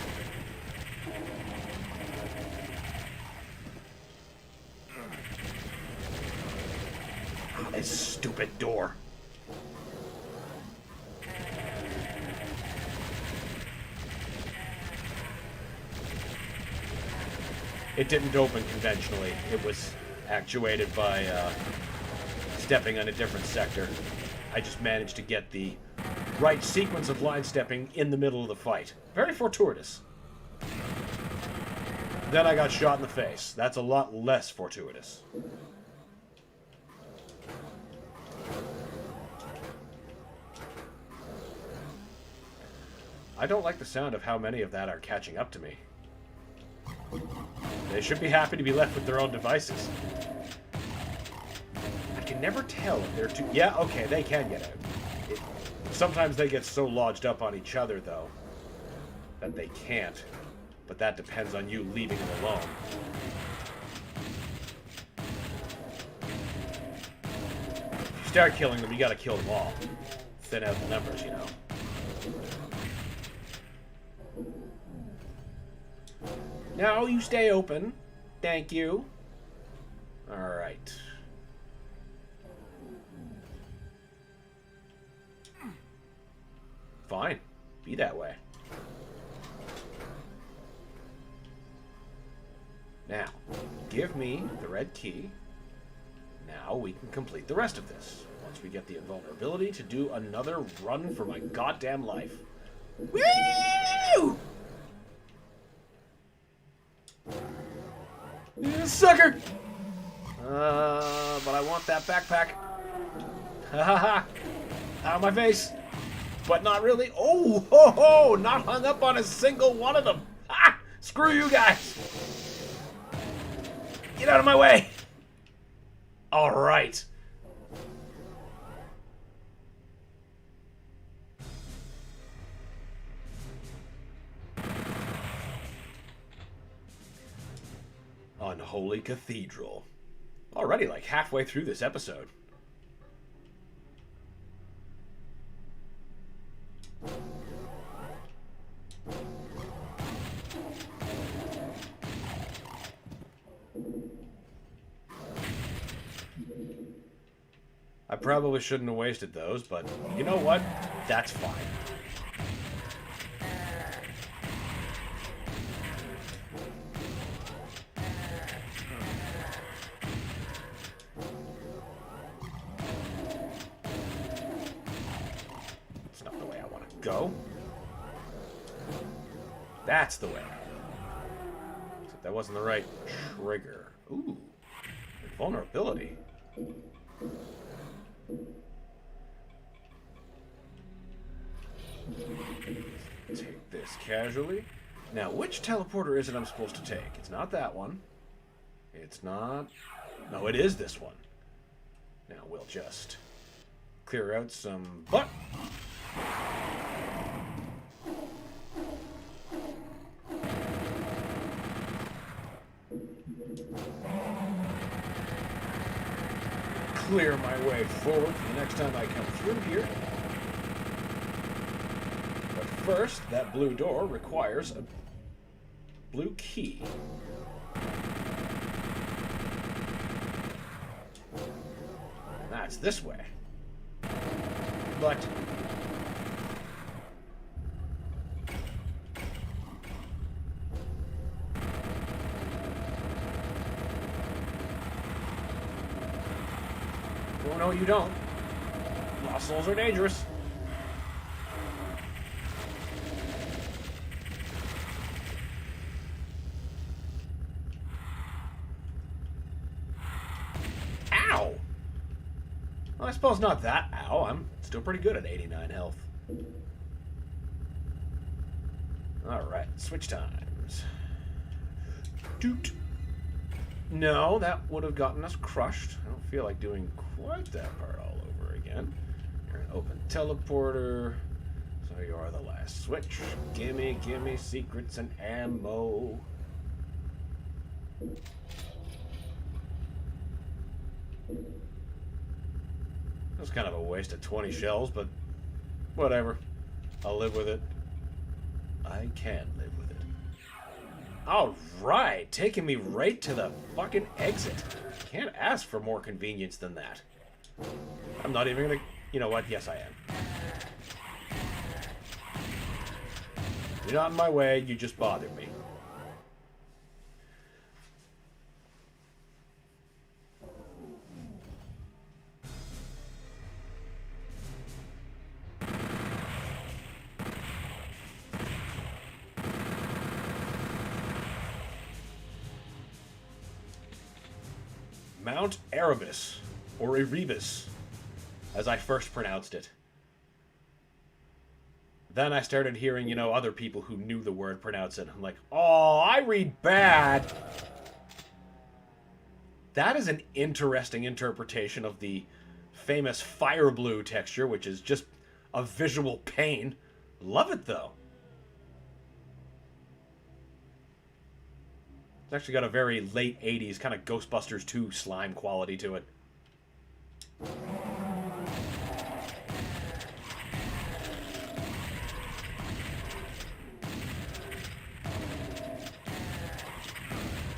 Speaker 1: This stupid door. It didn't open conventionally. It was actuated by stepping on a different sector. I just managed to get the right sequence of line stepping in the middle of the fight. Very fortuitous. Then I got shot in the face. That's a lot less fortuitous. I don't like the sound of how many of that are catching up to me. They should be happy to be left with their own devices. I can never tell if they're too... Yeah, okay, they can get out. Sometimes they get so lodged up on each other, though, that they can't. But that depends on you leaving them alone. If you start killing them, you gotta kill them all. Thin out the numbers, you know. Now you stay open. Thank you. Alright. Fine. Be that way. Now, give me the red key. Now we can complete the rest of this. Once we get the invulnerability to do another run for my goddamn life. Woo! You sucker! But I want that backpack. Ha ha ha! Out of my face! But not really. Oh, ho, ho! Not hung up on a single one of them. Ah! Screw you guys! Get out of my way! All right. Unholy Cathedral. Already like halfway through this episode. I probably shouldn't have wasted those, but you know what? That's fine. It's not the way I want to go. That's the way. Except that wasn't the right trigger. Ooh. Vulnerability. Take this casually. Now, which teleporter is it I'm supposed to take? It's not that one. It's not... No, it is this one. Now, we'll just clear out some... But... Clear my way forward for the next time I come through here. But first, that blue door requires a blue key. And that's this way. But... Oh, no, you don't. Lost souls are dangerous. Ow! Well, I suppose not that ow. I'm still pretty good at 89 health. Alright, switch times. Doot. No, that would have gotten us crushed. I don't feel like doing quite that part all over again. You're an open teleporter. So you are the last switch. Gimme, gimme secrets and ammo. That's kind of a waste of 20 shells, but whatever. I'll live with it. I can live with it. Alright, taking me right to the fucking exit. Can't ask for more convenience than that. I'm not even gonna... You know what? Yes, I am. You're not in my way, you just bothered me. Mount Erebus, or Erebus, as I first pronounced it. Then I started hearing, you know, other people who knew the word pronounce it. I'm like, oh, I read bad. That is an interesting interpretation of the famous fire blue texture, which is just a visual pain. Love it, though. It's actually got a very late 80s kind of Ghostbusters 2 slime quality to it.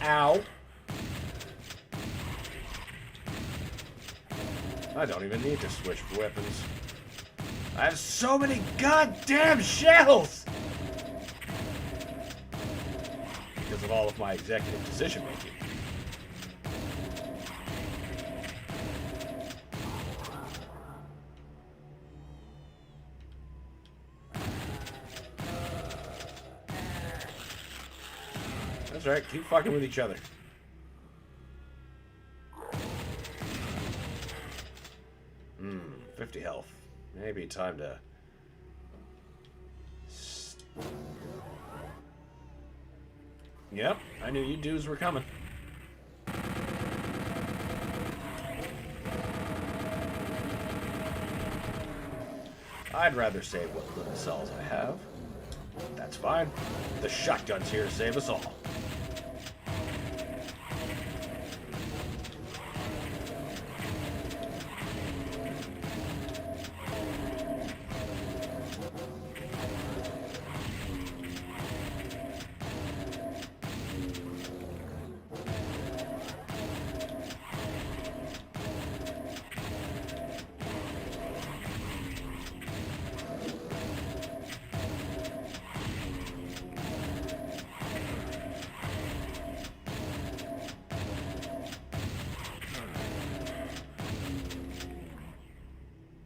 Speaker 1: Ow. I don't even need to switch weapons. I have so many goddamn shells! Because of all of my executive decision making. That's right, keep fucking with each other. 50 health. Maybe time to... Yep, I knew you dudes were coming. I'd rather save what little cells I have. That's fine. The shotgun's here to save us all.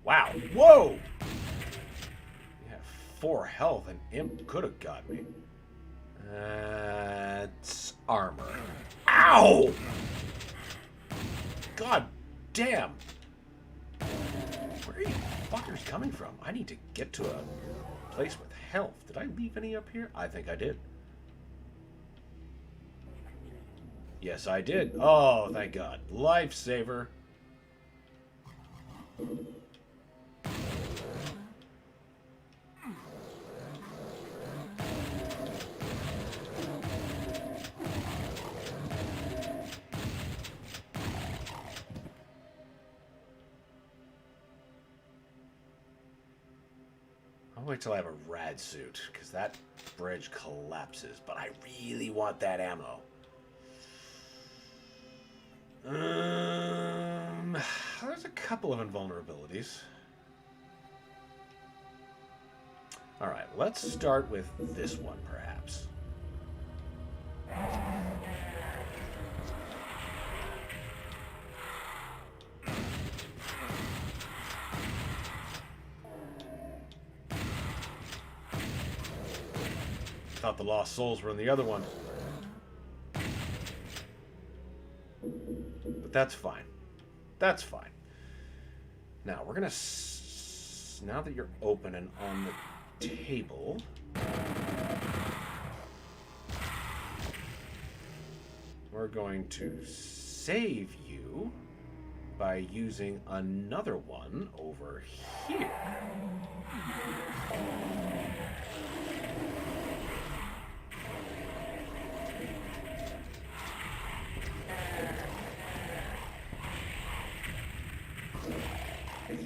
Speaker 1: Wow. Whoa! You have 4 health, and Imp could have got me. It's armor. Ow! God damn! Where are you fuckers coming from? I need to get to a place with health. Did I leave any up here? I think I did. Yes, I did. Oh, thank God. Lifesaver. I'll wait till I have a rad suit, because that bridge collapses, but I really want that ammo. There's a couple of invulnerabilities. Alright, let's start with this one, perhaps. Thought the lost souls were in the other one. But that's fine. That's fine. Now, we're gonna... now that you're open and on the table... we're going to save you by using another one over here.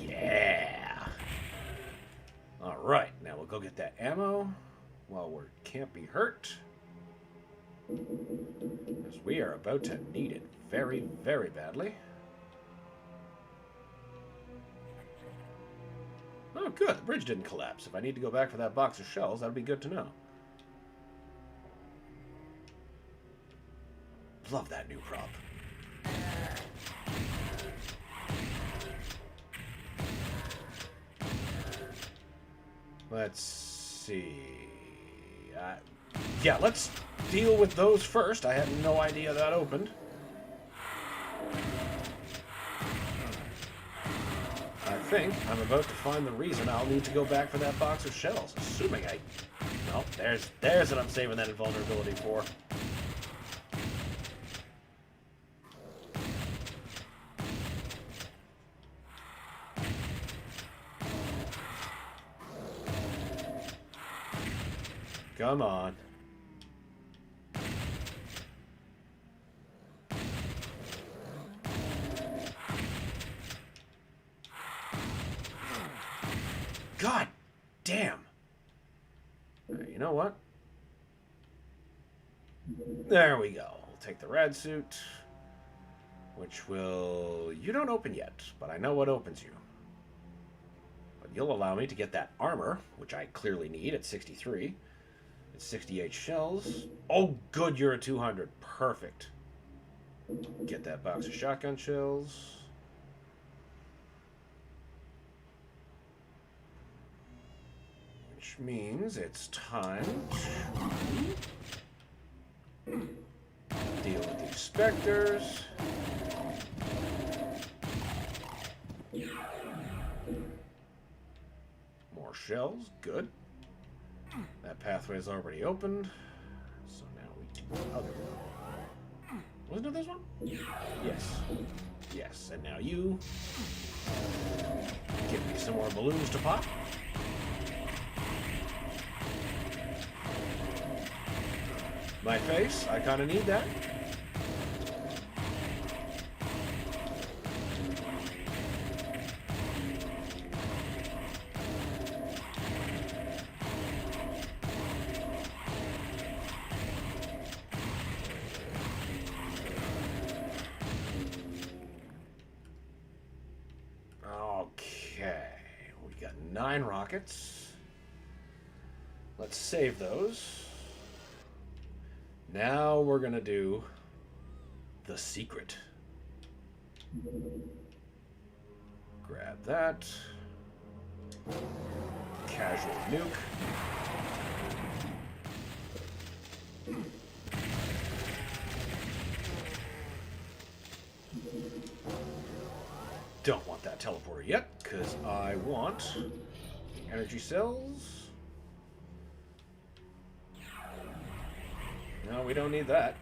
Speaker 1: Yeah. All right, now we'll go get that ammo while we can't be hurt. Because we are about to need it very, very badly. Oh, good. The bridge didn't collapse. If I need to go back for that box of shells, that would be good to know. Love that new prop. Let's see. Yeah, let's deal with those first. I had no idea that opened. I think I'm about to find the reason I'll need to go back for that box of shells. Assuming I... no, there's what I'm saving that invulnerability for. Come on. God damn. You know what? There we go. We'll take the rad suit, which will... you don't open yet, but I know what opens you. But you'll allow me to get that armor, which I clearly need at 63. 68 shells. Oh, good, you're a 200. Perfect. Get that box of shotgun shells. Which means it's time to deal with these specters. More shells. Good. That pathway is already opened, so now we do the other one. Wasn't it this one? Yes. Yes, and now you give me some more balloons to pop. My face, I kind of need that. We got 9 rockets. Let's save those. Now we're gonna do the secret. Grab that. Casual nuke. Don't want that teleporter yet, because I want the energy cells. No, we don't need that.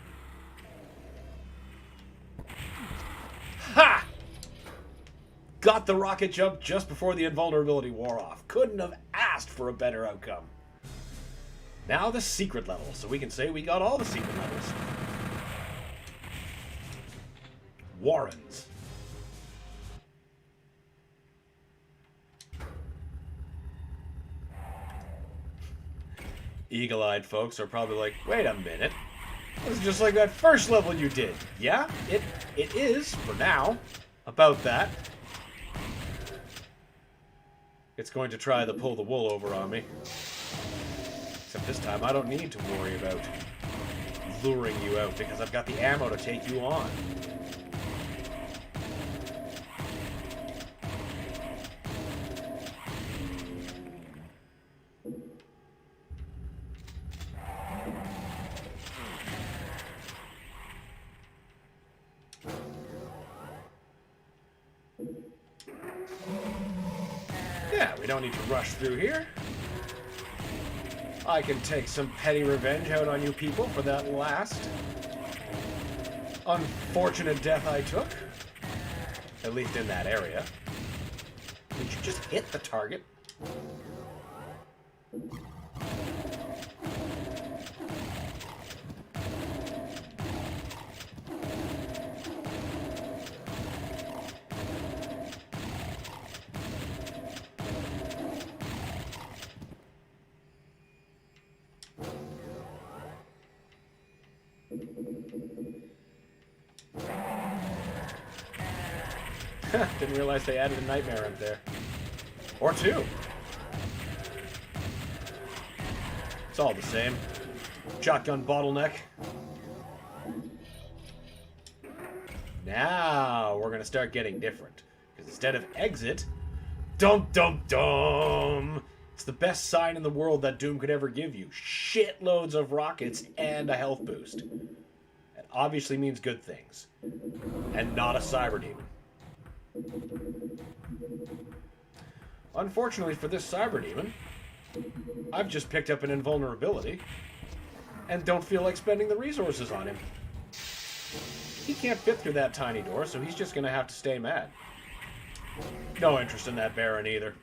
Speaker 1: Got the rocket jump just before the invulnerability wore off. Couldn't have asked for a better outcome. Now the secret level, so we can say we got all the secret levels. Warrens. Eagle-eyed folks are probably like, wait a minute. This is just like that first level you did. Yeah, it is, for now. About that. It's going to try to pull the wool over on me. Except this time I don't need to worry about luring you out because I've got the ammo to take you on. Yeah, we don't need to rush through here. I can take some petty revenge out on you people for that last unfortunate death I took. At least in that area. Did you just hit the target? Didn't realize they added a nightmare up there. Or two. It's all the same. Shotgun bottleneck. Now we're gonna start getting different. Because instead of exit, dum dum dum! It's the best sign in the world that Doom could ever give you. Shitloads of rockets and a health boost. That obviously means good things. And not a cyber demon. Unfortunately for this cyber demon, I've just picked up an invulnerability and don't feel like spending the resources on him. He can't fit through that tiny door, so he's just gonna have to stay mad. No interest in that Baron either.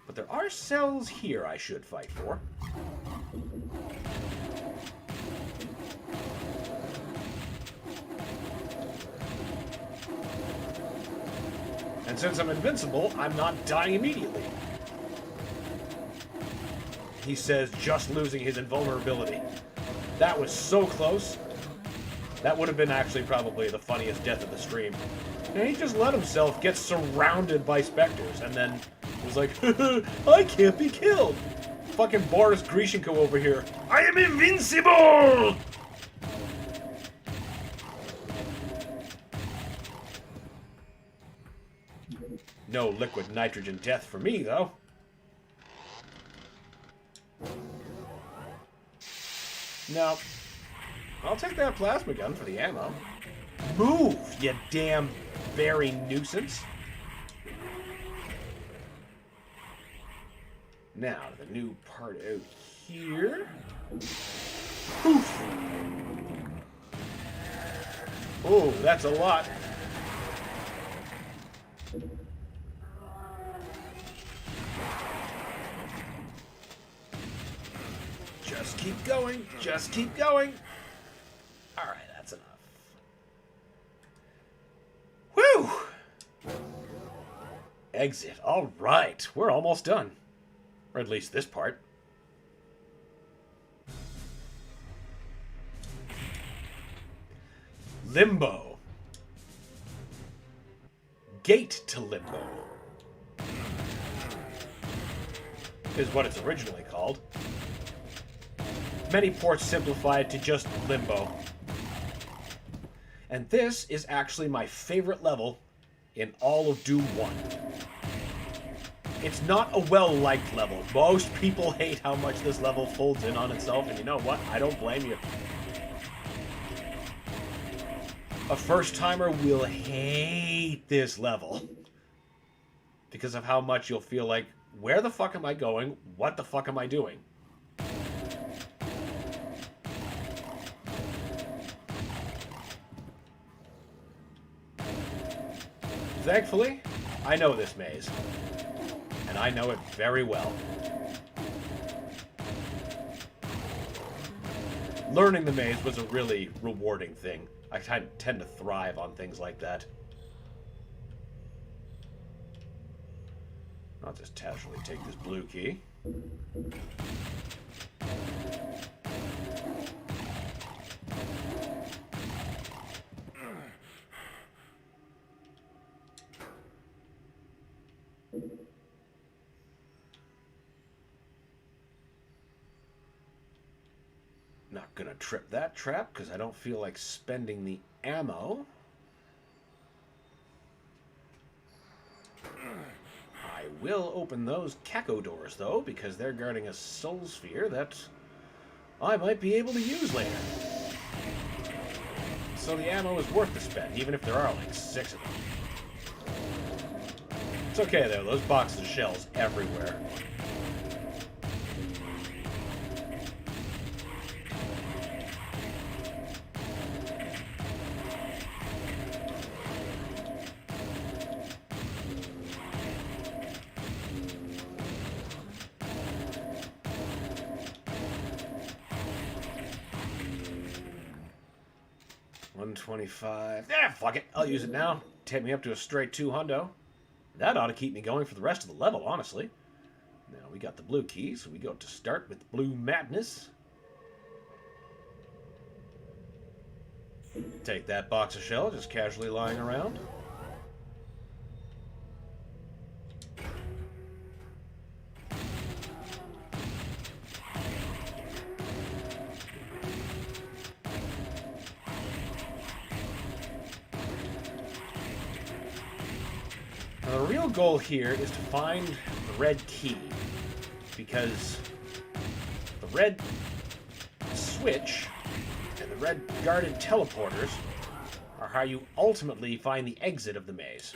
Speaker 1: But there are cells here I should fight for. And since I'm invincible, I'm not dying immediately. He says just losing his invulnerability. That was so close. That would have been actually probably the funniest death of the stream. And he just let himself get surrounded by specters and then was like, I can't be killed. Fucking Boris Grishenko over here. I am invincible! No liquid nitrogen death for me, though. No. I'll take that plasma gun for the ammo. Move, you damn berry nuisance. Now, the new part out here. Poof. Oh, that's a lot. Just keep going. Just keep going. All right, that's enough. Whew! Exit. All right, we're almost done. Or at least this part. Limbo. Gate to Limbo is what it's originally called. Many ports simplify it to just Limbo. And this is actually my favorite level in all of Doom 1. It's not a well-liked level. Most people hate how much this level folds in on itself, and you know what? I don't blame you. A first-timer will hate this level because of how much you'll feel like, where the fuck am I going? What the fuck am I doing? Thankfully, I know this maze. And I know it very well. Learning the maze was a really rewarding thing. I tend to thrive on things like that. I'll just casually take this blue key. Not gonna trip that trap because I don't feel like spending the ammo. I will open those Kako doors though because they're guarding a soul sphere that I might be able to use later. So the ammo is worth the spend, even if there are like 6 of them. It's okay though, those boxes of shells everywhere. $125. Ah, fuck it. I'll use it now. Take me up to a straight 200. That ought to keep me going for the rest of the level, honestly. Now we got the blue key, so we go to start with Blue Madness. Take that box of shell just casually lying around. The real goal here is to find the red key, because the red switch and the red guarded teleporters are how you ultimately find the exit of the maze.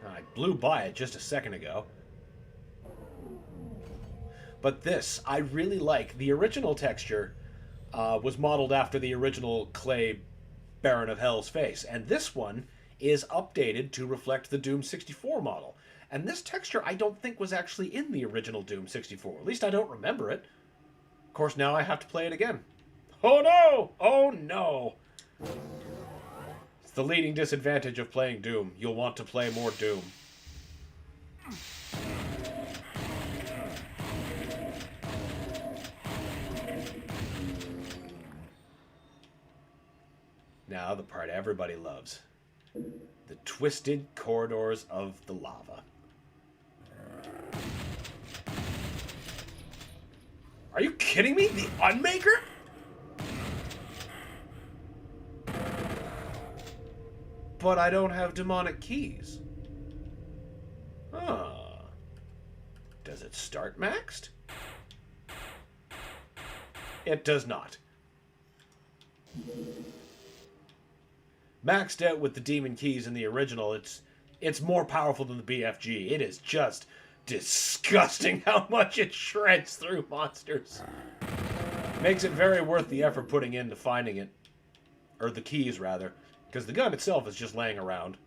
Speaker 1: I blew by it just a second ago. But this, I really like. The original texture was modeled after the original clay Baron of Hell's face. And this one is updated to reflect the Doom 64 model. And this texture I don't think was actually in the original Doom 64. At least I don't remember it. Of course, now I have to play it again. Oh no! Oh no! It's the leading disadvantage of playing Doom. You'll want to play more Doom. Now the part everybody loves. The twisted corridors of the lava. Are you kidding me? The Unmaker? But I don't have demonic keys. Huh. Does it start maxed? It does not. Maxed out with the demon keys in the original, it's more powerful than the BFG. It is just disgusting how much it shreds through monsters. Makes it very worth the effort putting into finding it. Or the keys, rather. Because the gun itself is just laying around.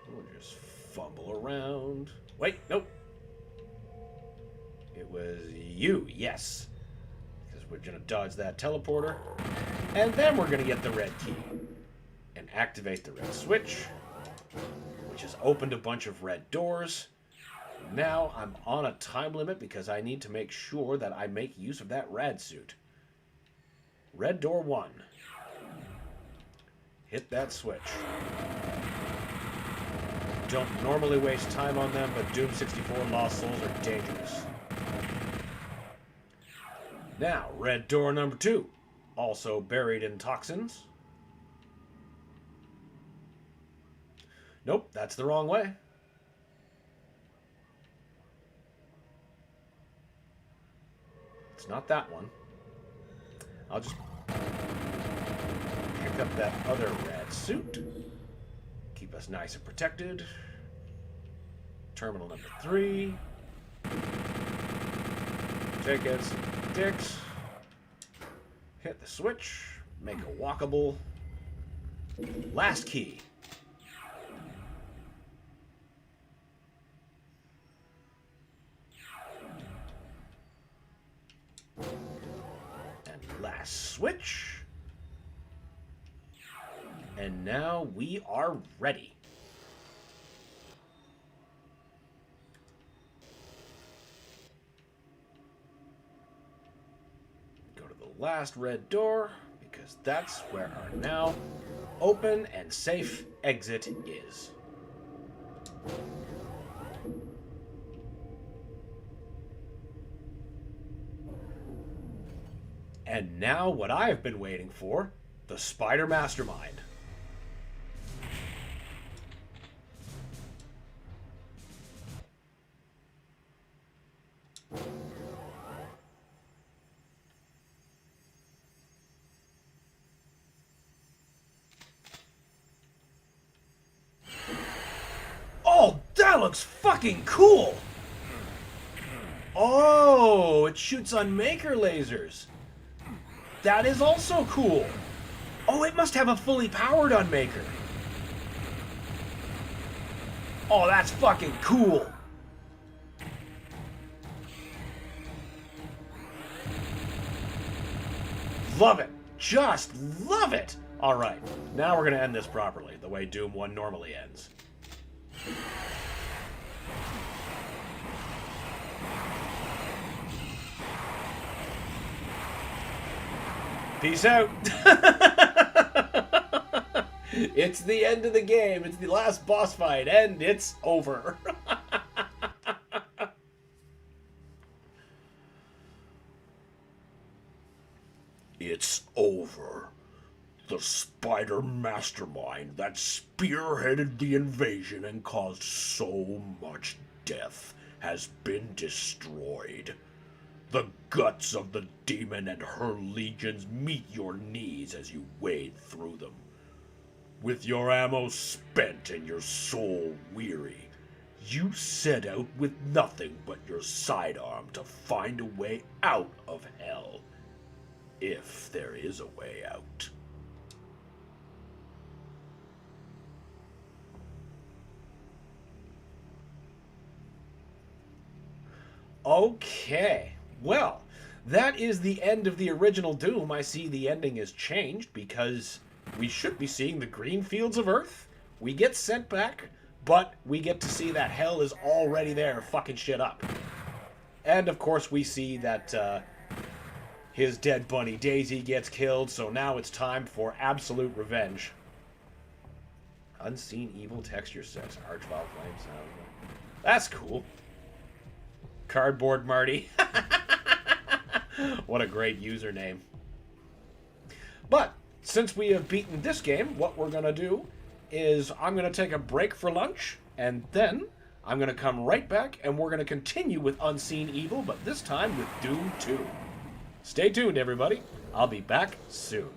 Speaker 1: We'll just fumble around. Wait, nope. It was you, yes. Because we're going to dodge that teleporter. And then we're going to get the red key. And activate the red switch. Which has opened a bunch of red doors. Now I'm on a time limit because I need to make sure that I make use of that rad suit. Red door 1. Hit that switch. Don't normally waste time on them, but Doom 64 Lost Souls are dangerous. Now, red door number 2. Also buried in toxins. Nope, that's the wrong way. It's not that one. I'll just pick up that other rad suit. Keep us nice and protected. Terminal number 3. Take out some dicks. Hit the switch. Make a walkable. Last key. And last switch. And now we are ready. Go to the last red door, because that's where our now open and safe exit is. And now what I have been waiting for, the Spider Mastermind. Oh, that looks fucking cool! Oh, it shoots on Maker lasers. That is also cool. Oh, it must have a fully powered Unmaker. Oh, that's fucking cool. Love it. Just love it. All right, now we're going to end this properly, the way Doom 1 normally ends. Peace out. It's the end of the game. It's the last boss fight, and it's over. It's over. The Spider Mastermind that spearheaded the invasion and caused so much death has been destroyed. The guts of the demon and her legions meet your knees as you wade through them. With your ammo spent and your soul weary, you set out with nothing but your sidearm to find a way out of hell. If there is a way out. Okay. Well, that is the end of the original Doom. I see the ending has changed because we should be seeing the green fields of Earth. We get sent back, but we get to see that hell is already there fucking shit up. And of course we see that his dead bunny Daisy gets killed, so now it's time for absolute revenge. Unseen evil texture sets, Archvile Flames. That's cool. Cardboard Marty. What a great username. But since we have beaten this game, what we're going to do is I'm going to take a break for lunch, and then I'm going to come right back, and we're going to continue with Unseen Evil, but this time with Doom 2. Stay tuned, everybody. I'll be back soon.